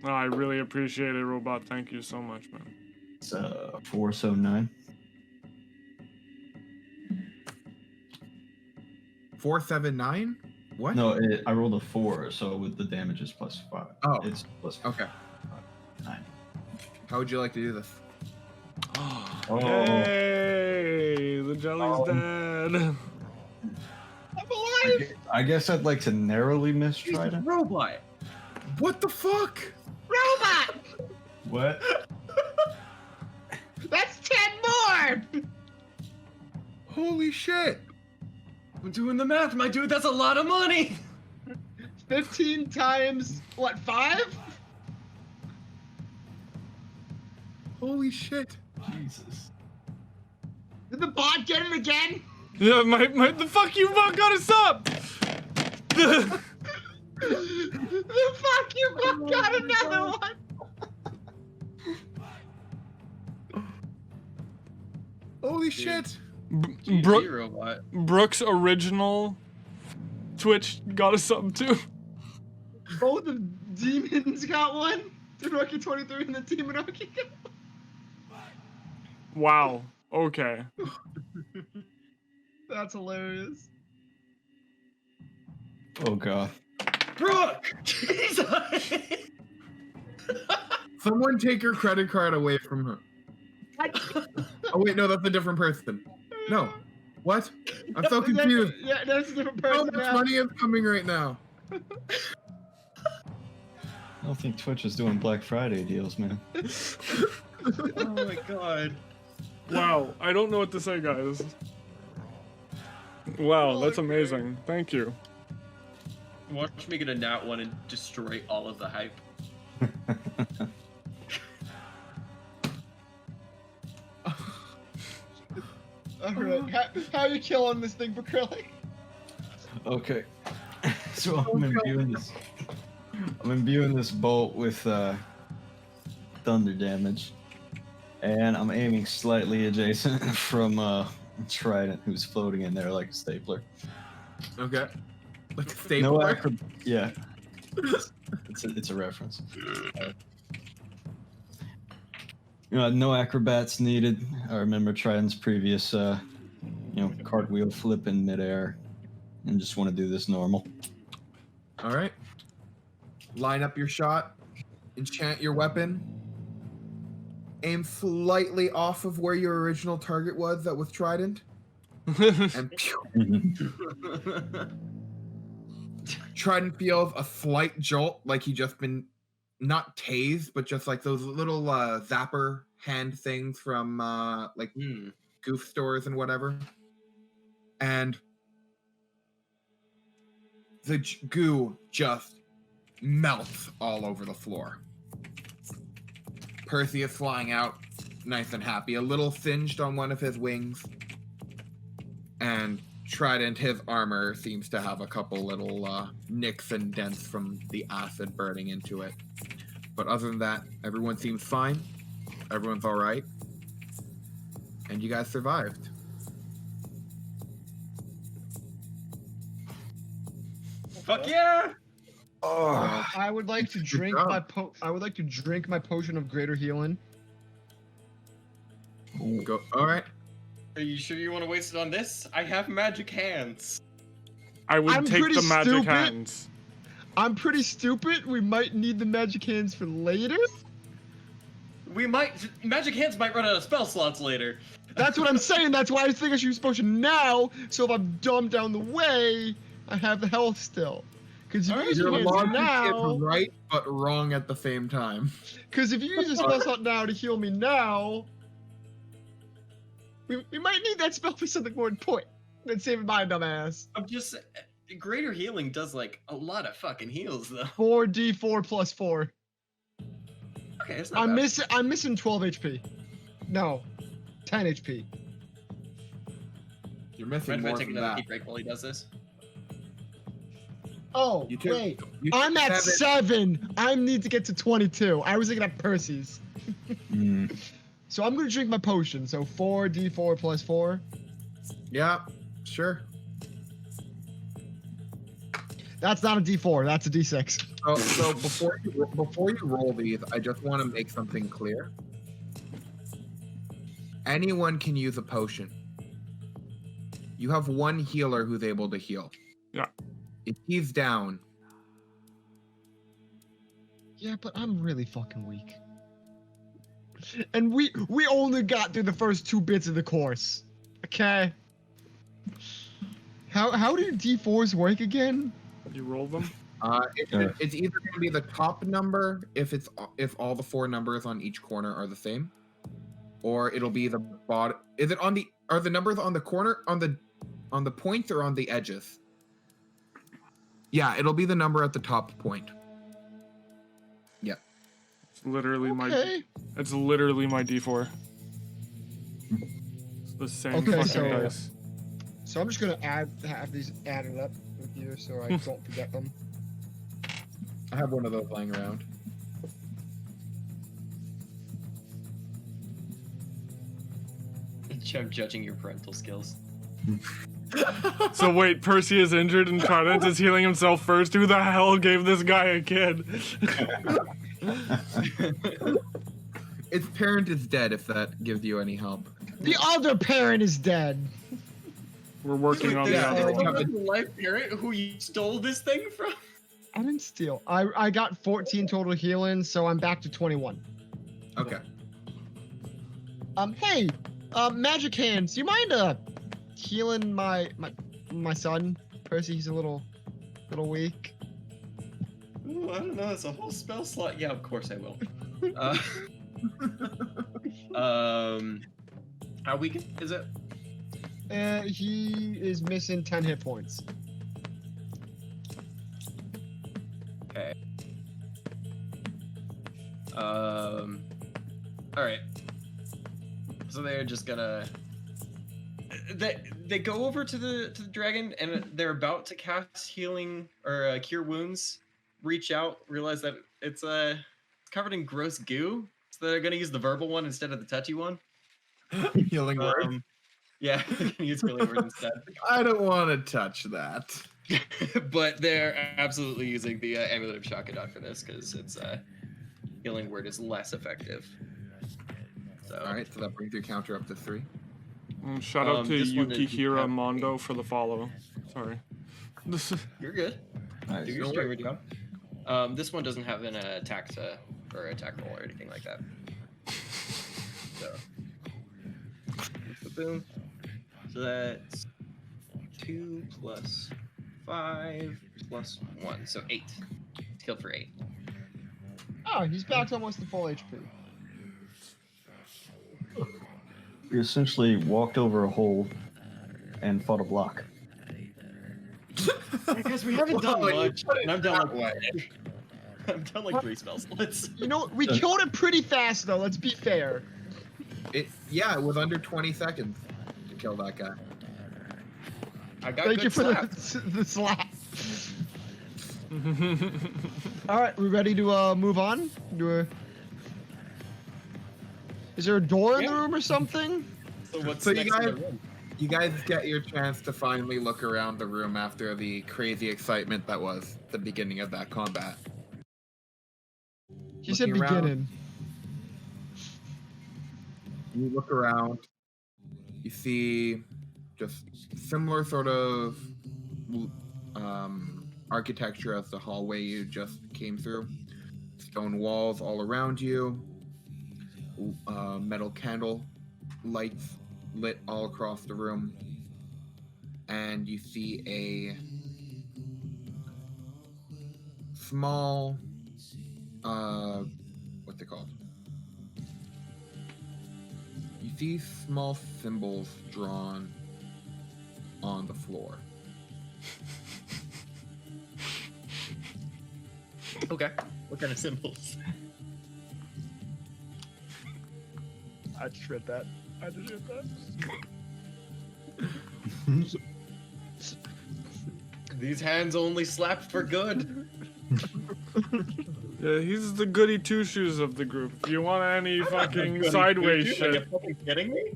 Oh, I really appreciate it, Robot. Thank you so much, man. It's 4, so 9. 4, 7, 9? What? No, I rolled a 4, so with the damage is +5. Oh. It's +5. Okay. 9. How would you like to do this? Oh. Hey, the jelly's dead. I'm alive! I guess I'd like to narrowly miss He's a Trident. robot. What the fuck? Robot! What? That's 10 more! Holy shit! I'm doing the math, my dude. That's a lot of money. 15 times, what, 5? Holy shit! Jesus. Did the bot get it again? Yeah, the fuck you bot got us up! Fuck you! Got another one. Holy shit! Brooke, robot. Brooke's original Twitch got us something too. Both the demons got one. Rocky 23 and the demon Rocky got one. Wow. Okay. That's hilarious. Oh god. Brooke! Jesus! Someone take her credit card away from her. Oh wait, no, that's a different person. No. What? I'm so confused. Yeah, that's a different How person much now. money is coming right now? I don't think Twitch is doing Black Friday deals, man. Oh my god. Wow. I don't know what to say, guys. Wow, that's Okay. amazing. Thank you. Watch me get a nat one and destroy all of the hype. Alright, how are you killing this thing, Bakrilli? Okay. So I'm imbuing this bolt with thunder damage. And I'm aiming slightly adjacent from Trident, who's floating in there like a stapler. Okay. Like a No stapler. yeah. It's a reference. No acrobats needed. I remember Trident's previous cartwheel flip in midair. And just want to do this normal. All right. Line up your shot. Enchant your weapon. Aim slightly off of where your original target was that was Trident. And pew, Trident feels a slight jolt, like he just been not tased, but just like those little zapper hand things from like goof stores and whatever. And the goo just melts all over the floor. Percy is flying out, nice and happy, a little singed on one of his wings. And Trident, his armor seems to have a couple little nicks and dents from the acid burning into it. But other than that, everyone seems fine. Everyone's all right. And you guys survived. Fuck yeah! Oh, I would like to drink job. I would like to drink my potion of greater healing. Go. All right. Are you sure you want to waste it on this? I have magic hands. I would I'm take pretty the magic stupid. hands. I'm pretty stupid. We might need the magic hands for later. We might. Magic hands might run out of spell slots later. That's what I'm saying. That's why I think I should use potion now. So if I'm dumb down the way, I have the health still. Because if you use Your your hands logic now, is right, but wrong at the same time. because if you use a spell slot now to heal me now, we might need that spell for something more important than saving my dumb ass. I'm just. Greater healing does like a lot of fucking heals though. 4d4 plus 4. Okay, it's not bad. I'm missing 12 HP. No, 10 HP. You're Mind missing if I more take than another that. keep break while he does this? Oh, You took- wait. you I'm took at 7. I need to get to 22. I was looking at Percy's. So I'm going to drink my potion. So 4d4 plus 4. Yeah, sure. That's not a d4. That's a d6. So before you roll these, I just want to make something clear. Anyone can use a potion. You have one healer who's able to heal. Yeah. If he's down, Yeah, but I'm really fucking weak. And we only got through the first 2 bits of the course. Okay. How do d4s work again? You roll them? it's either going to be the top number if all the 4 numbers on each corner are the same, or it'll be the bottom. Is it are the numbers on the corner on the points or on the edges? Yeah, it'll be the number at the top point. Yeah. It's literally Okay. It's literally my D4. It's the same Okay, fucking so- dice. So I'm just gonna have these added up with you so I don't forget them. I have one of those lying around. I'm judging your parental skills. So wait, Percy is injured and Trident is healing himself first. Who the hell gave this guy a kid? Its parent is dead, if that gives you any help. The other parent is dead. We're working on the Yeah, other it's one. not- The life parent who you stole this thing from? I didn't steal. I got 14 total healing, so I'm back to 21. Okay. Hey, Magic Hands, do you mind healing my son, Percy? He's a little weak. Ooh, I don't know. It's a whole spell slot. Yeah, of course I will. How weak is it? He is missing 10 hit points. Okay. All right. So they're just gonna. They go over to the dragon and they're about to cast healing or cure wounds. Reach out, realize that it's covered in gross goo, so they're gonna use the verbal one instead of the touchy one. Healing word. Yeah, they're gonna use healing word instead. I don't want to touch that. But they're absolutely using the amulet of Shakadot for this because it's healing word is less effective. So All right, so that brings your counter up to 3. Shout out to this one is Yukihira half- Mondo for the follow. Sorry. you're good. Nice. Do your Don't streamer job. This one doesn't have an attack or attack roll or anything like that. So, boom. So that's 2 plus 5 plus 1, so 8. It's healed for 8. Oh, he's back to almost the full HP. You essentially walked over a hole and fought a block. Because we haven't done Well, you much, put it and I've done that like way. I've done like 3 spell slots. You know, we killed it pretty fast, though. Let's be fair. Yeah, it was under 20 seconds to kill that guy. I got Thank good you for slaps. the slap. All right, we ready to move on? Is there a door in the Yeah. room or something? So what's So you next in the guys- room? You guys get your chance to finally look around the room after the crazy excitement that was the beginning of that combat. He said Looking around. beginning. You look around, you see just similar sort of architecture as the hallway you just came through. Stone walls all around you, metal candle lights lit all across the room, and you see a small, what's it called? You see small symbols drawn on the floor. Okay. What kind of symbols? I just read that. These hands only slap for good. Yeah, he's the goody two shoes of the group. If you want any fucking Goody sideways two-shoes? Are shit, you fucking kidding me?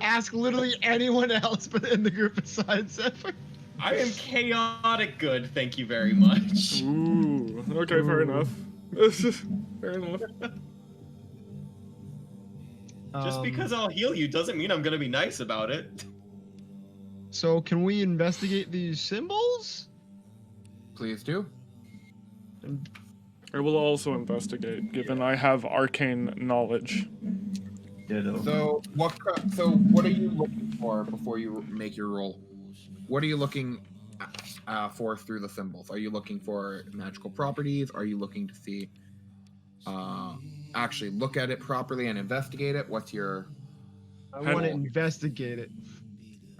Ask literally anyone else but in the group besides Zephyr. I am chaotic good, thank you very much. ooh, okay, fair enough. Fair enough. Just because I'll heal you doesn't mean I'm gonna be nice about it. So can we investigate these symbols? Please do. I will also investigate, given I have arcane knowledge. Ditto. So what are you looking for before you make your roll? What are you looking for through the symbols? Are you looking for magical properties? Are you looking to see actually look at it properly and investigate it? What's your I want to investigate it.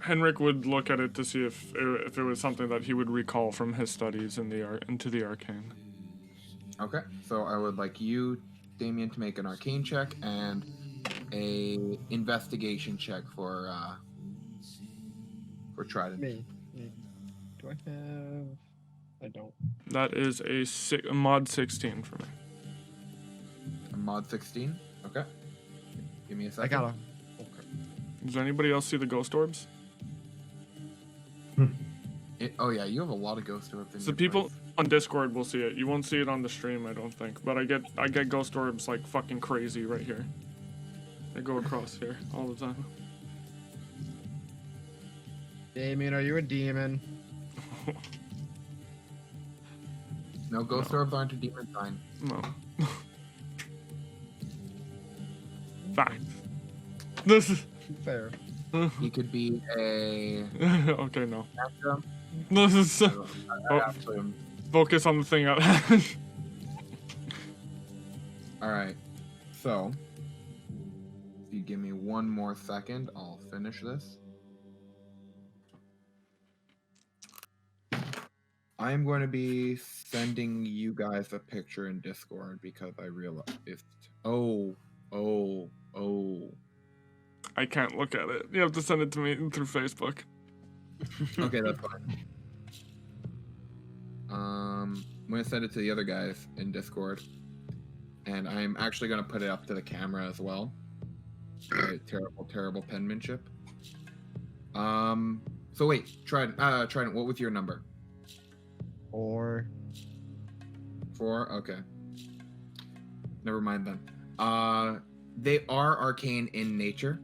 Henrik would look at it to see if it was something that he would recall from his studies in into the arcane. Okay, so I would like you, Damien, to make an arcane check and a investigation check for Trident. Me. Do I have? I don't. That is a mod 16 for me. A mod 16. Okay. Give me a I second. gotta. Okay. Does anybody else see the ghost orbs? Oh yeah, you have a lot of ghost orbs in So your people place. on Discord will see it. You won't see it on the stream, I don't think. But I get ghost orbs like fucking crazy right here. They go across here all the time. Damien, are you a demon? No, ghost orbs aren't a demon sign. No. Fact. This is Fair. He could be a. okay. No. Spectrum. This is I actually am. focus on the thing at hand. All right. So, if you give me one more second, I'll finish this. I am going to be sending you guys a picture in Discord because I realized if. Oh. I can't look at it. You have to send it to me through Facebook. Okay, that's fine. I'm gonna send it to the other guys in Discord, and I'm actually gonna put it up to the camera as well. Right, terrible penmanship. So wait, Trident, what was your number? 4. 4. Okay. Never mind then. They are arcane in nature.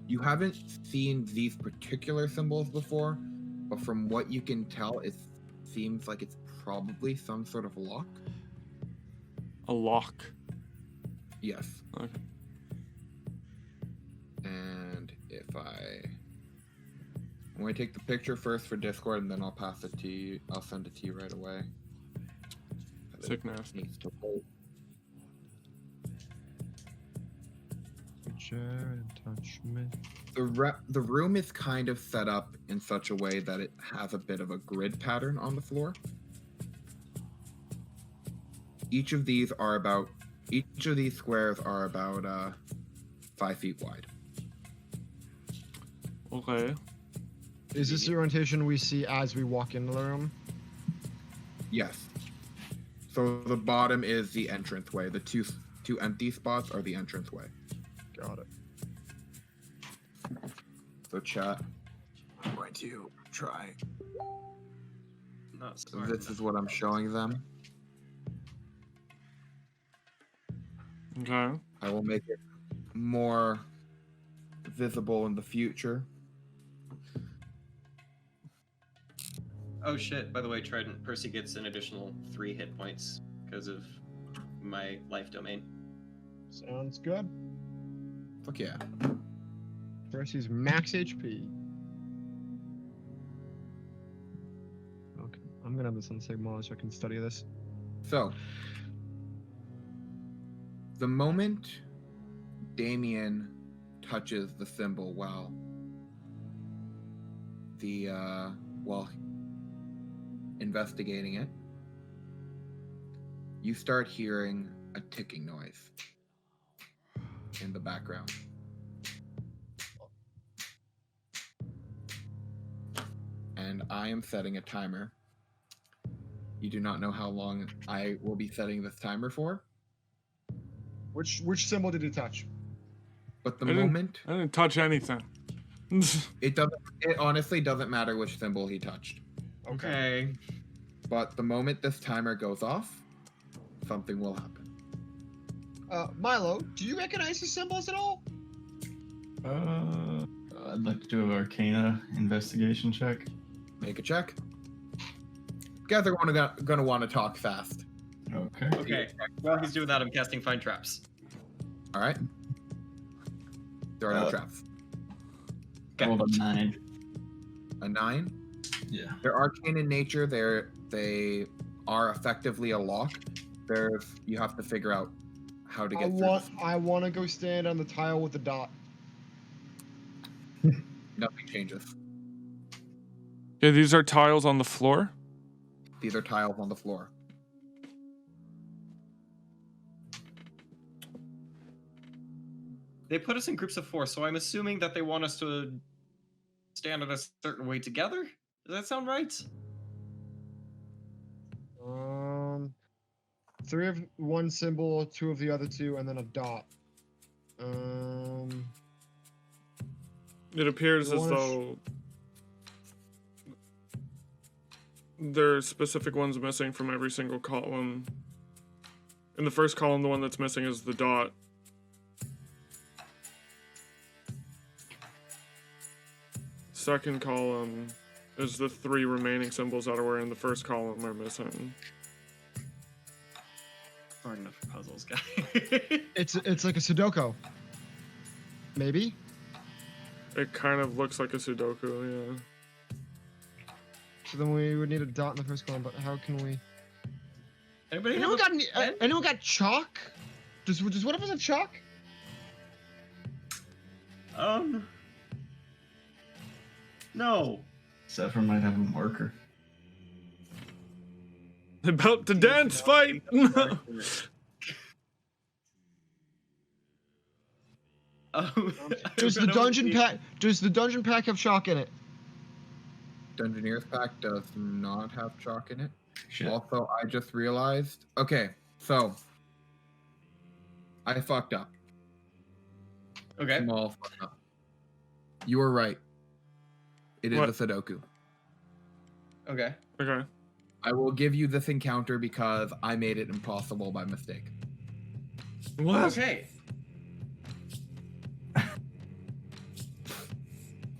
You haven't seen these particular symbols before, but from what you can tell, it seems like it's probably some sort of lock. A lock. Yes. Okay. And if I'm going to take the picture first for Discord, and then I'll pass it to you. I'll send it to you right away. Sick nasty. Needs to hold. Touch me. The room is kind of set up in such a way that it has a bit of a grid pattern on the floor. Each of these squares are about 5 feet wide. Okay. Is this the orientation we see as we walk into the room? Yes. So the bottom is the entranceway. The two empty spots are the entranceway. Got it. So chat, I'm going to try. Not So smart this enough. is what I'm showing them. Okay. I will make it more visible in the future. Oh shit, by the way, Trident, Percy gets an additional 3 hit points because of my life domain. Sounds good. Fuck yeah. Percy's max HP. Okay, I'm gonna have this on Sigma so I can study this. So, the moment Damien touches the symbol while investigating it, you start hearing a ticking noise in the background. And I am setting a timer. You do not know how long I will be setting this timer for, Which symbol did you touch? but the I didn't- moment I didn't touch anything. it honestly doesn't matter which symbol he touched. Okay. But the moment this timer goes off, something will happen. Milo, do you recognize the symbols at all? I'd like to do an Arcana investigation check. Make a check. You guys are gonna want to talk fast. Okay. Okay. While he's doing that, I'm casting Find Traps. All right. There are no Uh, traps. Rolled a 9. A 9. Yeah. They're arcane in nature. They are effectively a lock. You have to figure out how to get through this. I want to go stand on the tile with the dot. Nothing changes. Yeah, these are tiles on the floor. These are tiles on the floor. They put us in groups of 4, so I'm assuming that they want us to stand in a certain way together? Does that sound right? 3 of one symbol, 2 of the other 2, and then a dot. It appears You as wanna though there's specific ones missing from every single column. In the first column, the one that's missing is the dot. Second column is the 3 remaining symbols that were in the first column are missing. Hard enough for puzzles, guy. It's like a Sudoku. Maybe? It kind of looks like a Sudoku, yeah. So then we would need a dot in the first column, but how can we... Anybody Anyone have got, anyone got chalk? Does one of us have chalk? No. Zephyr might have a marker. About to dance fight! Does the dungeon pack have chalk in it? Dungeoneer's Pack does not have chalk in it. Shit. Also, I just realized. Okay, so I fucked up. Okay. Small fuck up. You were right. It is What? a Sudoku. Okay. Okay. I will give you this encounter because I made it impossible by mistake. What? Okay.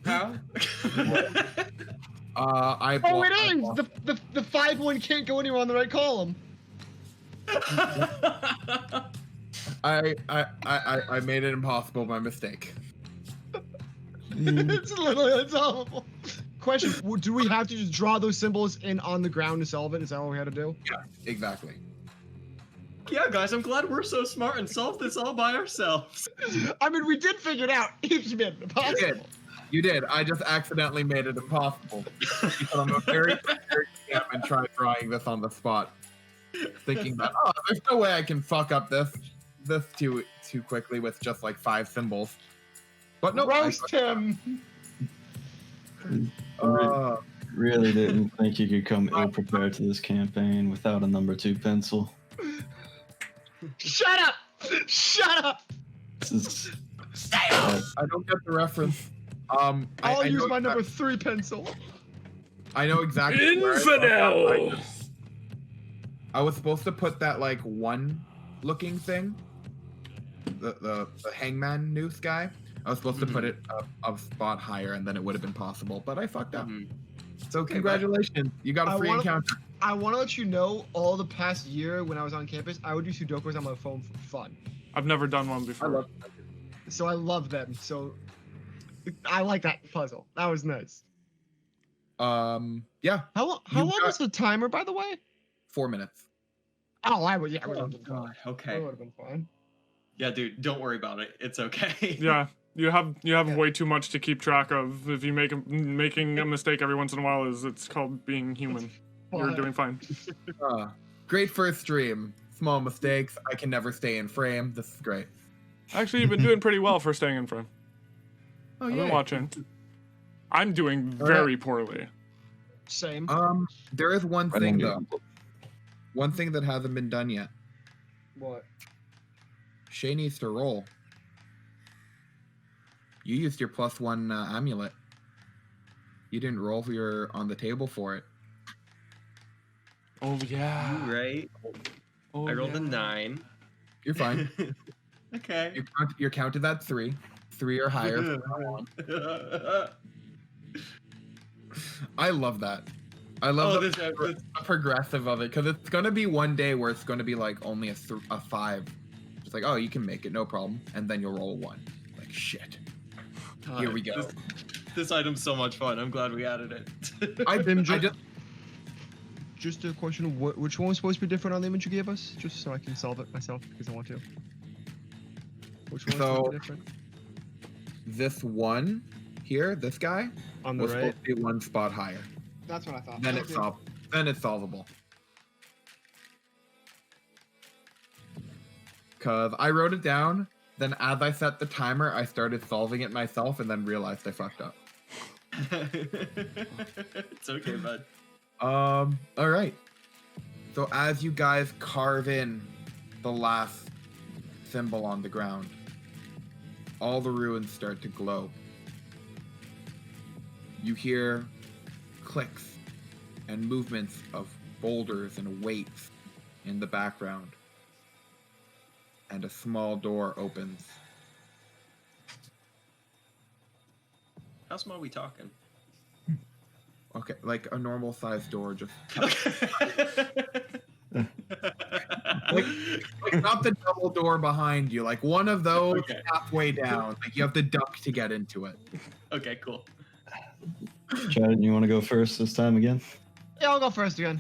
How? I. Oh, it is! The 5-1 can't go anywhere on the right column. I made it impossible by mistake. It's literally unsolvable. Question: do we have to just draw those symbols in on the ground to solve it? Is that what we had to do? Yeah, exactly. Yeah, guys, I'm glad we're so smart and solved this all by ourselves. I mean, we did figure it out. It's been impossible. You did. I just accidentally made it impossible. Because I'm a very scam and tried drawing this on the spot, thinking that there's no way I can fuck up this too quickly with just like 5 symbols. But no, Roast him. Really didn't think you could come ill-prepared to this campaign without a number 2 pencil. Shut up! Shut up! This is... I don't get the reference. I'll I use know my number exact- 3 pencil. I know exactly. where I fucked up. I was supposed to put that like 1 looking thing, the hangman noose guy. I was supposed to put it a spot higher, and then it would have been possible, but I fucked up. So congratulations, you got a free encounter. I want to let you know, all the past year when I was on campus, I would do Sudokus on my phone for fun. I've never done one I before. love So I love them. So I like that puzzle. That was nice. Yeah, How long got- is the timer, by the way? 4 minutes. Oh, I would. Yeah, I would Oh, have been fine. God. That Okay. would have been fine. Yeah, dude, don't worry about it. It's okay. Yeah, you have way too much to keep track of. If you making a mistake every once in a while, it's called being human. You're Fine. doing fine. Great first stream. Small mistakes. I can never stay in frame. This is great. Actually, you've been doing pretty well for staying in frame. Oh I've yeah. been watching. I'm doing very poorly. Same. There is one I thing don't though. One thing that hasn't been done yet. What? Shay needs to roll. You used your +1 amulet. You didn't roll for your on the table for it. Oh yeah. Right. Oh, I rolled yeah. a 9. You're fine. Okay. You're counted at 3. 3 or higher. I love that. I love the progressive of it, because it's gonna be one day where it's gonna be like only a 5. It's like, oh, you can make it, no problem, and then you'll roll a 1. Like shit. Here we go. This item's so much fun. I'm glad we added it. I just Just a question: which one was supposed to be different on the image you gave us? Just so I can solve it myself because I want to. Which one was supposed to be different? this one here, this guy, On the was right. supposed to be 1 spot higher. That's what I thought. Then Okay. it's solvable. Cause I wrote it down, then as I set the timer, I started solving it myself, and then realized I fucked up. It's okay, bud. All right. So as you guys carve in the last symbol on the ground, all the ruins start to glow. You hear clicks and movements of boulders and weights in the background. And a small door opens. How small are we talking? Okay, like a normal sized door, just like not the double door behind you, like one of those Okay. halfway down. Like you have to duck to get into it. Okay, cool. Chad, you want to go first this time again? Yeah, I'll go first again.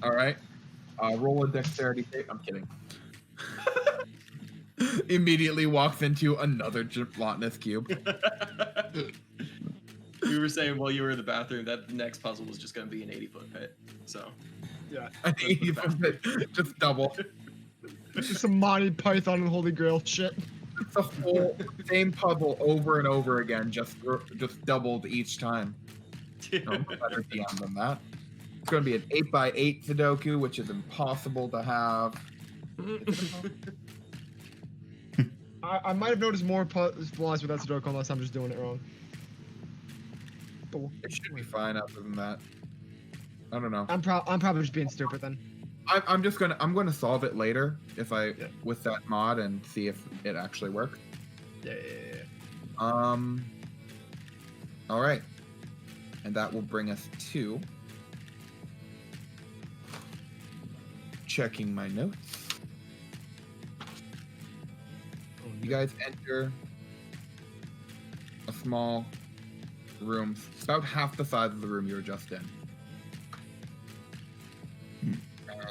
All right, roll a dexterity save. I'm kidding. Immediately walks into another gelatinous cube. We were saying while you were in the bathroom that the next puzzle was just going to be an 80-foot pit. So, Yeah. An 80-foot pit, just double. Just some Monty Python and Holy Grail shit. It's the whole same puzzle over and over again, just doubled each time. No better DM than that. It's going to be an 8x8 Sudoku, which is impossible to have. I might have noticed more flaws with that Sudoku unless I'm just doing it wrong. But It should be fine other than that. I don't know. I'm probably just being stupid then. I'm gonna solve it later with that mod and see if it actually works. Yeah. All right, and that will bring us to checking my notes. You guys enter a small room, about half the size of the room you were just in.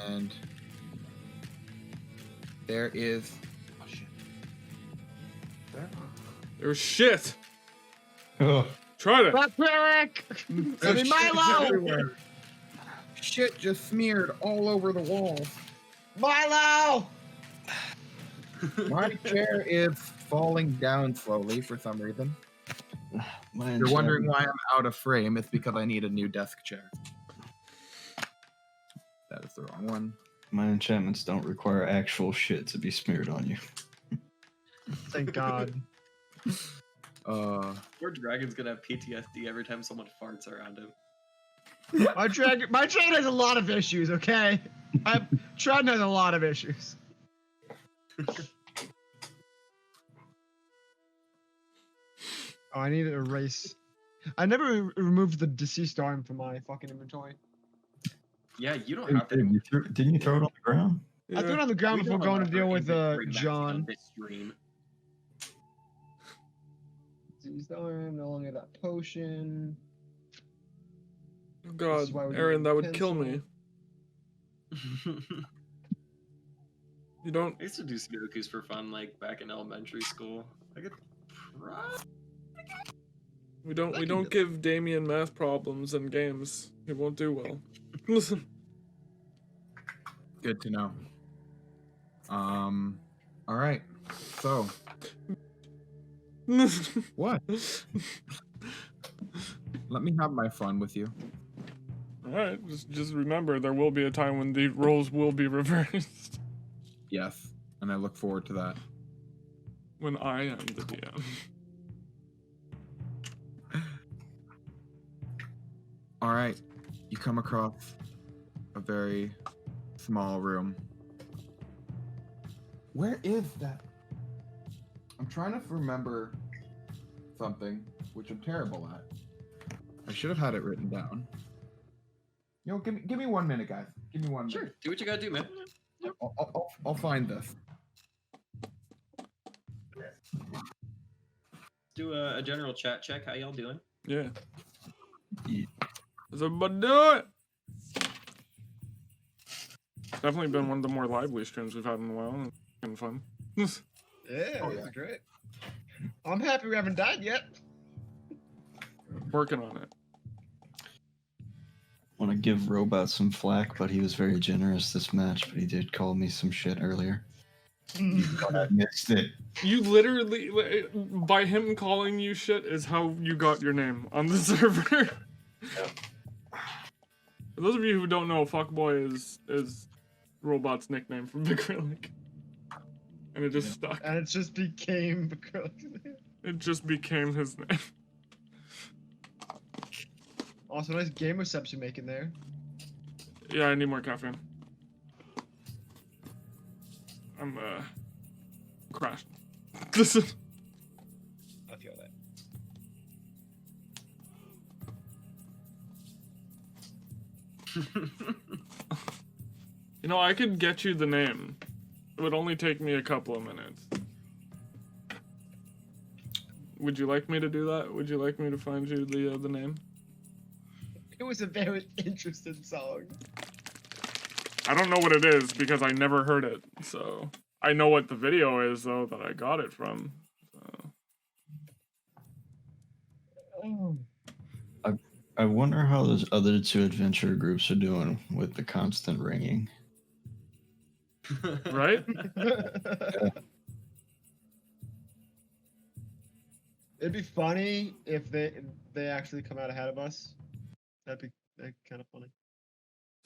And there is... Oh, shit. There? There's shit. Oh, Try it. Black Cleric! I mean, Milo! Everywhere. Shit just smeared all over the walls. Milo! My chair is falling down slowly for some reason. my You're wondering why I'm out of frame. It's because I need a new desk chair. That is the wrong one. My enchantments don't require actual shit to be smeared on you. Thank God. Poor Dragon's going to have PTSD every time someone farts around him. My dragon has a lot of issues, okay? Trident has a lot of issues. Oh, I need to erase. I never removed the deceased arm from my fucking inventory. Yeah, you don't have to. Didn't you throw it on the ground? I threw it on the ground before going to deal with John. This stream. Deceased arm, no longer that potion. Oh This God, is why we Aaron, need that would kill pencil. me. You don't. I used to do Sudokus for fun, like back in elementary school. I could probably. We don't give Damien math problems in games. He won't do well. Listen. Good to know. All right. So, what? Let me have my fun with you. Alright, just remember there will be a time when the roles will be reversed. Yes, and I look forward to that. When I am the DM. All right, you come across a very small room. Where is that? I'm trying to remember something, which I'm terrible at. I should have had it written down. You know, give me 1 minute, guys. Give me 1 minute. Sure, do what you gotta do, man. I'll find this. Do a general chat check. How y'all doing? Yeah. Yeah. Does everybody do it? Definitely been one of the more lively streams we've had in a while. It's been fun. Yeah, Oh, yeah. that's great. I'm happy we haven't died yet. Working on it. Want to give Robot some flack, but he was very generous this match, but he did call me some shit earlier. I missed it. You literally, by him calling you shit, is how you got your name on the server. For those of you who don't know, Fuckboy is Robot's nickname from Acrylic. And it just stuck. And it just became. It just became his name. Also, nice game reception making there. Yeah, I need more caffeine. I'm crashed. This is. I feel that. You know, I could get you the name. It would only take me a couple of minutes. Would you like me to do that? Would you like me to find you the name? It was a very interesting song. I don't know what it is because I never heard it. So I know what the video is though that I got it from. So. Oh. I wonder how those other two adventure groups are doing with the constant ringing. Right? It'd be funny if they actually come out ahead of us. That'd be kind of funny.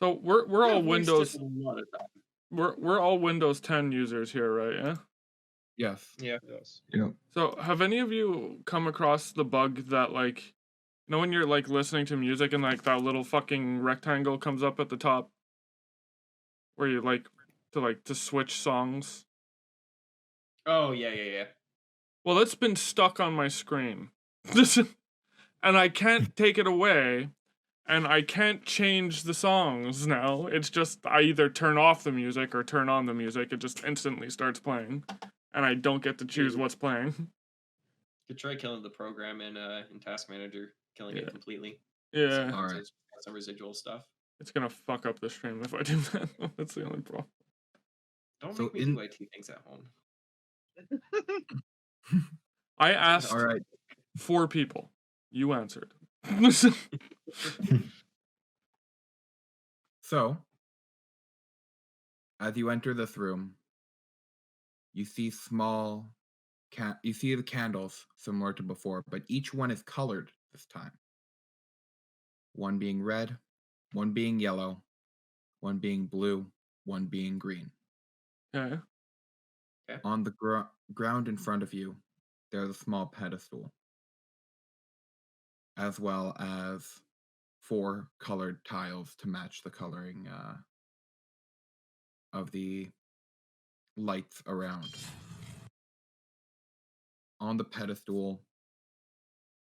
So we're all I've Windows. wasted a lot of time. We're all Windows 10 users here, right? Yeah. Yes. Yeah. Yes. Yep. So have any of you come across the bug that like, you know, when you're like listening to music and like that little fucking rectangle comes up at the top, where you like to switch songs? Oh yeah. Well, it's been stuck on my screen, and I can't take it away. And I can't change the songs now. It's just I either turn off the music or turn on the music. It just instantly starts playing, and I don't get to choose what's playing. You could try killing the program in Task Manager, killing Yeah. it completely. Yeah, Sometimes Alright. it's got some residual stuff. it's gonna fuck up the stream if I do that. That's the only problem. Don't So make me in- do IT things at home. I asked All right. 4 people. You answered. So, as you enter this room, you see you see the candles similar to before, but each one is colored this time. One being red, one being yellow, one being blue, one being green. Okay. On the ground in front of you, there's a small pedestal, as well as 4 colored tiles to match the coloring of the lights around. On the pedestal,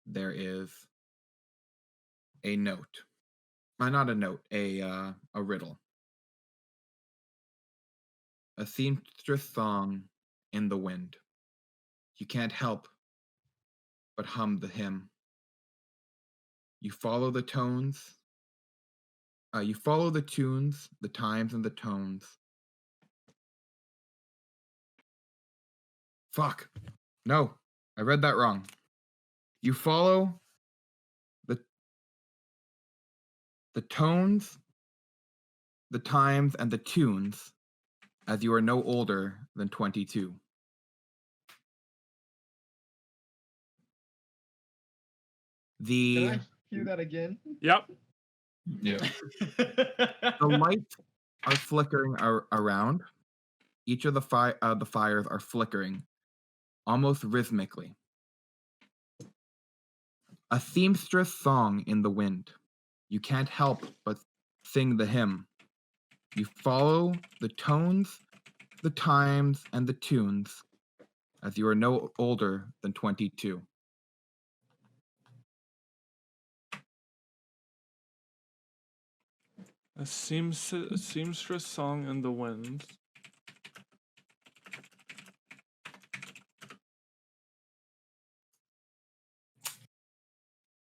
there is a note. Not a note, a riddle. A seamstress song in the wind. You can't help but hum the hymn. You follow the tones. You follow the tunes, the times, and the tones. Fuck. No, I read that wrong. You follow the tones, the times, and the tunes as you are no older than 22. Can I hear that again? Yep. Yeah. The lights are flickering around. Each of the fires are flickering, almost rhythmically. A seamstress song in the wind. You can't help but sing the hymn. You follow the tones, the times, and the tunes, as you are no older than 22. A seamstress song in the wind.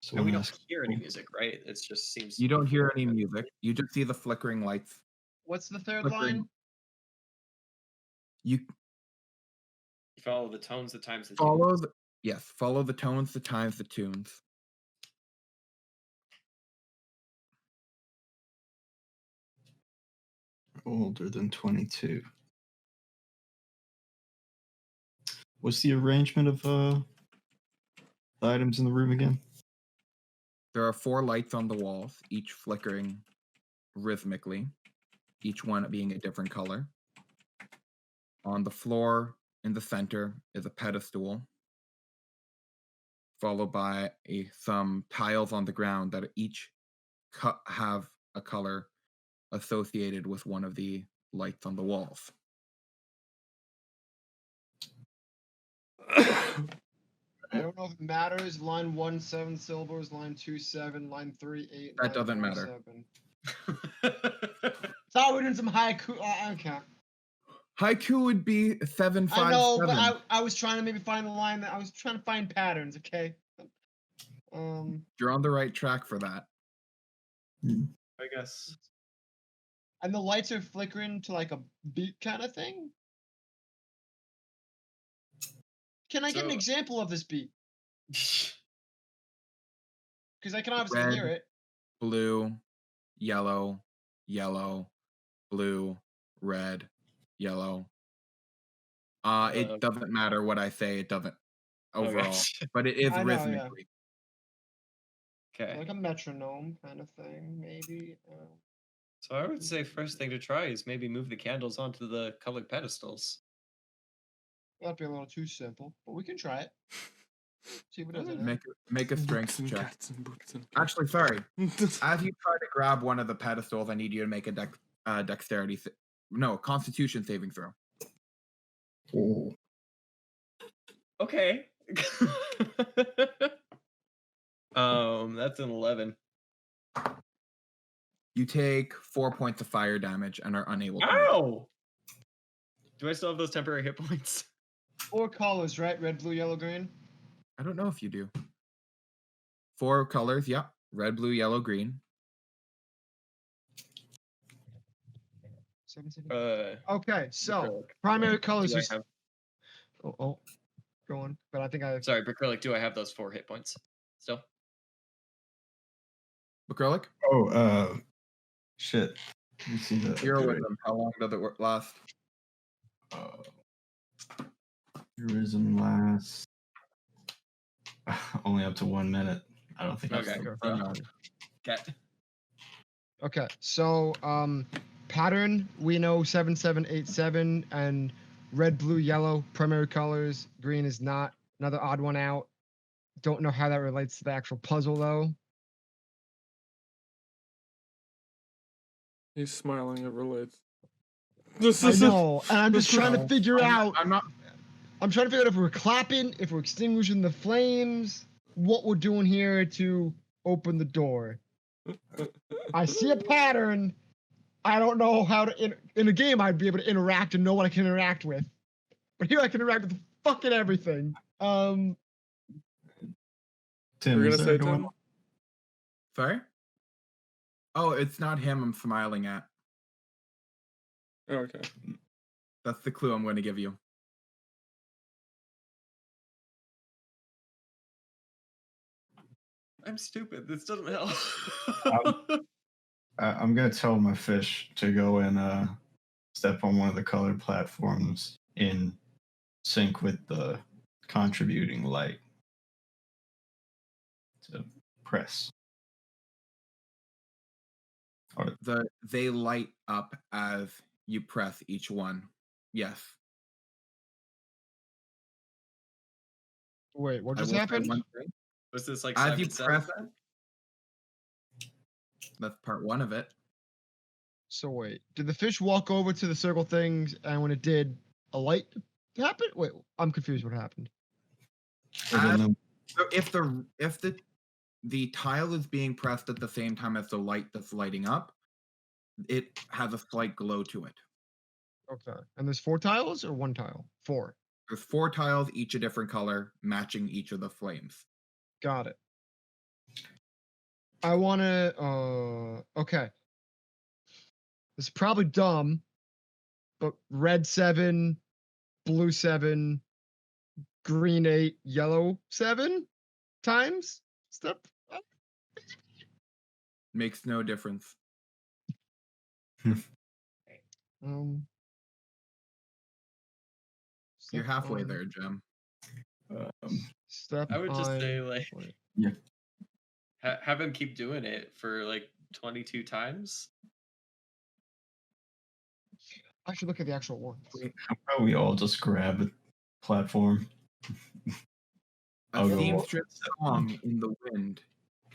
So And we when don't I- hear any music, right? It just seems. You don't hear any music. You just see the flickering lights. What's the third Flickering. line? You You follow the tones, the times, the follow tunes. follow the tones, the times, the tunes. older than 22. What's the arrangement of the items in the room again? There are 4 lights on the walls, each flickering rhythmically, each one being a different color. On the floor in the center is a pedestal, followed by some tiles on the ground that each have a color associated with one of the lights on the walls. I don't know if it matters. Line 1, 7 syllables. Line 2, 7. Line 3, 8. That line doesn't 4, matter. 7. Thought we were doing some haiku. Okay. Haiku would be 7, 5, I know, 7. but I was trying to maybe find the line that I was trying to find patterns. Okay. You're on the right track for that. I guess. And the lights are flickering to like a beat kind of thing. Can I get an So- example of this beat? Because I can obviously Red. hear it. Blue, yellow, yellow, blue, red, yellow. It doesn't matter what I say. It doesn't overall, but it is I know, yeah. rhythmically. Okay. Like a metronome kind of thing, maybe. So I would say first thing to try is maybe move the candles onto the colored pedestals. That'd be a little too simple, but we can try it. See what it does. Make a strength Boots and check. cats and boots and Actually, sorry. As you try to grab one of the pedestals, I need you to make a dexterity, Constitution saving throw. Oh. Okay. That's an 11. You take 4 points of fire damage and are unable to move. Ow! Do I still have those temporary hit points? 4 colors, right? Red, blue, yellow, green. I don't know if you do. 4 colors, yep. Red, blue, yellow, green. 7, 7. Okay, so Acrylic. primary colors. Do I You have, oh, go on. But I think I. sorry, acrylic. Do I have those 4 hit points still? Acrylic? Oh, shit. Let me see the. You're with them. How long does it last? Tourism lasts only up to 1 minute. I don't think. Okay. Cat. Okay, so pattern we know 7787 and red, blue, yellow primary colors. Green is not. Another odd one out. Don't know how that relates to the actual puzzle though. He's smiling. It relates. I know, and I'm just trying to figure out. I'm not. I'm trying to figure out if we're clapping, if we're extinguishing the flames, what we're doing here to open the door. I see a pattern. I don't know how to. In a game, I'd be able to interact and know what I can interact with. But here I can interact with fucking everything. Tim, We're is gonna there say a door? Tim. Sorry? Oh, it's not him I'm smiling at. Oh, okay. That's the clue I'm going to give you. I'm stupid. This doesn't help. I'm gonna tell my fish to go and step on one of the colored platforms in sync with the contributing light to press. Or They light up as you press each one. Yes. Wait, what I just will say happened? one thing. Was this like As you 7-7 press, then? that's part 1 of it. So wait, did the fish walk over to the circle things, and when it did, a light happened? Wait, I'm confused. What happened? I don't know. So if the tile is being pressed at the same time as the light that's lighting up, it has a slight glow to it. Okay, and there's 4 tiles or 1 tile? 4. There's 4 tiles, each a different color, matching each of the flames. Got it. I want to. Okay. This is probably dumb, but red 7, blue 7, green 8, yellow 7 times step. Makes no difference. Um. You're step halfway on- there, Jim. Step I would just on- say like wait. Yeah. have him keep doing it for like 22 times. I should look at the actual ones. How about we all just grab a platform? A I'll go seamstress song in the wind.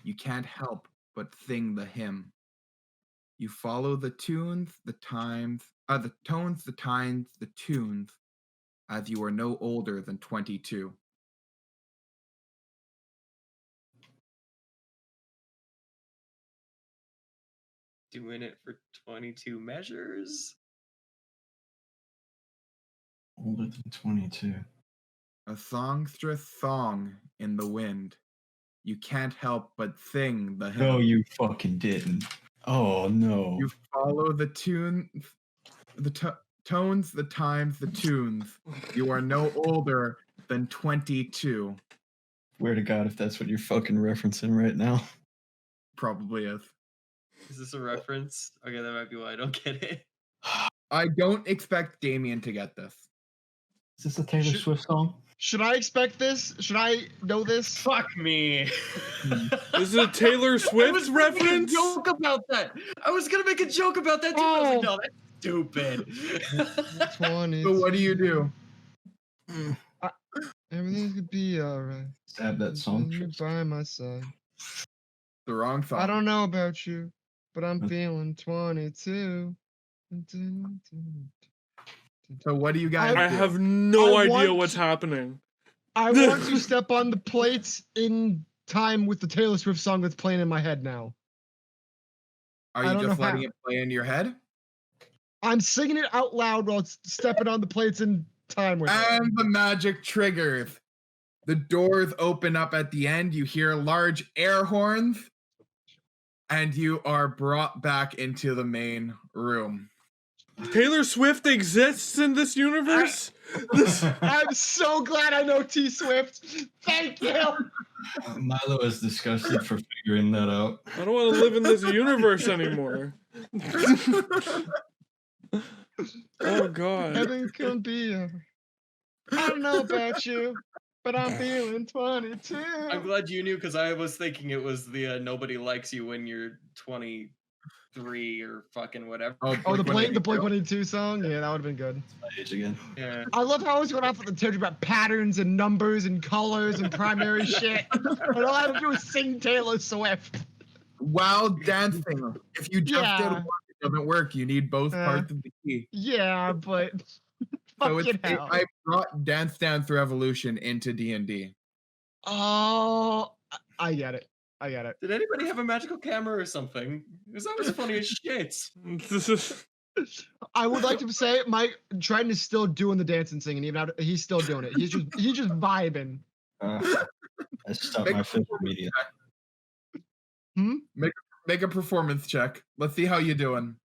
You can't help but sing the hymn. You follow the tunes, the times, the tones, the times, the tunes, as you are no older than 22. Doing it for 22 measures. Older than 22. A songstress song in the wind. You can't help but sing the hymn. No, you fucking didn't. Oh no. You follow the tunes, the tones, the times, the tunes. You are no older than 22. Swear to God, if that's what you're fucking referencing right now. Probably is. Is this a reference? Okay, that might be why I don't get it. I don't expect Damien to get this. Is this a Taylor Swift song? Should I expect this? Should I know this? Fuck me. Is it a Taylor I Swift was gonna make a reference? joke about that. I was gonna make a joke about that too. I was like, no, that's stupid. 20. So what do you do? Everything could be alright. Stab that song. You're by my side. The wrong song. I don't know about you, but I'm feeling 22. So what do you guys I do? have no I idea want what's to- happening. I want to step on the plates in time with the Taylor Swift song that's playing in my head now. Are I you don't just know letting how. it play in your head? I'm singing it out loud while it's stepping on the plates in time with it. And the magic triggers. The doors open up at the end. You hear large air horns. And you are brought back into the main room. Taylor Swift exists in this universe? I'm so glad I know T Swift. Thank you. Milo is disgusted for figuring that out. I don't want to live in this universe anymore. Oh god. Heaven can be. I don't know about you, but I'm feeling 22. I'm glad you knew because I was thinking it was the nobody likes you when you're 23 or fucking whatever. Oh, the Blink-182 song? Yeah, that would have been good. My age again. Yeah. I love how I was going off with the tangent about patterns and numbers and colors and primary shit. And all I have to do is sing Taylor Swift. While dancing, if you just did Yeah. one, it doesn't work. You need both parts of the key. Yeah, but So it's, fucking hell. I brought Dance Dance Revolution into D&D. Oh, I get it. I get it. Did anybody have a magical camera or something? Because that was funny as shit. I would like to say Mike Triton is still doing the dance and singing. Even after, he's still doing it. He's just vibing. I stopped my fifth media. Make a performance check. Let's see how you doing.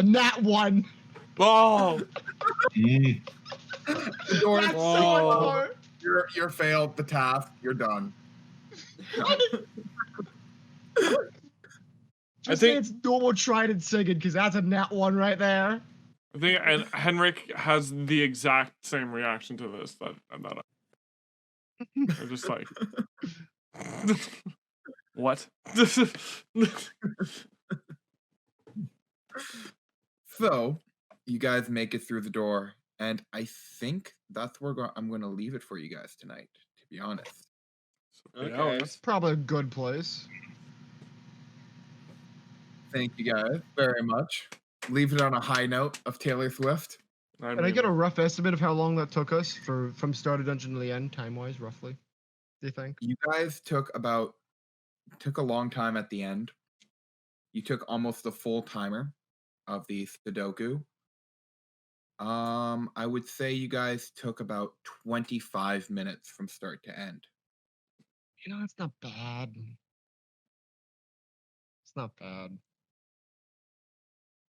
Nat 1. Oh, Mm. Doors, That's so Oh. much more. you're failed the task. You're done. Just think- say it's normal Trident singing because that's a Nat 1 right there. I think and Henrik has the exact same reaction to this that I'm just like what? So, you guys make it through the door, and I think that's where I'm going to leave it for you guys tonight, to be honest. Okay. That's probably a good place. Thank you guys very much. Leave it on a high note of Taylor Swift. Can I get a rough estimate of how long that took us from start of dungeon to the end, time-wise, roughly? Do you think? You guys took a long time at the end. You took almost the full timer of the Sudoku. I would say you guys took about 25 minutes from start to end. You know, it's not bad. It's not bad.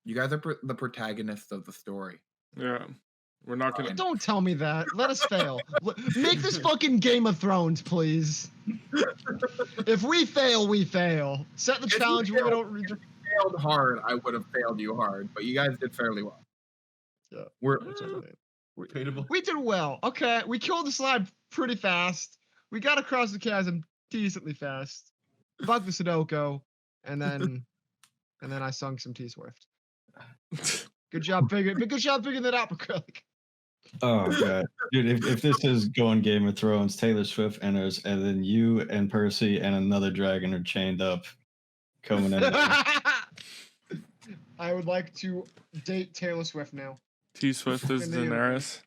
You guys are the protagonists of the story. Yeah. We're not gonna Don't tell me that. Let us fail. Make this fucking Game of Thrones, please. If we fail, we fail. Set the If you challenge where we fail- don't. Failed hard, I would have failed you hard, but you guys did fairly well. Yeah. We're Debatable. We did well. Okay, we killed the slide pretty fast. We got across the chasm decently fast. Bugged the Sudoku, and then I sung some T Swift. Good job figuring that out, McCulloch. Oh god, dude! If this is going Game of Thrones, Taylor Swift enters, and then you and Percy and another dragon are chained up, coming in. I would like to date Taylor Swift now. T Swift is In the Daenerys.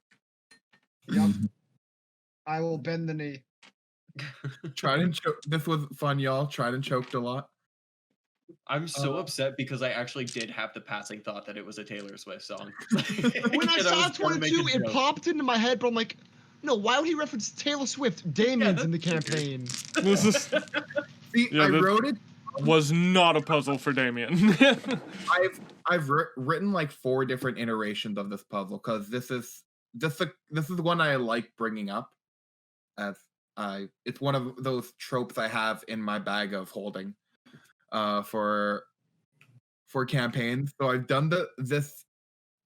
Yup. I will bend the knee. Tried and choked. This was fun, y'all. Tried and choked a lot. I'm so upset because I actually did have the passing thought that it was a Taylor Swift song. When I And saw was trying to make 22, a it joke. popped into my head, but I'm like, no, why would he reference Taylor Swift? Damien's in the campaign. This is, See, Yeah, I this- wrote it. was not a puzzle for Damien. I've written like 4 different iterations of this puzzle because this is one I like bringing up, as it's one of those tropes I have in my bag of holding, for campaigns. So I've done this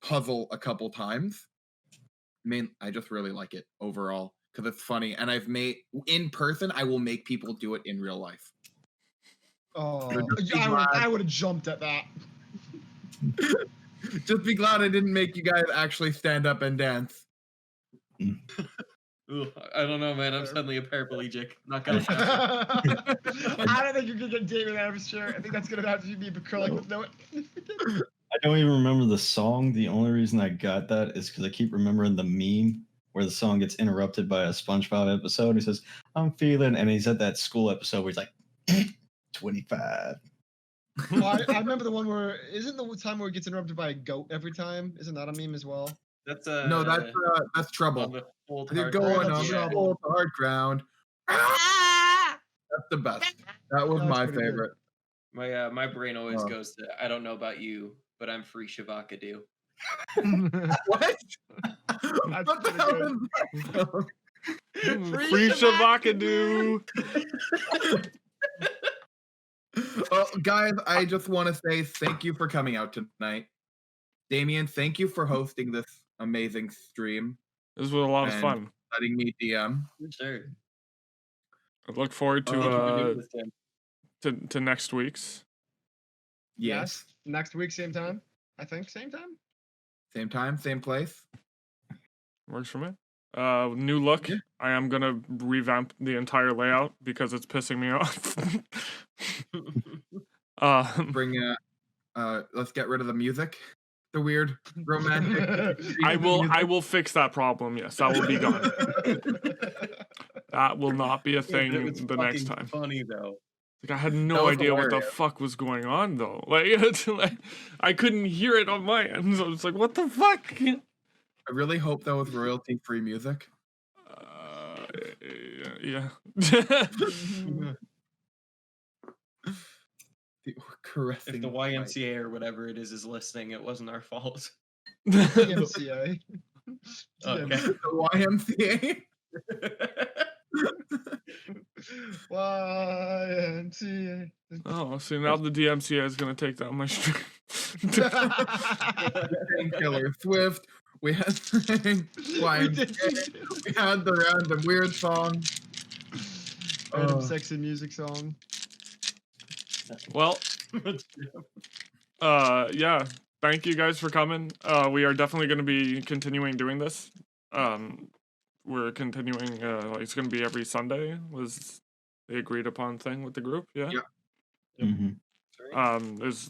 puzzle a couple times. I mean, I just really like it overall because it's funny, and I've made in person. I will make people do it in real life. Oh, Just be I would have jumped at that. Just be glad I didn't make you guys actually stand up and dance. Ooh, I don't know, man. I'm suddenly a paraplegic. Not gonna happen. I don't think you can get Damien out of his chair. I think that's gonna have to be McCulloch with no. I don't even remember the song. The only reason I got that is because I keep remembering the meme where the song gets interrupted by a SpongeBob episode. He says, "I'm feeling," and he's at that school episode where he's like, 25. Well, I remember the one where isn't the time where it gets interrupted by a goat every time? Isn't that a meme as well? That's No, that's on trouble. the old You're hard going that's on the trouble. old hard ground. That's the best. That was That's my pretty good. favorite. My brain always Oh. goes to I don't know about you, but I'm free Shavakadu. What? That's What the pretty hell good. is that? Free Shavakadu. Well, guys, I just want to say thank you for coming out tonight. Damien, thank you for hosting this amazing stream, This was a lot of And- fun. letting me DM. Sure. I look forward Thank you Thank you for to doing this, Tim. to next week's. Yes. Next week, same time. I think same time. Same time, same place. Works for me. New look. Yeah. I am gonna revamp the entire layout because it's pissing me off. Bring let's get rid of the music. The weird romantic. I will fix that problem. Yes, that will be gone. That will not be a Yeah, but it thing was the next fucking time. Funny though. Like I had That no was idea what the hilarious. fuck was going on though. Like, it's like I couldn't hear it on my end. So it's like, what the fuck? I really hope that was royalty-free music. Yeah. The caressing. If the mic. YMCA or whatever it is listening, it wasn't our fault. DMCA. Okay. The YMCA. YMCA. Oh, see now the DMCA is gonna take down my stream. Taylor Swift. We had YMCA. We had the random weird song. Random Oh. sexy music song. Well, yeah. Thank you guys for coming. We are definitely going to be continuing doing this. We're continuing. Like it's going to be every Sunday. Was the agreed upon thing with the group? Yeah. Yeah. Mhm.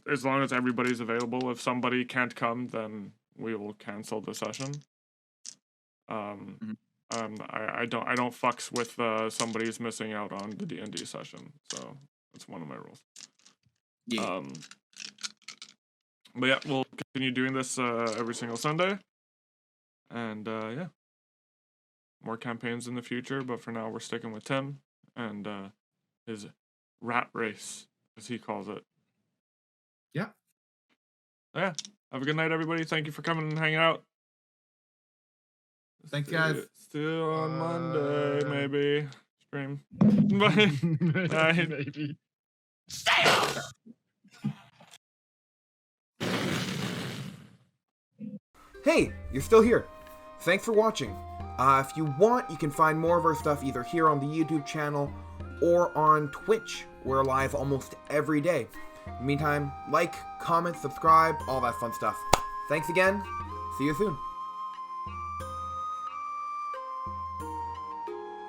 As long as everybody's available. If somebody can't come, then we will cancel the session. I don't fucks with somebody's missing out on the D&D session. So that's one of my rules. Yeah. But yeah, we'll continue doing this every single Sunday. And yeah. More campaigns in the future, but for now we're sticking with Tim and his rat race, as he calls it. Yeah. Yeah. Have a good night, everybody. Thank you for coming and hanging out. Thanks, guys. Still on Monday, maybe. Stream. Bye. Bye. Maybe. Hey, you're still here. Thanks for watching. If you want, you can find more of our stuff either here on the YouTube channel or on Twitch. We're live almost every day. In the meantime, like, comment, subscribe, all that fun stuff. Thanks again. See you soon.